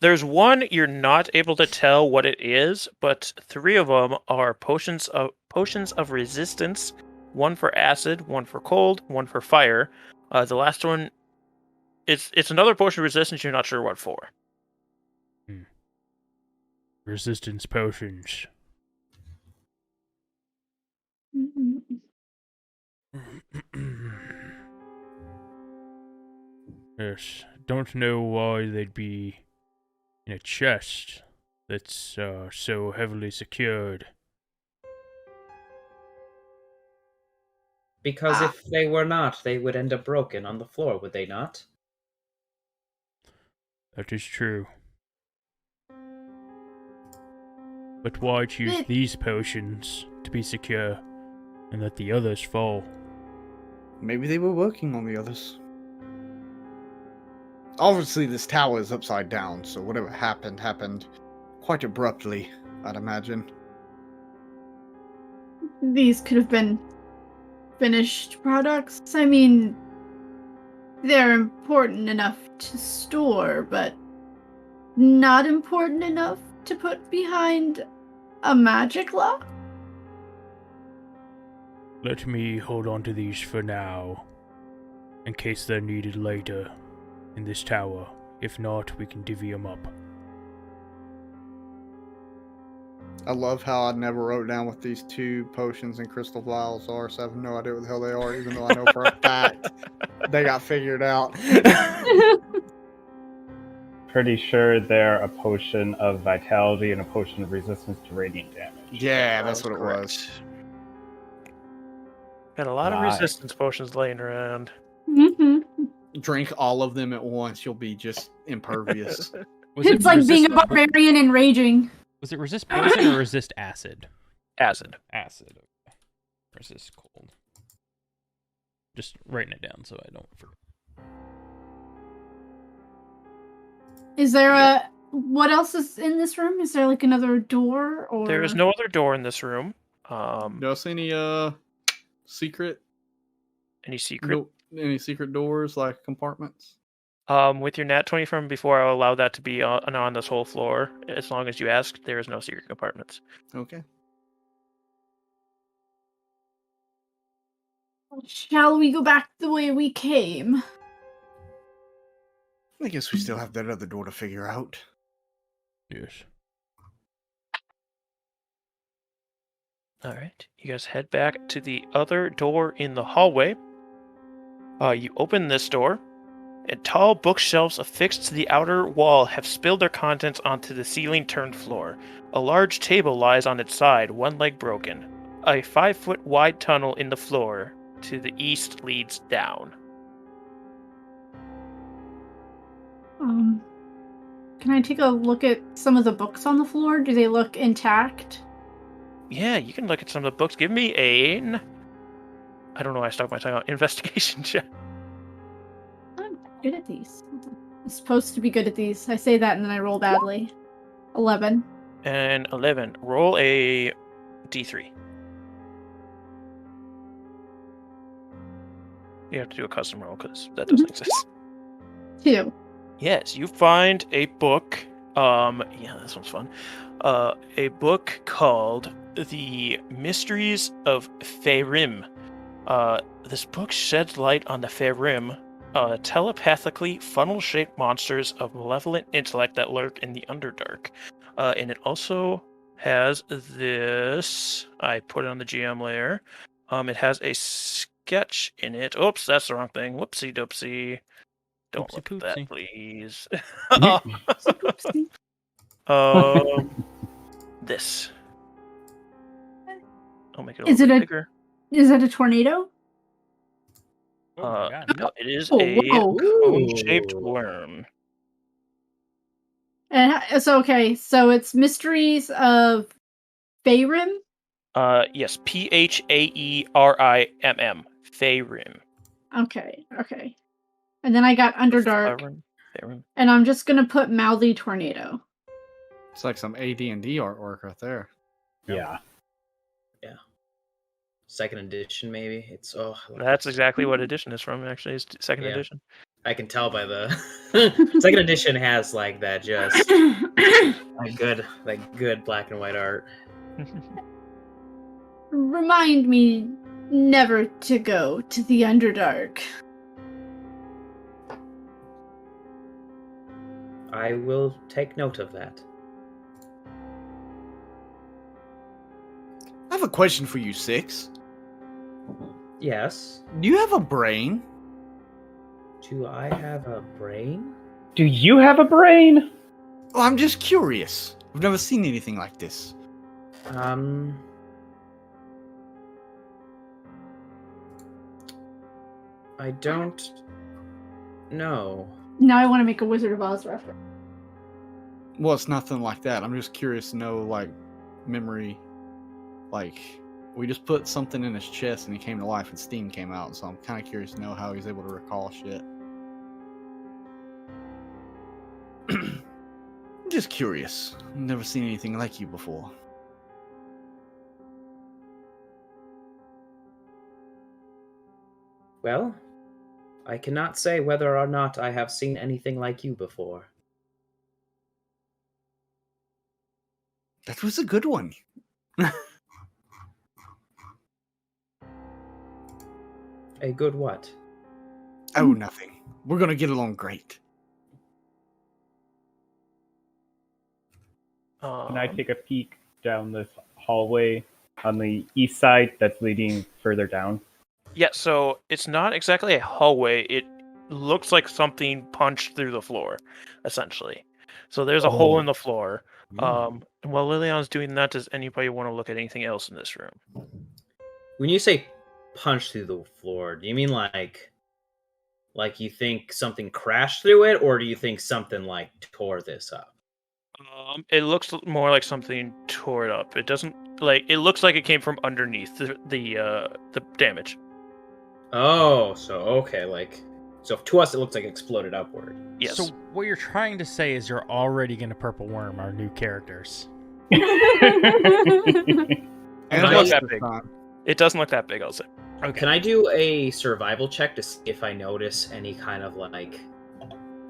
There's one you're not able to tell what it is, but 3 of them are potions of resistance. 1 for acid, 1 for cold, 1 for fire. The last one, it's another potion of resistance. You're not sure what for. Resistance potions. Yes, don't know why they'd be in a chest that's so heavily secured. Because if they were not, they would end up broken on the floor, would they not? That is true. But why choose these potions to be secure and let the others fall? Maybe they were working on the others. Obviously, this tower is upside down, so whatever happened quite abruptly, I'd imagine. These could have been finished products. I mean, they're important enough to store, but not important enough to put behind a magic lock? Let me hold on to these for now, in case they're needed later in this tower. If not, we can divvy them up. I love how I never wrote down what these 2 potions and crystal vials are, so I have no idea what the hell they are, even though I know for a fact they got figured out. Pretty sure they're a potion of vitality and a potion of resistance to radiant damage. Yeah, that's what it was. Got a lot of resistance potions laying around. Drink all of them at once, you'll be just impervious. It's like being a barbarian and raging. Was it resist poison or resist acid? Acid. Acid. Okay. Resist cold. Just writing it down so I don't forget. Is there a what else is in this room? Is there like another door or? There is no other door in this room. Do I see any secret Any secret? any secret doors like compartments? With your nat 20 from before, I'll allow that to be on this whole floor. As long as you ask, there is no secret compartments. Okay. Shall we go back the way we came? I guess we still have that other door to figure out. Yes. All right, you guys head back to the other door in the hallway. You open this door, and tall bookshelves affixed to the outer wall have spilled their contents onto the ceiling-turned floor. A large table lies on its side, one leg broken. A 5-foot wide tunnel in the floor to the east leads down. Can I take a look at some of the books on the floor? Do they look intact? Yeah, you can look at some of the books. Give me I don't know why I stuck my tongue out. Investigation check. I'm good at these. I'm supposed to be good at these. I say that and then I roll badly. 11. And 11. Roll a d3. You have to do a custom roll because that doesn't exist. 2. Yes, you find a book. Yeah, this one's fun. A book called The Mysteries of Phage. This book sheds light on the Phage, telepathically funnel-shaped monsters of malevolent intellect that lurk in the Underdark. And it also has this. I put it on the GM layer. It has a sketch in it. Oops, that's the wrong thing. Whoopsie doopsie. Don't look at that, please. This. I'll make it a little bit bigger. Is it a tornado? Oh my God. No, it is Oh, a whoa. cone-shaped worm. And so okay, so it's Mysteries of Phage. Yes, Phaerim. Phage. Okay. And then I got Underdark. Phage. And I'm just gonna put Mouthy Tornado. It's like some AD&D artwork right there. Yeah. Second edition, maybe. It's That's exactly what edition is from. Actually, it's second edition. I can tell by the second edition has like that just good black and white art. Remind me never to go to the Underdark. I will take note of that. I have a question for you, Six. Yes. Do you have a brain? Do I have a brain? Do you have a brain? Well, I'm just curious. I've never seen anything like this. I don't know. Now I want to make a Wizard of Oz reference. Well, it's nothing like that. I'm just curious to know, like, memory. Like, we just put something in his chest and he came to life and steam came out. So I'm kind of curious to know how he's able to recall shit. I'm just curious. I've never seen anything like you before. Well, I cannot say whether or not I have seen anything like you before. That was a good one. A good what? Oh, nothing. We're gonna get along great. Can I take a peek down this hallway on the east side that's leading further down? Yeah, so it's not exactly a hallway. It looks like something punched through the floor, essentially. So there's a hole in the floor. And while Liliana's doing that, does anybody want to look at anything else in this room? When you say punch through the floor, do you mean like you think something crashed through it, or do you think something like tore this up? It looks more like something tore it up. It doesn't it looks like it came from underneath the damage. Oh, so okay, So to us, it looks like it exploded upward. Yes. So what you're trying to say is you're already going to purple worm our new characters. And Can look I- that big. It doesn't look that big, I'll say. Okay. Can I do a survival check to see if I notice any kind of like,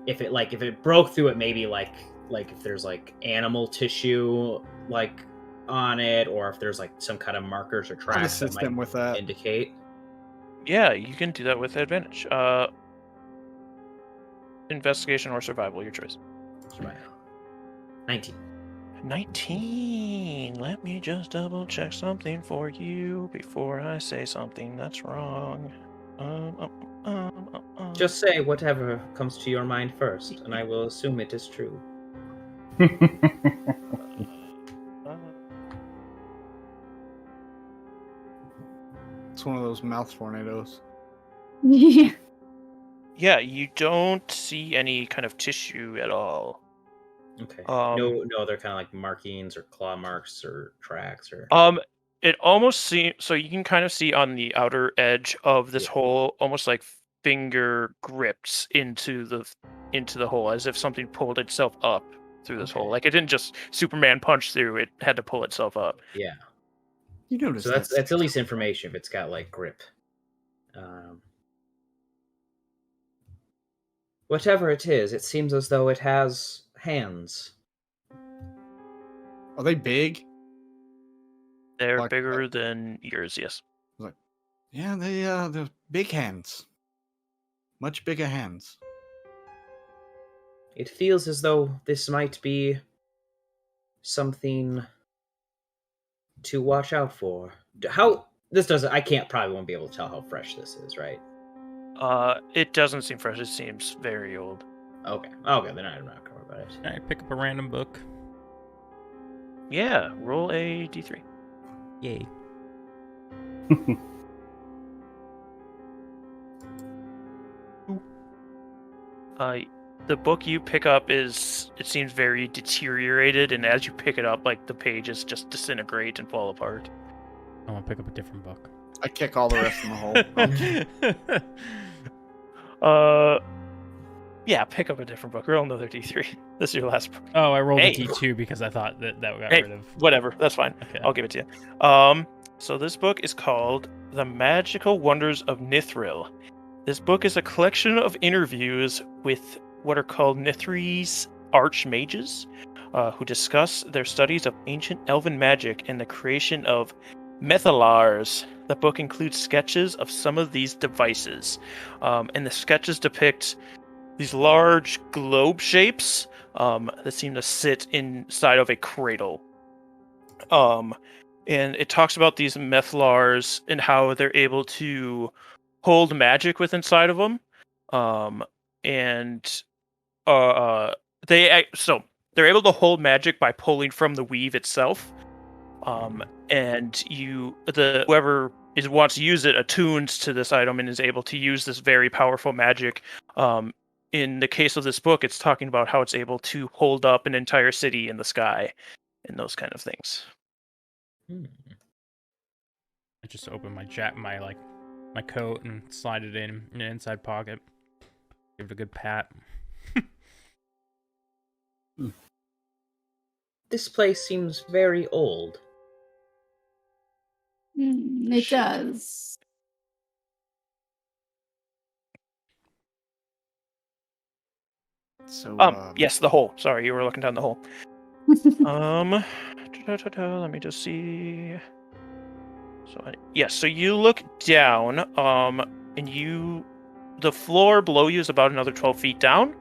if it broke through it, maybe like if there's like animal tissue like on it, or if there's like some kind of markers or I'll tracks that assist might them with that. indicate. Yeah, you can do that with advantage. Investigation or survival, your choice. Survival. 19. 19. Let me just double check something for you before I say something that's wrong. Just say whatever comes to your mind first, and I will assume it is true. It's one of those mouth tornadoes. Yeah. Yeah, you don't see any kind of tissue at all. Okay. Um, no other kind of like markings or claw marks or tracks or. It almost seems so you can kind of see on the outer edge of this Yeah. hole, almost like finger grips into the hole, as if something pulled itself up through this hole. Okay. Like it didn't just Superman punch through; it had to pull itself up. Yeah. You notice So that's at least information if it's got like grip. Whatever it is, it seems as though it has hands. Are they big? They're Like bigger than yours, yes. Yeah, they're big hands. Much bigger hands. It feels as though this might be something to watch out for. How this doesn't? I probably won't be able to tell how fresh this is, right? It doesn't seem fresh. It seems very old. Okay, then I'm not gonna worry about it. Can I pick up a random book? Yeah, roll a d3. Yay. The book you pick up it seems very deteriorated, and as you pick it up, like the pages just disintegrate and fall apart. I'm gonna pick up a different book. I kick all the rest in the hole. Yeah, pick up a different book. Roll another d3. This is your last book. Oh, I rolled Hey. a D2 because I thought that got Hey. rid of. Whatever, that's fine. Okay. I'll give it to you. So this book is called The Magical Wonders of Netheril. This book is a collection of interviews with what are called Nithri's archmages, who discuss their studies of ancient elven magic and the creation of methylars. The book includes sketches of some of these devices, and the sketches depict these large globe shapes that seem to sit inside of a cradle. And it talks about these methylars and how they're able to hold magic within inside of them. They're able to hold magic by pulling from the weave itself. And whoever wants to use it attunes to this item and is able to use this very powerful magic. In the case of this book, it's talking about how it's able to hold up an entire city in the sky and those kind of things. I just opened my my coat and slide it in an inside pocket. Give it a good pat. This place seems very old. It does. So, Yes, the hole. Sorry, you were looking down the hole. Let me just see. So you look down, and the floor below you is about another 12 feet down.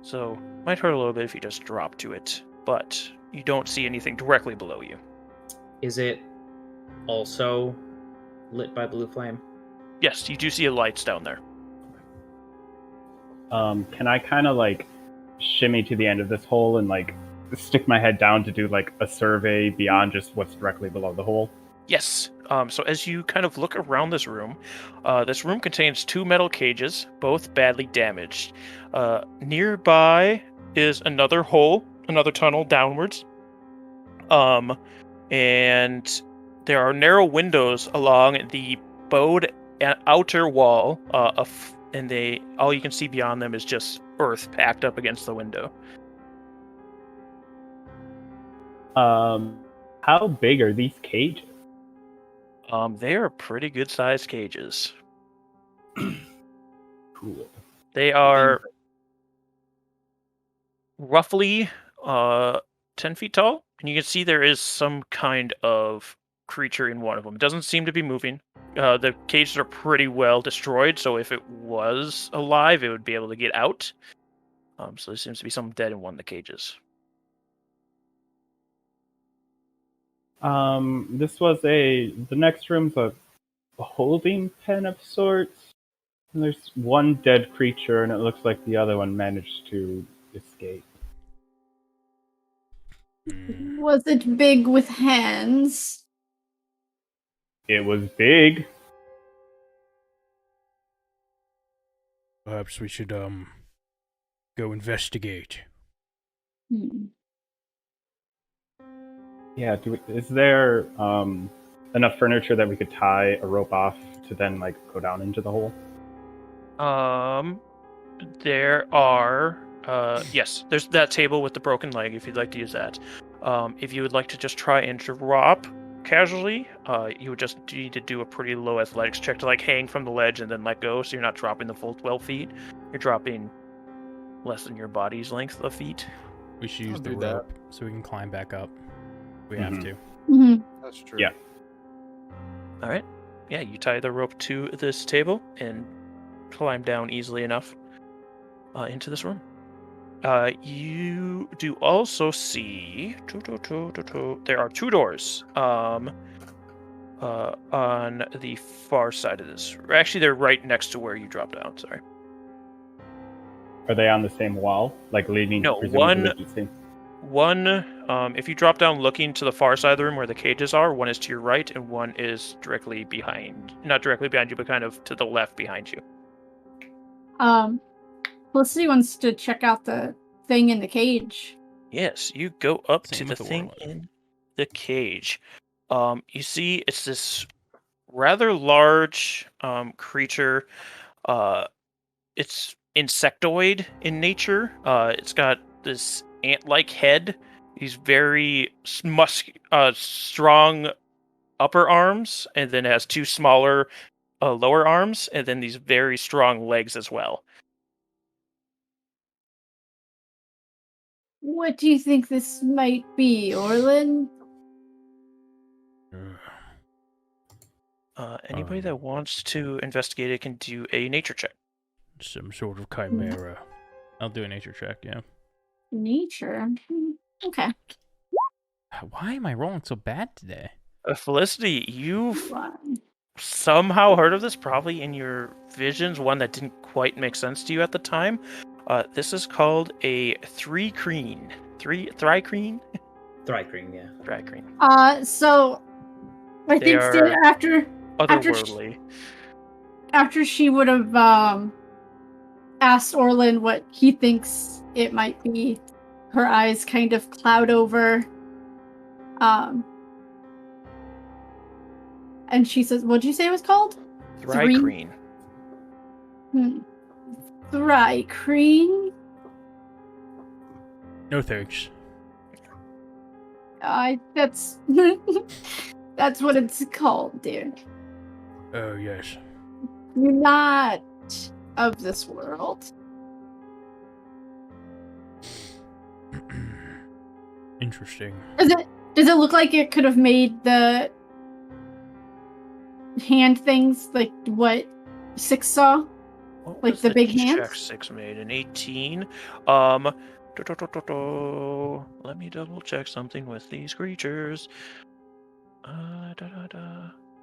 So might hurt a little bit if you just drop to it, but you don't see anything directly below you. Is it also lit by blue flame? Yes, you do see lights down there. Can I kind of like shimmy to the end of this hole and like stick my head down to do like a survey beyond just what's directly below the hole? Yes. So as you kind of look around this room contains 2 metal cages, both badly damaged. Nearby is another hole, another tunnel downwards. And there are narrow windows along the bowed an outer wall, and all you can see beyond them is just earth packed up against the window. How big are these cages? They are pretty good sized cages. Cool. They are roughly 10 feet tall, and you can see there is some kind of creature in one of them. It doesn't seem to be moving. The cages are pretty well destroyed, so if it was alive, it would be able to get out. So there seems to be something dead in one of the cages. The next room's a holding pen of sorts. And there's one dead creature, and it looks like the other one managed to escape. Was it big with hands? It was big. Perhaps we should go investigate. Hmm. Yeah, is there enough furniture that we could tie a rope off to then like go down into the hole? There are yes, there's that table with the broken leg if you'd like to use that. If you would like to just try and drop casually, you would just need to do a pretty low athletics check to like hang from the ledge and then let go, so you're not dropping the full 12 feet. You're dropping less than your body's length of feet. We should use I'll the do that. rope so we can climb back up. We have to. Mm-hmm. That's true. Yeah. All right. Yeah, you tie the rope to this table and climb down easily enough into this room. You do also see there are two doors on the far side of this. Actually, they're right next to where you drop down. Sorry. Are they on the same wall, like leading? No, presumably to the same? One, if you drop down looking to the far side of the room where the cages are, one is to your right and one is directly behind. Not directly behind you, but kind of to the left behind you. Felicity wants to check out the thing in the cage. Yes, you go up Same to the with the thing whirlwind. in the cage. You see it's this rather large creature. It's insectoid in nature. It's got this ant-like head. These very strong upper arms, and then it has two smaller lower arms, and then these very strong legs as well. What do you think this might be, Orlin? Anybody that wants to investigate it can do a nature check. Some sort of chimera. I'll do a nature check, yeah. Nature? Okay. Why am I rolling so bad today? Felicity, you've somehow heard of this, probably in your visions, one that didn't quite make sense to you at the time. This is called a thrycreen. Thrycreen? Thrycreen, yeah. Thrycreen. So I They think are after otherworldly. she would have asked Orlin what he thinks it might be, her eyes kind of cloud over. And she says, "What'd you say it was called?" Thrycreen. Thrycreen? No thanks. That's that's what it's called, dude. Oh, yes. You're not of this world. Interesting. Does it look like it could have made the hand things like what Six saw? What Like was the big check hands? 6 made? An 18. Let me double check something with these creatures. How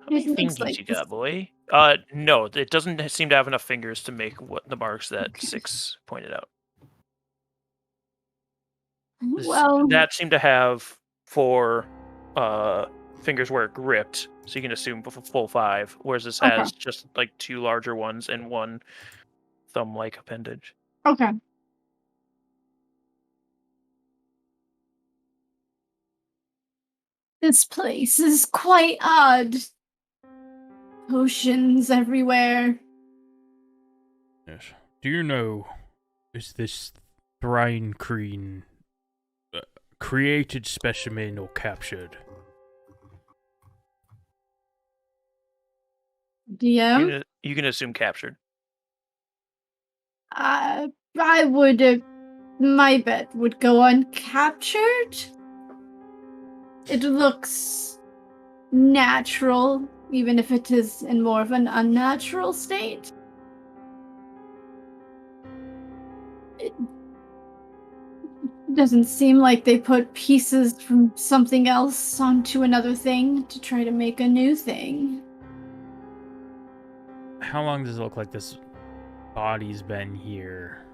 many It looks fingers like you this- got, boy? No, it doesn't seem to have enough fingers to make what the marks that Okay. 6 pointed out. Well, That seemed to have 4 fingers where it gripped, so you can assume full 5, whereas this Okay. has just like 2 larger ones and 1 thumb-like appendage. okay. This place is quite odd. potions everywhere. Yes. Do you know, is this Thrine Kreen created specimen or captured? DM? You can assume captured. I would, my bet would go uncaptured. It looks natural, even if it is in more of an unnatural state. It doesn't seem like they put pieces from something else onto another thing to try to make a new thing. How long does it look like this body's been here?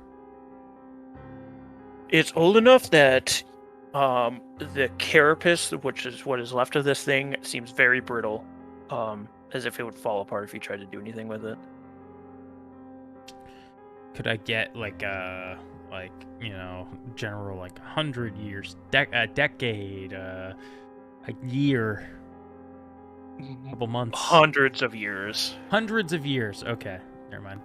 It's old enough that the carapace, which is what is left of this thing, seems very brittle, as if it would fall apart if you tried to do anything with it. Could I get general 100 years, a decade, a year, a couple months, Hundreds of years. hundreds of years? Okay, never mind.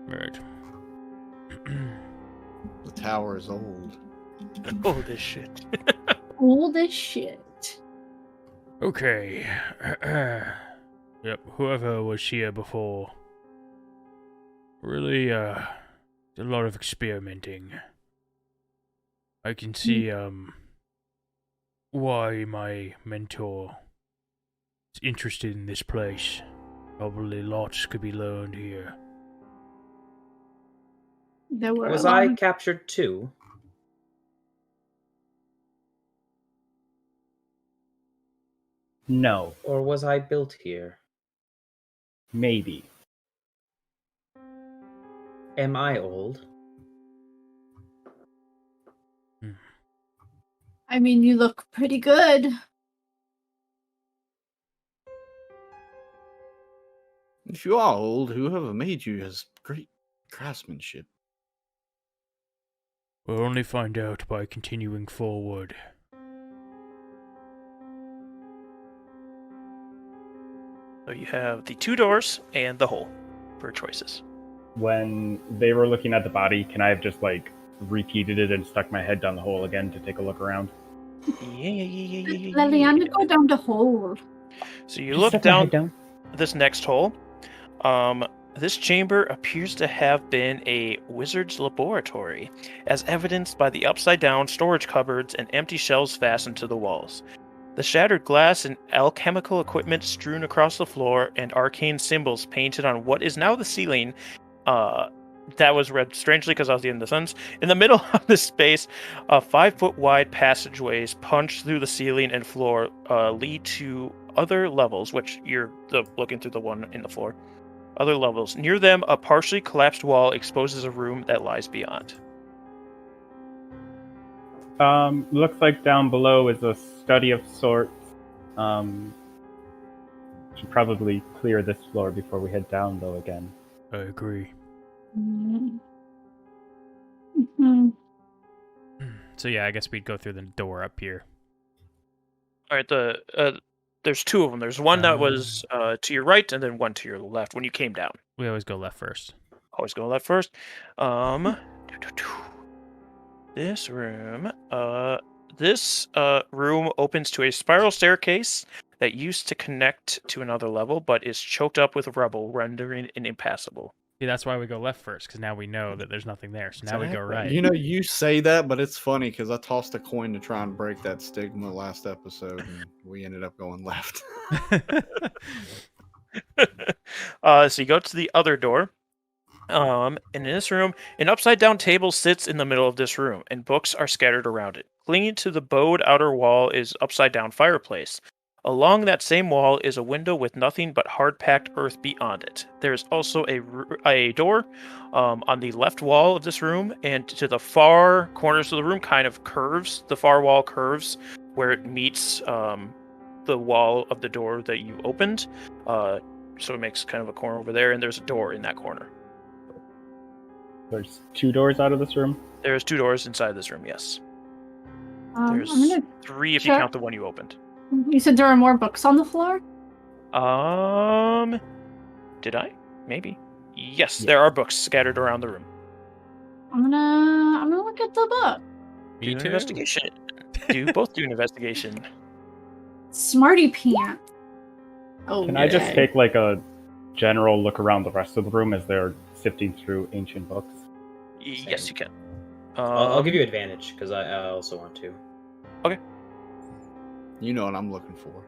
Right. The tower is old. Oh, this shit. Old as shit. Okay. Yep. Whoever was here before really did a lot of experimenting. I can see why my mentor is interested in this place. Probably lots could be learned here. There were Was a lot I of- captured too? No, Or was I built here? maybe. Am I old? I mean, you look pretty good. If you are old, whoever made you has great craftsmanship. We'll only find out by continuing forward. So you have the 2 doors and the hole for choices. When they were looking at the body, can I have just repeated it and stuck my head down the hole again to take a look around? Yeah. Liliana, go down the hole. So you Just look stuck my head down this next hole. This chamber appears to have been a wizard's laboratory, as evidenced by the upside-down storage cupboards and empty shelves fastened to the walls. The shattered glass and alchemical equipment strewn across the floor, and arcane symbols painted on what is now the ceiling. That was read strangely because I was in the suns. In the middle of this space, 5-foot-wide passageways punch through the ceiling and floor, lead to other levels, which you're looking through the one in the floor. Other levels. Near them, a partially collapsed wall exposes a room that lies beyond. Looks like down below is a study of sorts. Should probably clear this floor before we head down, though, again. I agree. Mm-hmm. So yeah, I guess we'd go through the door up here. All right, there's 2 of them. There's one that was to your right, and then one to your left when you came down. We always go left first. Always go left first. This room. This room opens to a spiral staircase that used to connect to another level, but is choked up with rubble, rendering it impassable. See, that's why we go left first, because now we know that there's nothing there. So now we go right. You know, you say that, but it's funny because I tossed a coin to try and break that stigma last episode, and we ended up going left. So you go to the other door. And in this room, an upside-down table sits in the middle of this room, and books are scattered around it. Clinging to the bowed outer wall is upside-down fireplace. Along that same wall is a window with nothing but hard-packed earth beyond it. There is also a door on the left wall of this room, and to the far corners of the room kind of curves. The far wall curves where it meets the wall of the door that you opened. So it makes kind of a corner over there, and there's a door in that corner. There's 2 doors out of this room? There's 2 doors inside this room, yes. I'm There's gonna 3 if you check. count the one you opened. You said there are more books on the floor? Did I? Maybe. Yes, there are books scattered around the room. I'm gonna look at the book. Me Do an too. investigation. Both do an investigation. Smarty pants. Oh, Can I just take like a general look around the rest of the room as they're sifting through ancient books? Yes, you can. I'll give you advantage because I also want to. You know what I'm looking for.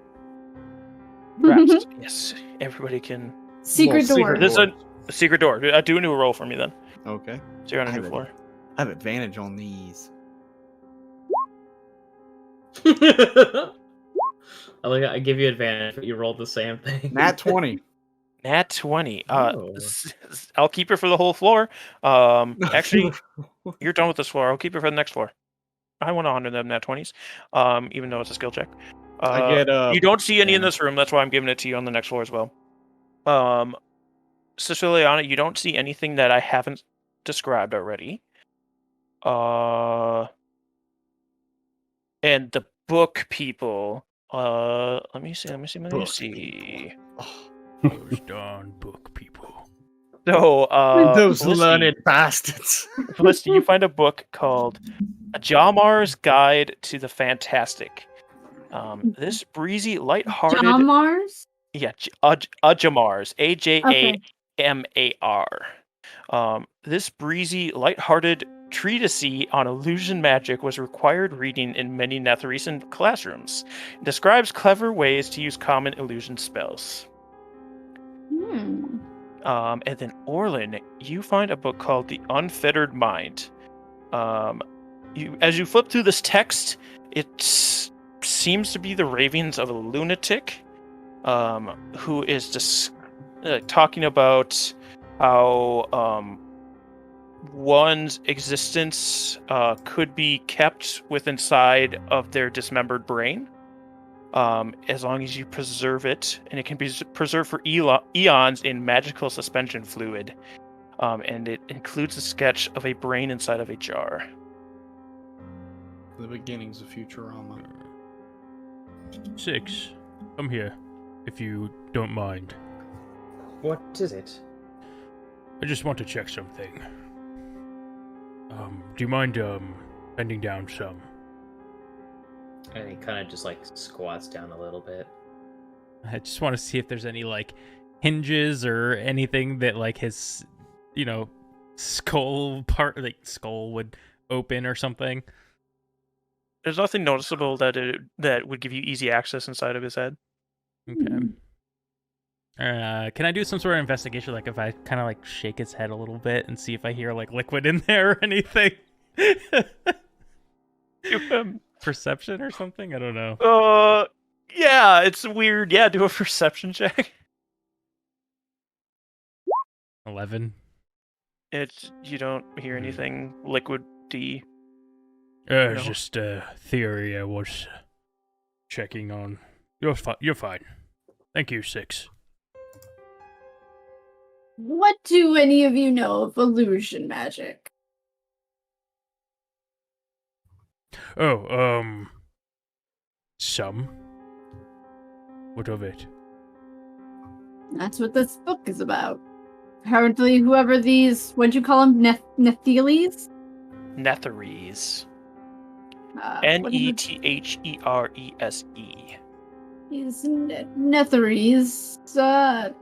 Perhaps. Yes, everybody can. secret Well, door. There's a secret door. Do a new roll for me then. Okay. So you're on a I new have floor. I have advantage on these. I give you advantage, but you rolled the same thing. Nat 20. Nat 20. Oh. I'll keep it for the whole floor. Actually, you're done with this floor. I'll keep it for the next floor. I want to honor them nat 20s, even though it's a skill check. I get You don't see any in yeah. this room. That's why I'm giving it to you on the next floor as well. Siciliana, you don't see anything that I haven't described already. And the book people. Let me see. Oh, Those darn book people. So, those Felicity, learned bastards. Felicity, you find a book called A Jamar's Guide to the Fantastic. This breezy, lighthearted... John Mars? Yeah, Ajamars. Okay. Ajamar. This breezy, lighthearted treatise on illusion magic was required reading in many Netherese classrooms. It describes clever ways to use common illusion spells. And then Orlin, you find a book called The Unfettered Mind. As you flip through this text, it seems to be the ravings of a lunatic, who is just talking about how one's existence could be kept within inside of their dismembered brain, as long as you preserve it, and it can be preserved for eons in magical suspension fluid. And it includes a sketch of a brain inside of a jar. The beginnings of Futurama. 6. Come here, if you don't mind. What is it? I just want to check something. Do you mind, bending down some? And he kind of just like squats down a little bit. I just want to see if there's any like hinges or anything that like his, skull would open or something. There's nothing noticeable that would give you easy access inside of his head. Okay. Can I do some sort of investigation, like if I kind of like shake his head a little bit and see if I hear like liquid in there or anything? Perception or something? I don't know. Yeah, it's weird. Yeah, do a perception check. 11. You don't hear anything liquid-y. It's just a theory I was checking on. You're fine. Thank you, 6. What do any of you know of illusion magic? Oh, some. What of it? That's what this book is about. Apparently, whoever these, what'd you call them? Nethiles? Netherese. What is it? Netherese. These Netherese,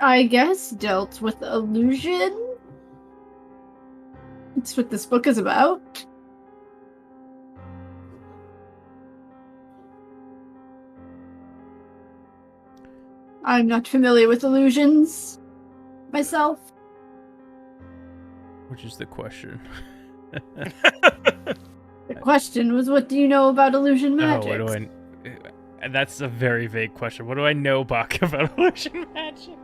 I guess dealt with illusion. That's what this book is about. I'm not familiar with illusions myself. Which is the question. The question was, what do you know about illusion magic? Oh, what do I... That's a very vague question. What do I know, Bak, about illusion magic?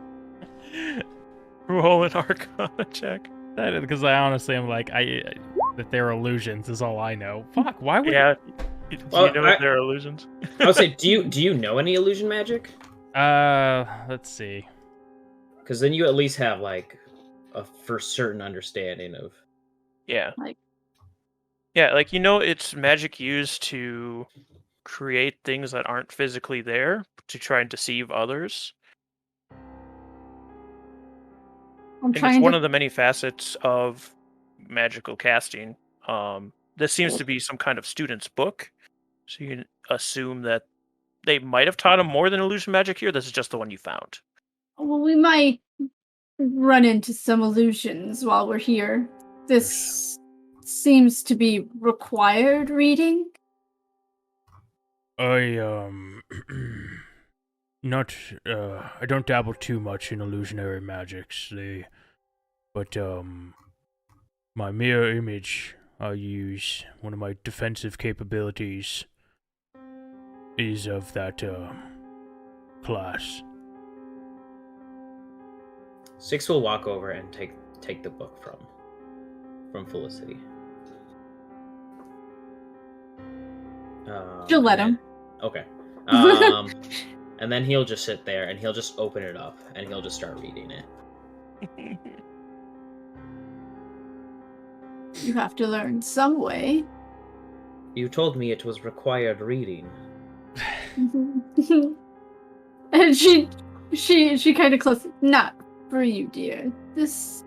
Roll an Arcana check. Because I honestly am like, that they're illusions is all I know. Fuck, why would... Yeah. Do Well, you know if they're illusions? I would say, do you know any illusion magic? Let's see. Because then you at least have like a for certain understanding of. Yeah. Yeah, like it's magic used to create things that aren't physically there to try and deceive others. I'm And it's trying one to. of the many facets of magical casting. This seems to be some kind of student's book, so you can assume that they might have taught him more than illusion magic here. This is just the one you found. Well, we might run into some illusions while we're here. This seems to be required reading. I not I don't dabble too much in illusionary magics. But my mirror image I use, one of my defensive capabilities, is of that class. Six will walk over and take the book from Felicity. She'll let him. Okay. And then he'll just sit there and he'll just open it up and he'll just start reading it. You have to learn some way. You told me it was required reading. And she kind of closes. Not for you, dear. This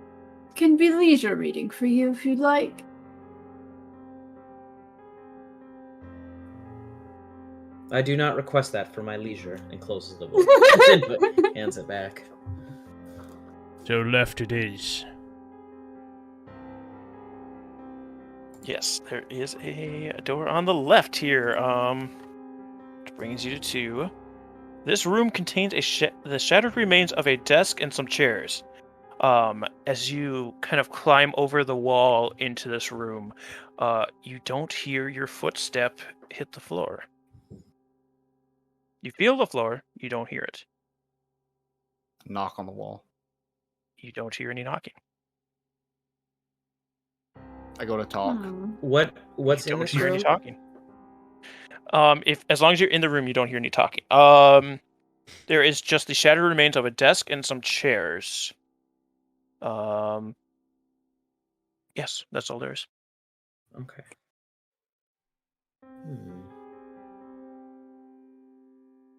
can be leisure reading for you if you'd like. I do not request that for my leisure, and closes the book. And hands it back. So left it is. Yes, there is a door on the left here. Which brings you to this room contains the shattered remains of a desk and some chairs. As you kind of climb over the wall into this room, you don't hear your footstep hit the floor. You feel the floor, you don't hear it. Knock on the wall. You don't hear any knocking. I go to talk. What's You in don't this hear any room? talking. If as long as you're in the room, you don't hear any talking. There is just the shattered remains of a desk and some chairs. Yes, that's all there is. Okay.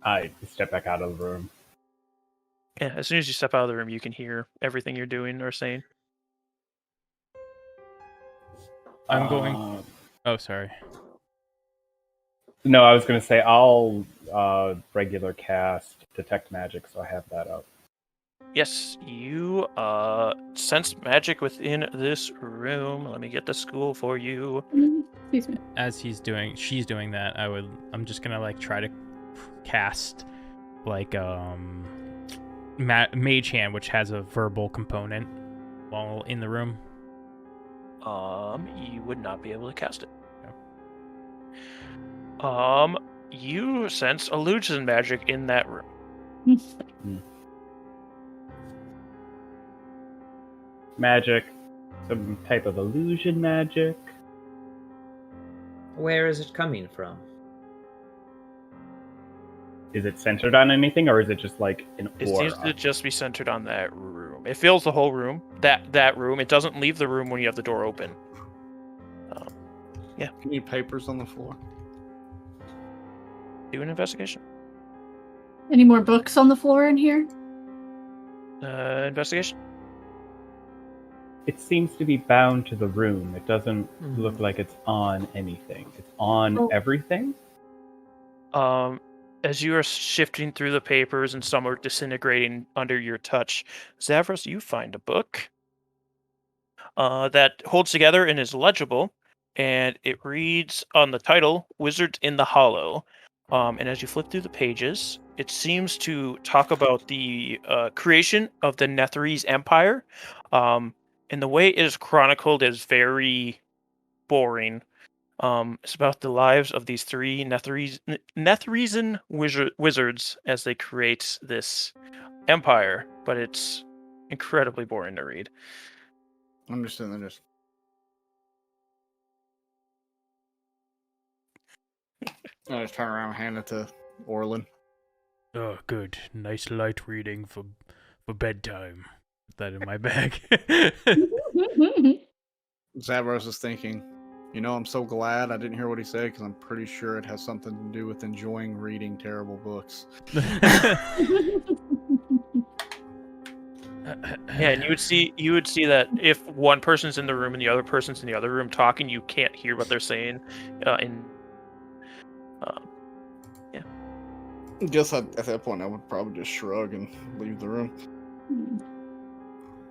I step back out of the room. Yeah, as soon as you step out of the room, you can hear everything you're doing or saying. I'm going. Oh, sorry. No, I was going to say I'll regular cast detect magic, so I have that up. Yes, you sense magic within this room. Let me get the school for you. Excuse me. As she's doing that, I'm just gonna like try to cast like mage hand, which has a verbal component while in the room. You would not be able to cast it. No. You sense illusion magic in that room. Magic, some type of illusion magic. Where is it coming from? Is it centered on anything, or is it just like an It aura? seems to just be centered on that room. It fills the whole room. That room. It doesn't leave the room when you have the door open. Yeah. Any papers on the floor? Do an investigation. Any more books on the floor in here? Investigation. It seems to be bound to the room. It doesn't look like it's on anything. It's on everything? As you are shifting through the papers and some are disintegrating under your touch, Zavros, you find a book that holds together and is legible, and it reads on the title, Wizards in the Hollow. And as you flip through the pages, it seems to talk about the creation of the Netherese Empire. And the way it is chronicled is very boring. It's about the lives of these three Netheresen wizards as they create this empire, but it's incredibly boring to read. Understand. I just turn around and hand it to Orlin. Oh, good. Nice light reading for bedtime. Put that in my bag. Zavros is thinking, You know, I'm so glad I didn't hear what he said because I'm pretty sure it has something to do with enjoying reading terrible books. Yeah, and you would see that if one person's in the room and the other person's in the other room talking, you can't hear what they're saying. I guess at that point I would probably just shrug and leave the room.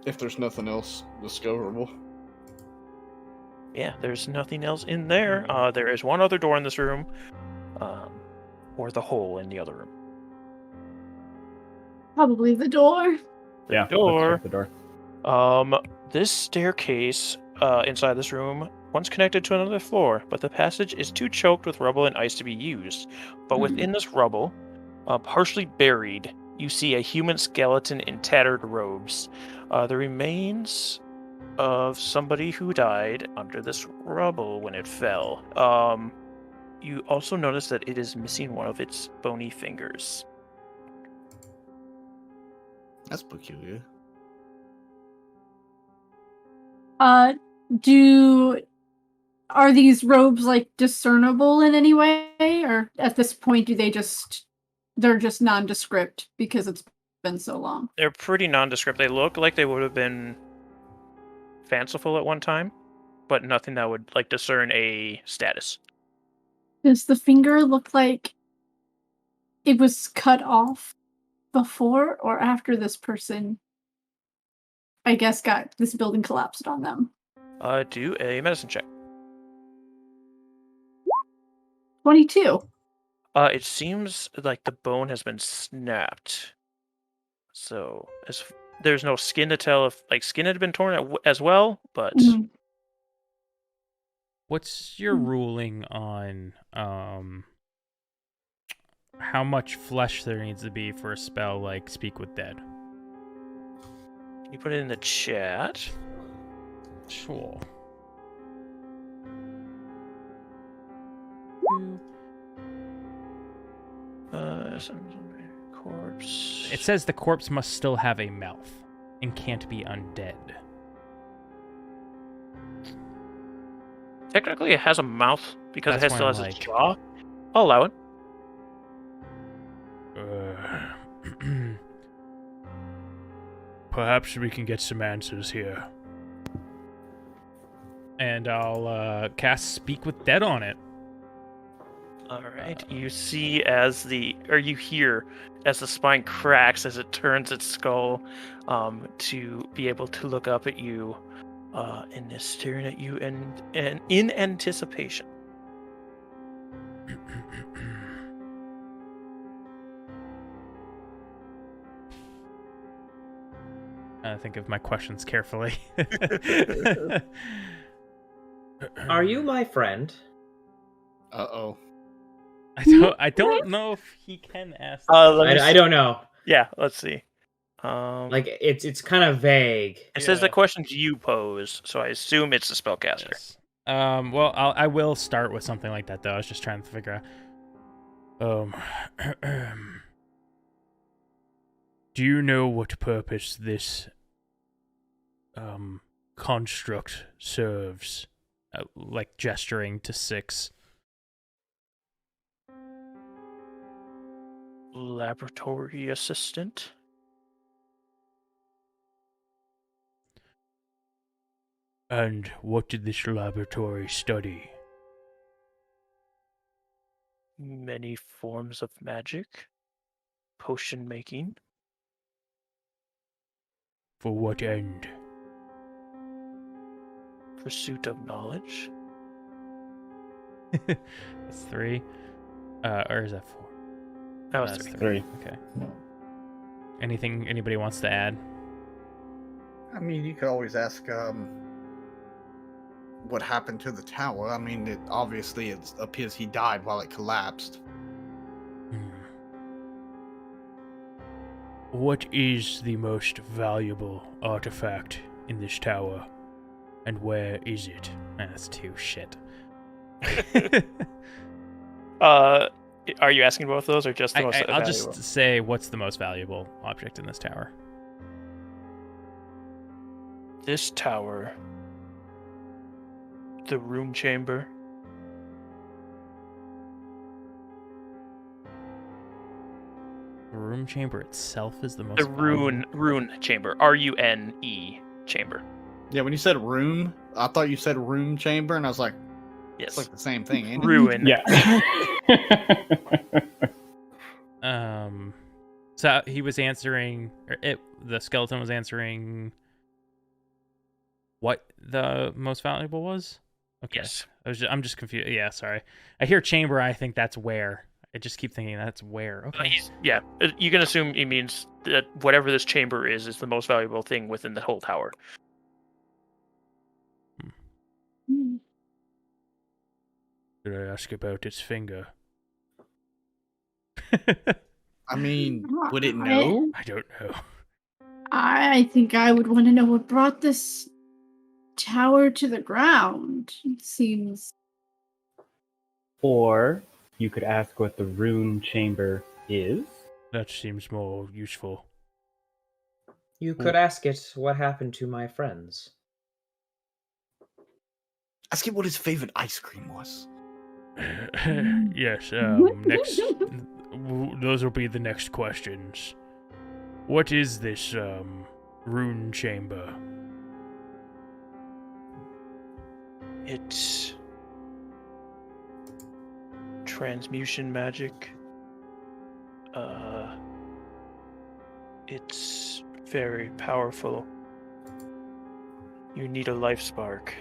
If there's nothing else discoverable. Yeah, there's nothing else in there. There is one other door in this room, or the hole in the other room. Probably the door. Yeah, door. let's check the door. This staircase inside this room once connected to another floor, but the passage is too choked with rubble and ice to be used. But within this rubble, partially buried, you see a human skeleton in tattered robes. The remains of somebody who died under this rubble when it fell. You also notice that it is missing one of its bony fingers. That's peculiar. Are these robes like discernible in any way, or at this point they're just nondescript because it's been so long? They're pretty nondescript. They look like they would have been fanciful at one time, but nothing that would like discern a status. Does the finger look like it was cut off before or after this person, I guess, got this building collapsed on them? Do a medicine check. 22. It seems like the bone has been snapped. So there's no skin to tell if like skin had been torn as well, but What's your ruling on how much flesh there needs to be for a spell like Speak with Dead? Can you put it in the chat? Sure. Corpse. It says the corpse must still have a mouth and can't be undead. Technically, it has a mouth because That's it still what has I'm its like. jaw. I'll allow it. Perhaps we can get some answers here. And I'll cast Speak with Dead on it. All right. You see you hear as the spine cracks as it turns its skull to be able to look up at you, and is staring at you and in anticipation. I think of my questions carefully. Are you my friend? Uh-oh. I don't know if he can ask. I don't know. Yeah, let's see. Like it's kind of vague. It says the questions you pose, so I assume it's the spellcaster. Yes. Well, I will start with something like that though. I was just trying to figure out. Do you know what purpose this construct serves? Like gesturing to 6. Laboratory assistant. And what did this laboratory study? Many forms of magic. Potion making. For what end? Pursuit of knowledge. That's 3. Or is that 4? That was That's 3. Okay. Anything anybody wants to add? I mean, you could always ask what happened to the tower. I mean, it appears he died while it collapsed. What is the most valuable artifact in this tower? And where is it? That's 2. Shit. Are you asking both of those or just the most I'll valuable? just say what's the most valuable object in this tower. This tower The room chamber. The room chamber itself is the most The rune chamber. RUNE chamber. Yeah, when you said room, I thought you said room chamber, and I was like, Yes. it's like the same thing, ain't it? Ruin. Yeah. So he was answering, the skeleton was answering what the most valuable was? Okay. Yes. I'm just confused. Yeah, sorry. I hear chamber, I think that's where. I just keep thinking that's where. Okay. You can assume he means that whatever this chamber is the most valuable thing within the whole tower. Did I ask about its finger? I mean, would it know? I don't know. I think I would want to know what brought this tower to the ground. It seems. Or you could ask what the rune chamber is. That seems more useful. You could ask it what happened to my friends. Ask him what his favorite ice cream was. Yes, next. Those will be the next questions. What is this, rune chamber? It's transmutation magic. It's very powerful. You need a life spark.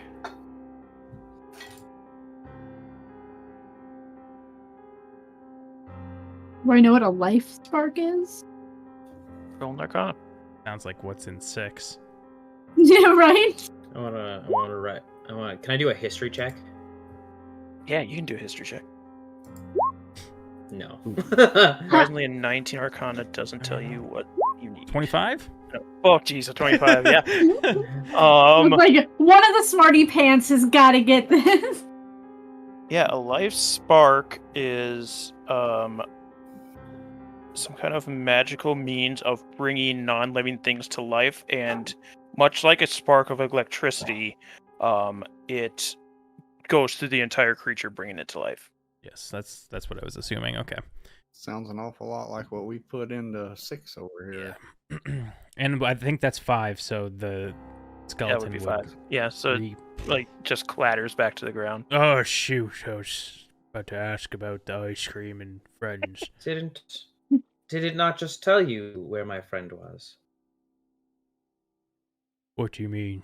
Do I know what a life spark is? Roll an Arcana. Sounds like what's in 6. Yeah, right? I wanna write. Can I do a history check? Yeah, you can do a history check. No. Surprisingly, a 19 Arcana doesn't tell you what you need. 25? No. Oh, geez, a 25. Yeah. Like one of the smarty pants has got to get this. Yeah, a life spark is some kind of magical means of bringing non-living things to life, and much like a spark of electricity, it goes through the entire creature, bringing it to life. Yes, that's what I was assuming. Okay. Sounds an awful lot like what we put into 6 over here. Yeah. And I think that's 5, so the skeleton That would be 5. Yeah, so like just clatters back to the ground. Oh, shoot. I was about to ask about the ice cream and friends. Did it not just tell you where my friend was? What do you mean?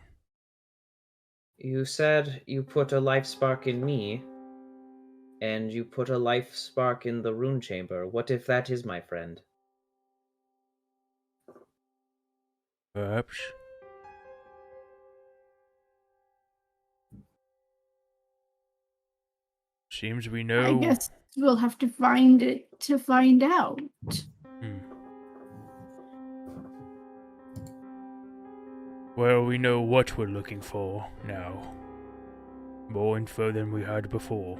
You said you put a life spark in me, and you put a life spark in the rune chamber. What if that is my friend? Perhaps. Seems we know. I guess we'll have to find it to find out. Well, we know what we're looking for now. More info than we had before.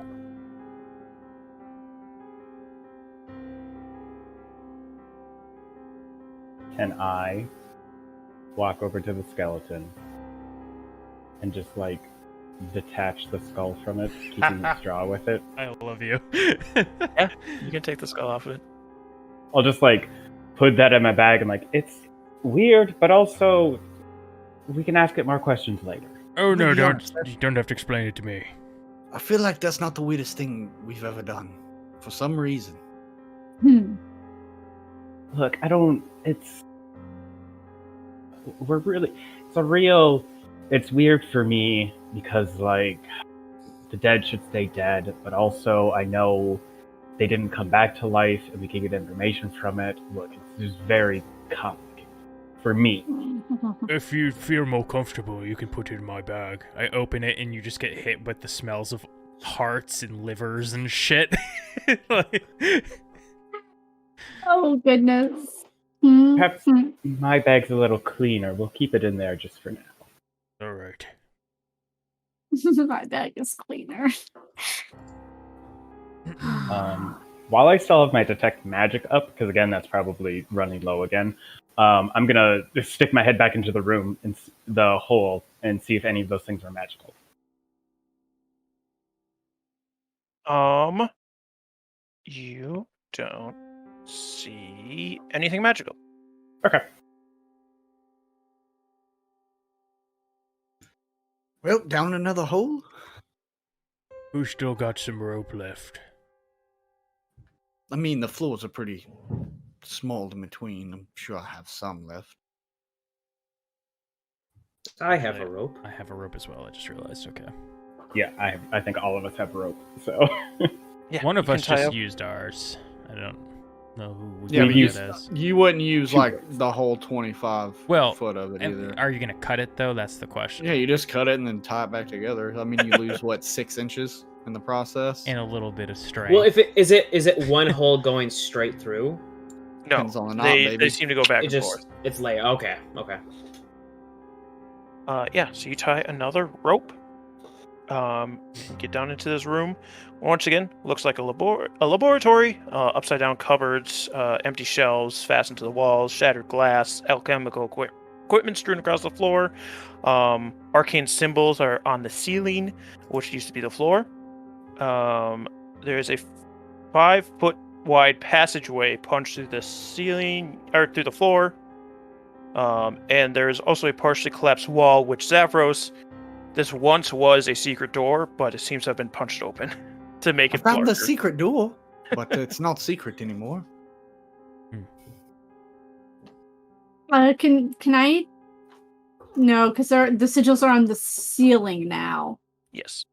Can I walk over to the skeleton and just like detach the skull from it, keeping the straw with it? I love you. Yeah, you can take the skull off of it. I'll just like put that in my bag and like, it's weird, but also we can ask it more questions later. Oh no, Yeah, you don't have to explain it to me. I feel like that's not the weirdest thing we've ever done. For some reason. Look, it's weird for me because like the dead should stay dead, but also I know they didn't come back to life and we can get information from it. Look, it's just very complicated for me. If you feel more comfortable, you can put it in my bag. I open it and you just get hit with the smells of hearts and livers and shit. Like, Oh, goodness. Perhaps my bag's a little cleaner. We'll keep it in there just for now. Alright. My bag is cleaner. While I still have my detect magic up, because again that's probably running low again, I'm gonna just stick my head back into the room and the hole and see if any of those things are magical. You don't see anything magical. Okay. Well, down another hole. Who's still got some rope left? I mean, the floors are pretty small in between. I'm sure I have some left. I have a rope. I have a rope as well. I just realized. Okay. Yeah, I think all of us have rope. So Yeah, One of you us can tie just up. used ours. I don't know who we Yeah, got but you- it as. You wouldn't use Two like ropes. the whole 25 Well, foot of it And either. are you gonna cut it though? That's the question. Yeah, you just cut it and then tie it back together. I mean, you lose what 6 inches in the process. And a little bit of strength. Well, if it is it one hole going straight through? No, Depends on the knot, they baby. seem to go back It and just forth. it's lay. Okay. Yeah, so you tie another rope. Get down into this room. Once again, looks like a laboratory. Upside down cupboards, empty shelves fastened to the walls, shattered glass, alchemical equipment strewn across the floor. Arcane symbols are on the ceiling, which used to be the floor. There is a 5-foot wide passageway punched through the ceiling or through the floor. And there's also a partially collapsed wall, which Zavros, this once was a secret door, but it seems to have been punched open to make I it found larger. the secret door, but it's not secret anymore. Can I? No, because the sigils are on the ceiling now. Yes.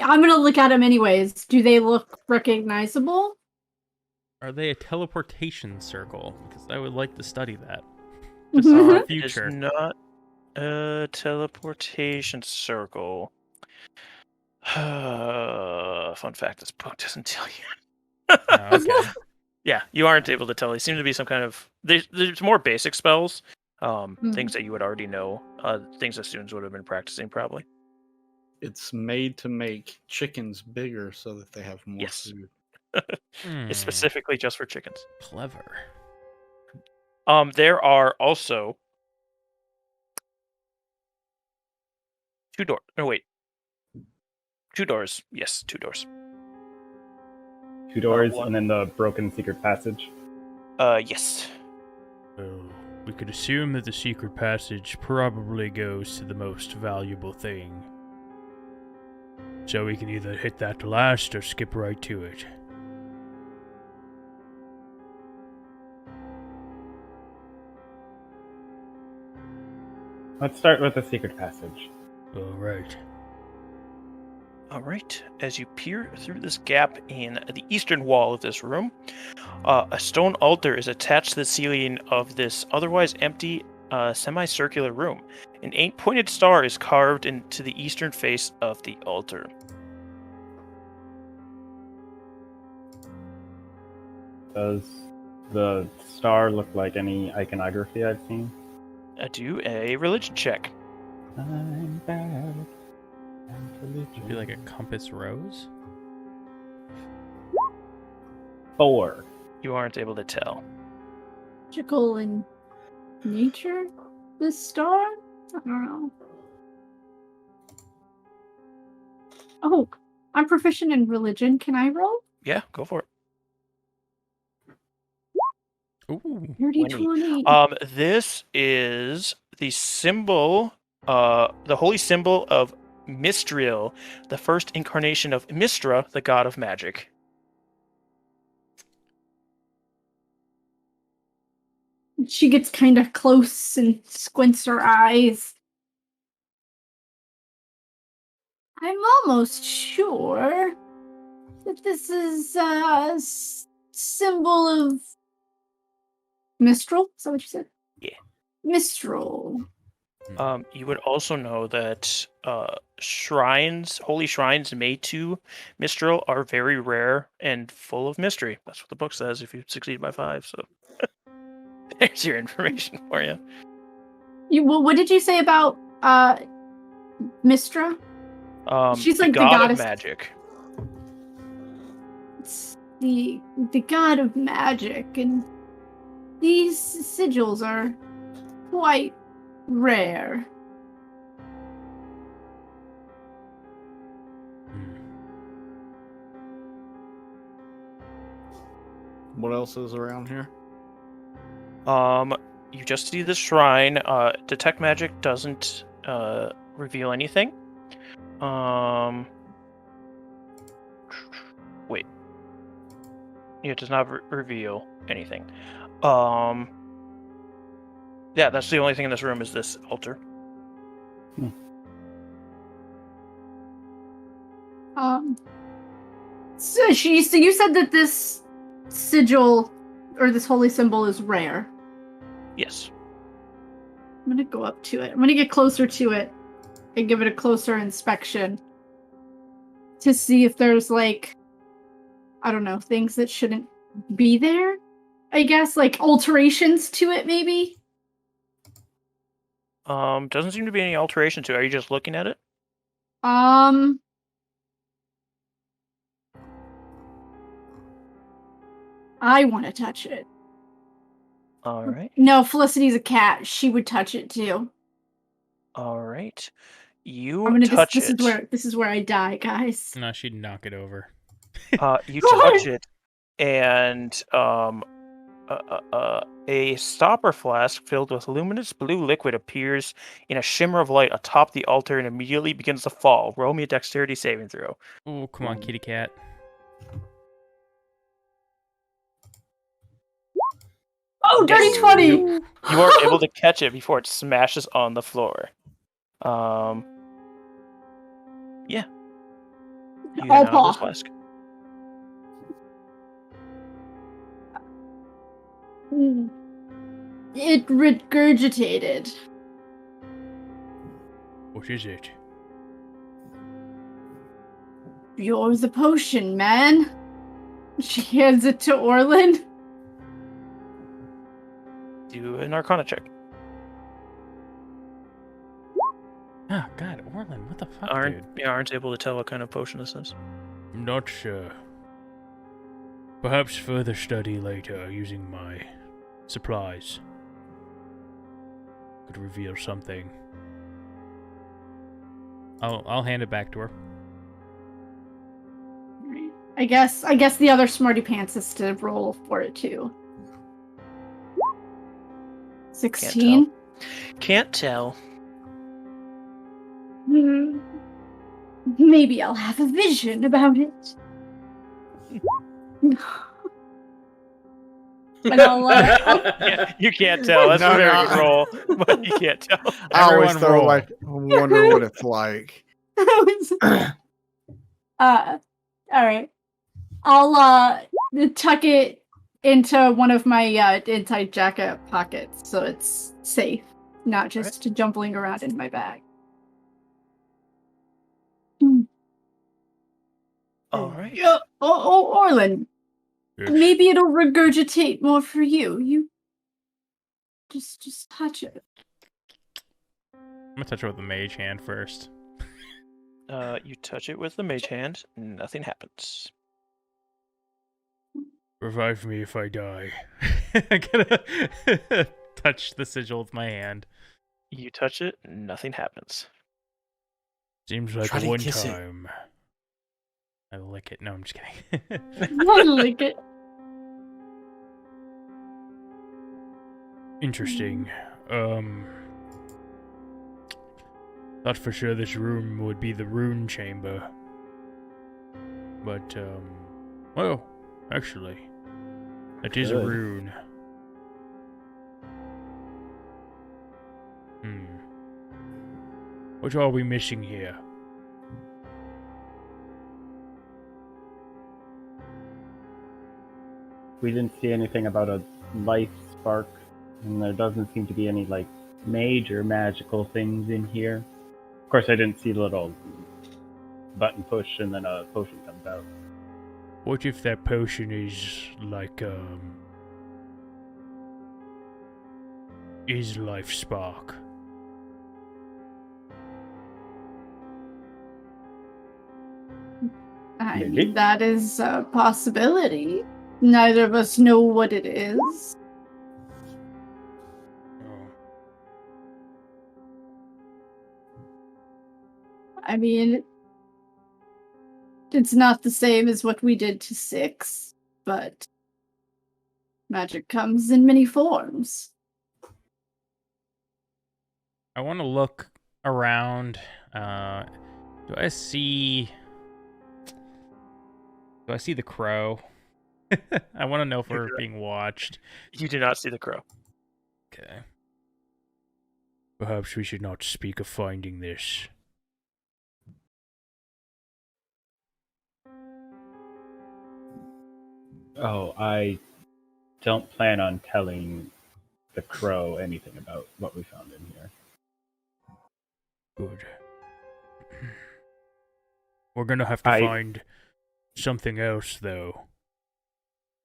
I'm gonna look at them anyways. Do they look recognizable? Are they a teleportation circle? Because I would like to study that. Mhm. Just for the It is future. not a teleportation circle. Fun fact: this book doesn't tell you. Oh, okay. Yeah, you aren't able to tell. They seem to be some kind of. There's more basic spells, Hmm. things that you would already know, things that students would have been practicing probably. It's made to make chickens bigger so that they have more Yes. food. It's specifically just for chickens. Clever. There are also 2 doors. No, wait. 2 doors. Yes, 2 doors. 2 doors one. and then the broken secret passage. Yes. Well, we could assume that the secret passage probably goes to the most valuable thing. So we can either hit that last or skip right to it. Let's start with the secret passage. Alright. All right. As you peer through this gap in the eastern wall of this room, a stone altar is attached to the ceiling of this otherwise empty, semicircular room. An 8-pointed star is carved into the eastern face of the altar. Does the star look like any iconography I've seen? Do a religion check. I'm bad. Would be like a compass rose? 4. You aren't able to tell. Magical in nature? This star? I don't know. Oh, I'm proficient in religion. Can I roll? Yeah, go for it. Ooh. 30-20. This is the symbol, the holy symbol of Mistril, the first incarnation of Mistra, the god of magic. She gets kind of close and squints her eyes. I'm almost sure that this is a symbol of Mistral. Is that what you said? Yeah. Mistral. You would also know that shrines, holy shrines made to Mistral are very rare and full of mystery. That's what the book says if you succeed by 5, so there's your information for you. What did you say about Mistra? She's like the god goddess. of magic. It's the god of magic, and these sigils are quite rare. What else is around here? You just see the shrine. Detect magic doesn't reveal anything. Wait. Yeah, it does not reveal anything. Yeah, that's the only thing in this room is this altar. So you said that this sigil or this holy symbol is rare. Yes. I'm gonna go up to it. I'm gonna get closer to it and give it a closer inspection to see if there's like, I don't know, things that shouldn't be there. I guess like alterations to it, maybe. Doesn't seem to be any alteration to it. Are you just looking at it? I want to touch it. All right. No, Felicity's a cat. She would touch it too. All right. You I'm gonna touch this it. is where I die, guys. No, she'd knock it over. You touch it, and a stopper flask filled with luminous blue liquid appears in a shimmer of light atop the altar and immediately begins to fall. Roll me a dexterity saving throw. Oh, come on, kitty cat. Oh, dirty 20! You are able to catch it before it smashes on the floor. Yeah. You now have this flask. It regurgitated. What is it? You're the potion, man. She hands it to Orlin. Do an Arcana check. Oh, God, Orlin, what the fuck, dude? Aren't able to tell what kind of potion this is. Not sure. Perhaps further study later using my supplies could reveal something. I'll hand it back to her. I guess the other smarty pants is to roll for it too. 16. Can't tell. Maybe I'll have a vision about it. And You can't tell. That's a very good roll, but you can't tell. I always Everyone throw roll. like wonder what it's like. all right. I'll tuck it into one of my inside jacket pockets so it's safe, not just jumbling around in my bag. All right. Orlin, Yes. maybe it'll regurgitate more for you. You just touch it. I'm gonna touch it with the mage hand first. You touch it with the mage hand, nothing happens. Revive me if I die. I'm gonna touch the sigil with my hand. You touch it, nothing happens. Seems like Try a to one kiss it. time. I lick it. No, I'm just kidding. I like it. Interesting. Thought for sure this room would be the rune chamber. But, well, actually, that is a Good. rune. What are we missing here? We didn't see anything about a life spark, and there doesn't seem to be any like major magical things in here. Of course, I didn't see the little button push and then a potion comes out. What if that potion is like, is life spark? I Maybe. mean, that is a possibility. Neither of us know what it is. Oh. I mean, it's not the same as what we did to 6, but Magic comes in many forms. I want to look around. Do I see the crow? I want to know if we're being watched. You do not see the crow. Okay. Perhaps we should not speak of finding this. Oh, I don't plan on telling the crow anything about what we found in here. Good. We're gonna have to find something else, though.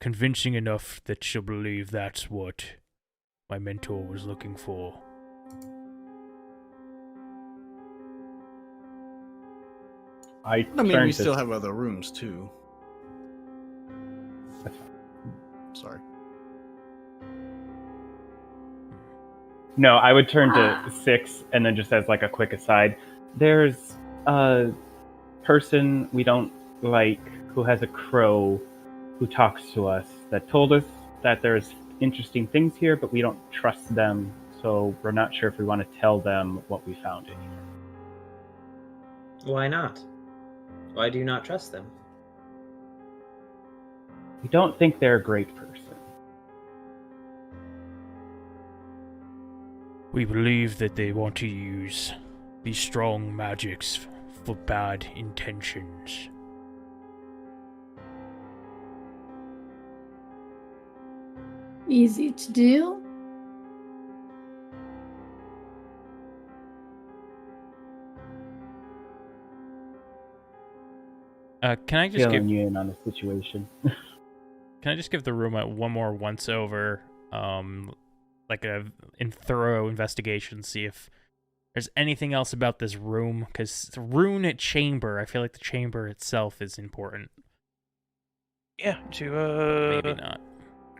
Convincing enough that she'll believe that's what my mentor was looking for. I mean, we still have other rooms, too. Sorry. No, I would turn to 6 and then just as like a quick aside, there's a person we don't like who has a crow who talks to us that told us that there's interesting things here, but we don't trust them, so we're not sure if we want to tell them what we found in here. Why not? Why do you not trust them? We don't think they're a great person. We believe that they want to use these strong magics for bad intentions. Easy to do. Can I just Filling you in on the situation? Can I just give the room one more once over, like in thorough investigation, see if there's anything else about this room? Because the rune chamber, I feel like the chamber itself is important. Yeah, to maybe not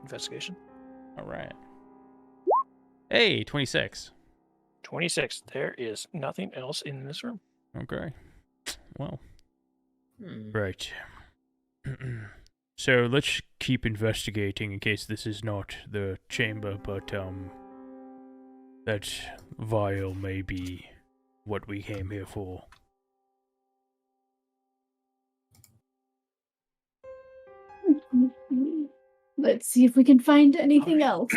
investigation. All right. Hey, 26. 26. There is nothing else in this room. Okay. Well. Right. So let's keep investigating in case this is not the chamber, but that vial may be what we came here for. Let's see if we can find anything else.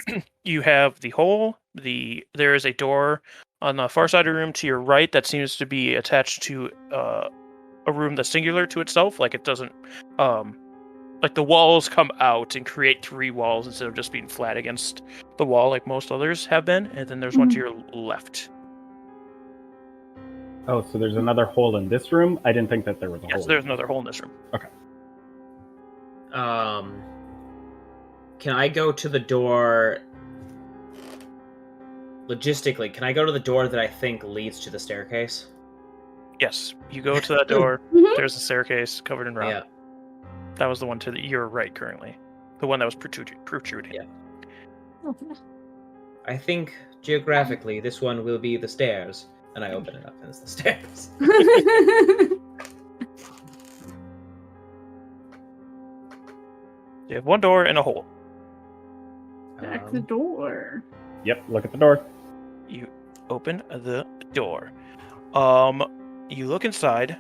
You have the hole. There is a door on the far side of the room to your right that seems to be attached to a room that's singular to itself. Like it doesn't, like the walls come out and create 3 walls instead of just being flat against the wall like most others have been. And then there's one to your left. Oh, so there's another hole in this room? I didn't think that there was a hole. Yes, there's another hole in this room. Okay. Can I go to the door? Logistically, can I go to the door that I think leads to the staircase? Yes, you go to that door. There's a staircase covered in rock. Yeah. That was the one to your right currently. The one that was protruding. Yeah. I think geographically this one will be the stairs. And I open it up and it's the stairs. You have one door and a hole. Back the door. Yep, look at the door. You open the door. You look inside.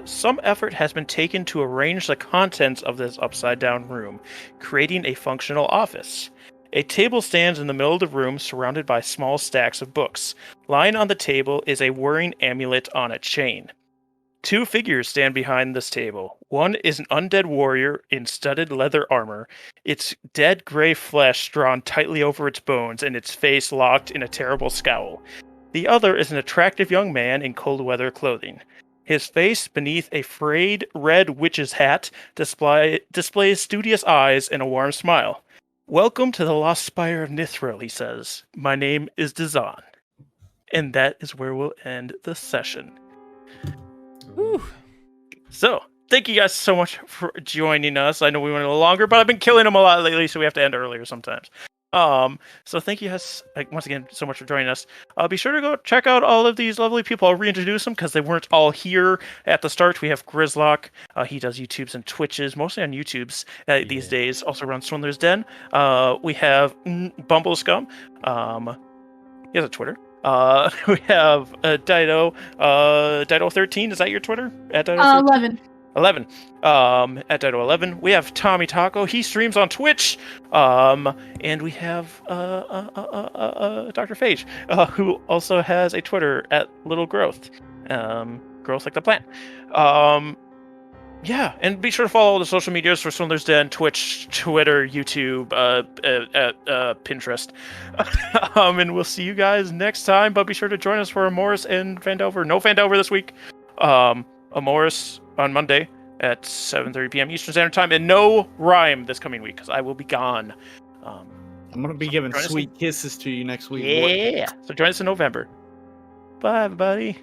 Some effort has been taken to arrange the contents of this upside-down room, creating a functional office. A table stands in the middle of the room, surrounded by small stacks of books. Lying on the table is a whirring amulet on a chain. 2 figures stand behind this table. One is an undead warrior in studded leather armor, its dead gray flesh drawn tightly over its bones and its face locked in a terrible scowl. The other is an attractive young man in cold weather clothing. His face, beneath a frayed red witch's hat, displays studious eyes and a warm smile. "Welcome to the lost Spire of Netheril," he says. "My name is Dazan." And that is where we'll end the session. Whew. So, thank you guys so much for joining us. I know we went a little longer, but I've been killing them a lot lately, so we have to end earlier sometimes. So thank you guys once again so much for joining us. Be sure to go check out all of these lovely people. I'll reintroduce them because they weren't all here at the start. We have Grizlocke. He does YouTubes and Twitches, mostly on YouTubes these days. Also runs Swindler's Den. We have Bumbleskum. He has a Twitter. We have Dyto13. Is that your Twitter? At Dyto13? 11. 11. At Dyto11. We have TommieTaco. He streams on Twitch. And we have Dr. Phage, who also has a Twitter at Little Growth. Growth like the plant. Yeah, and be sure to follow the social medias for Swindler's Den, Twitch, Twitter, YouTube, Pinterest. And we'll see you guys next time, but be sure to join us for Amoris and Vandover. No Vandover this week. Amoris on Monday at 7:30 p.m. Eastern Standard Time, and no Rime this coming week, because I will be gone. I'm going to be giving sweet kisses to you next week. Yeah, so join us in November. Bye, everybody.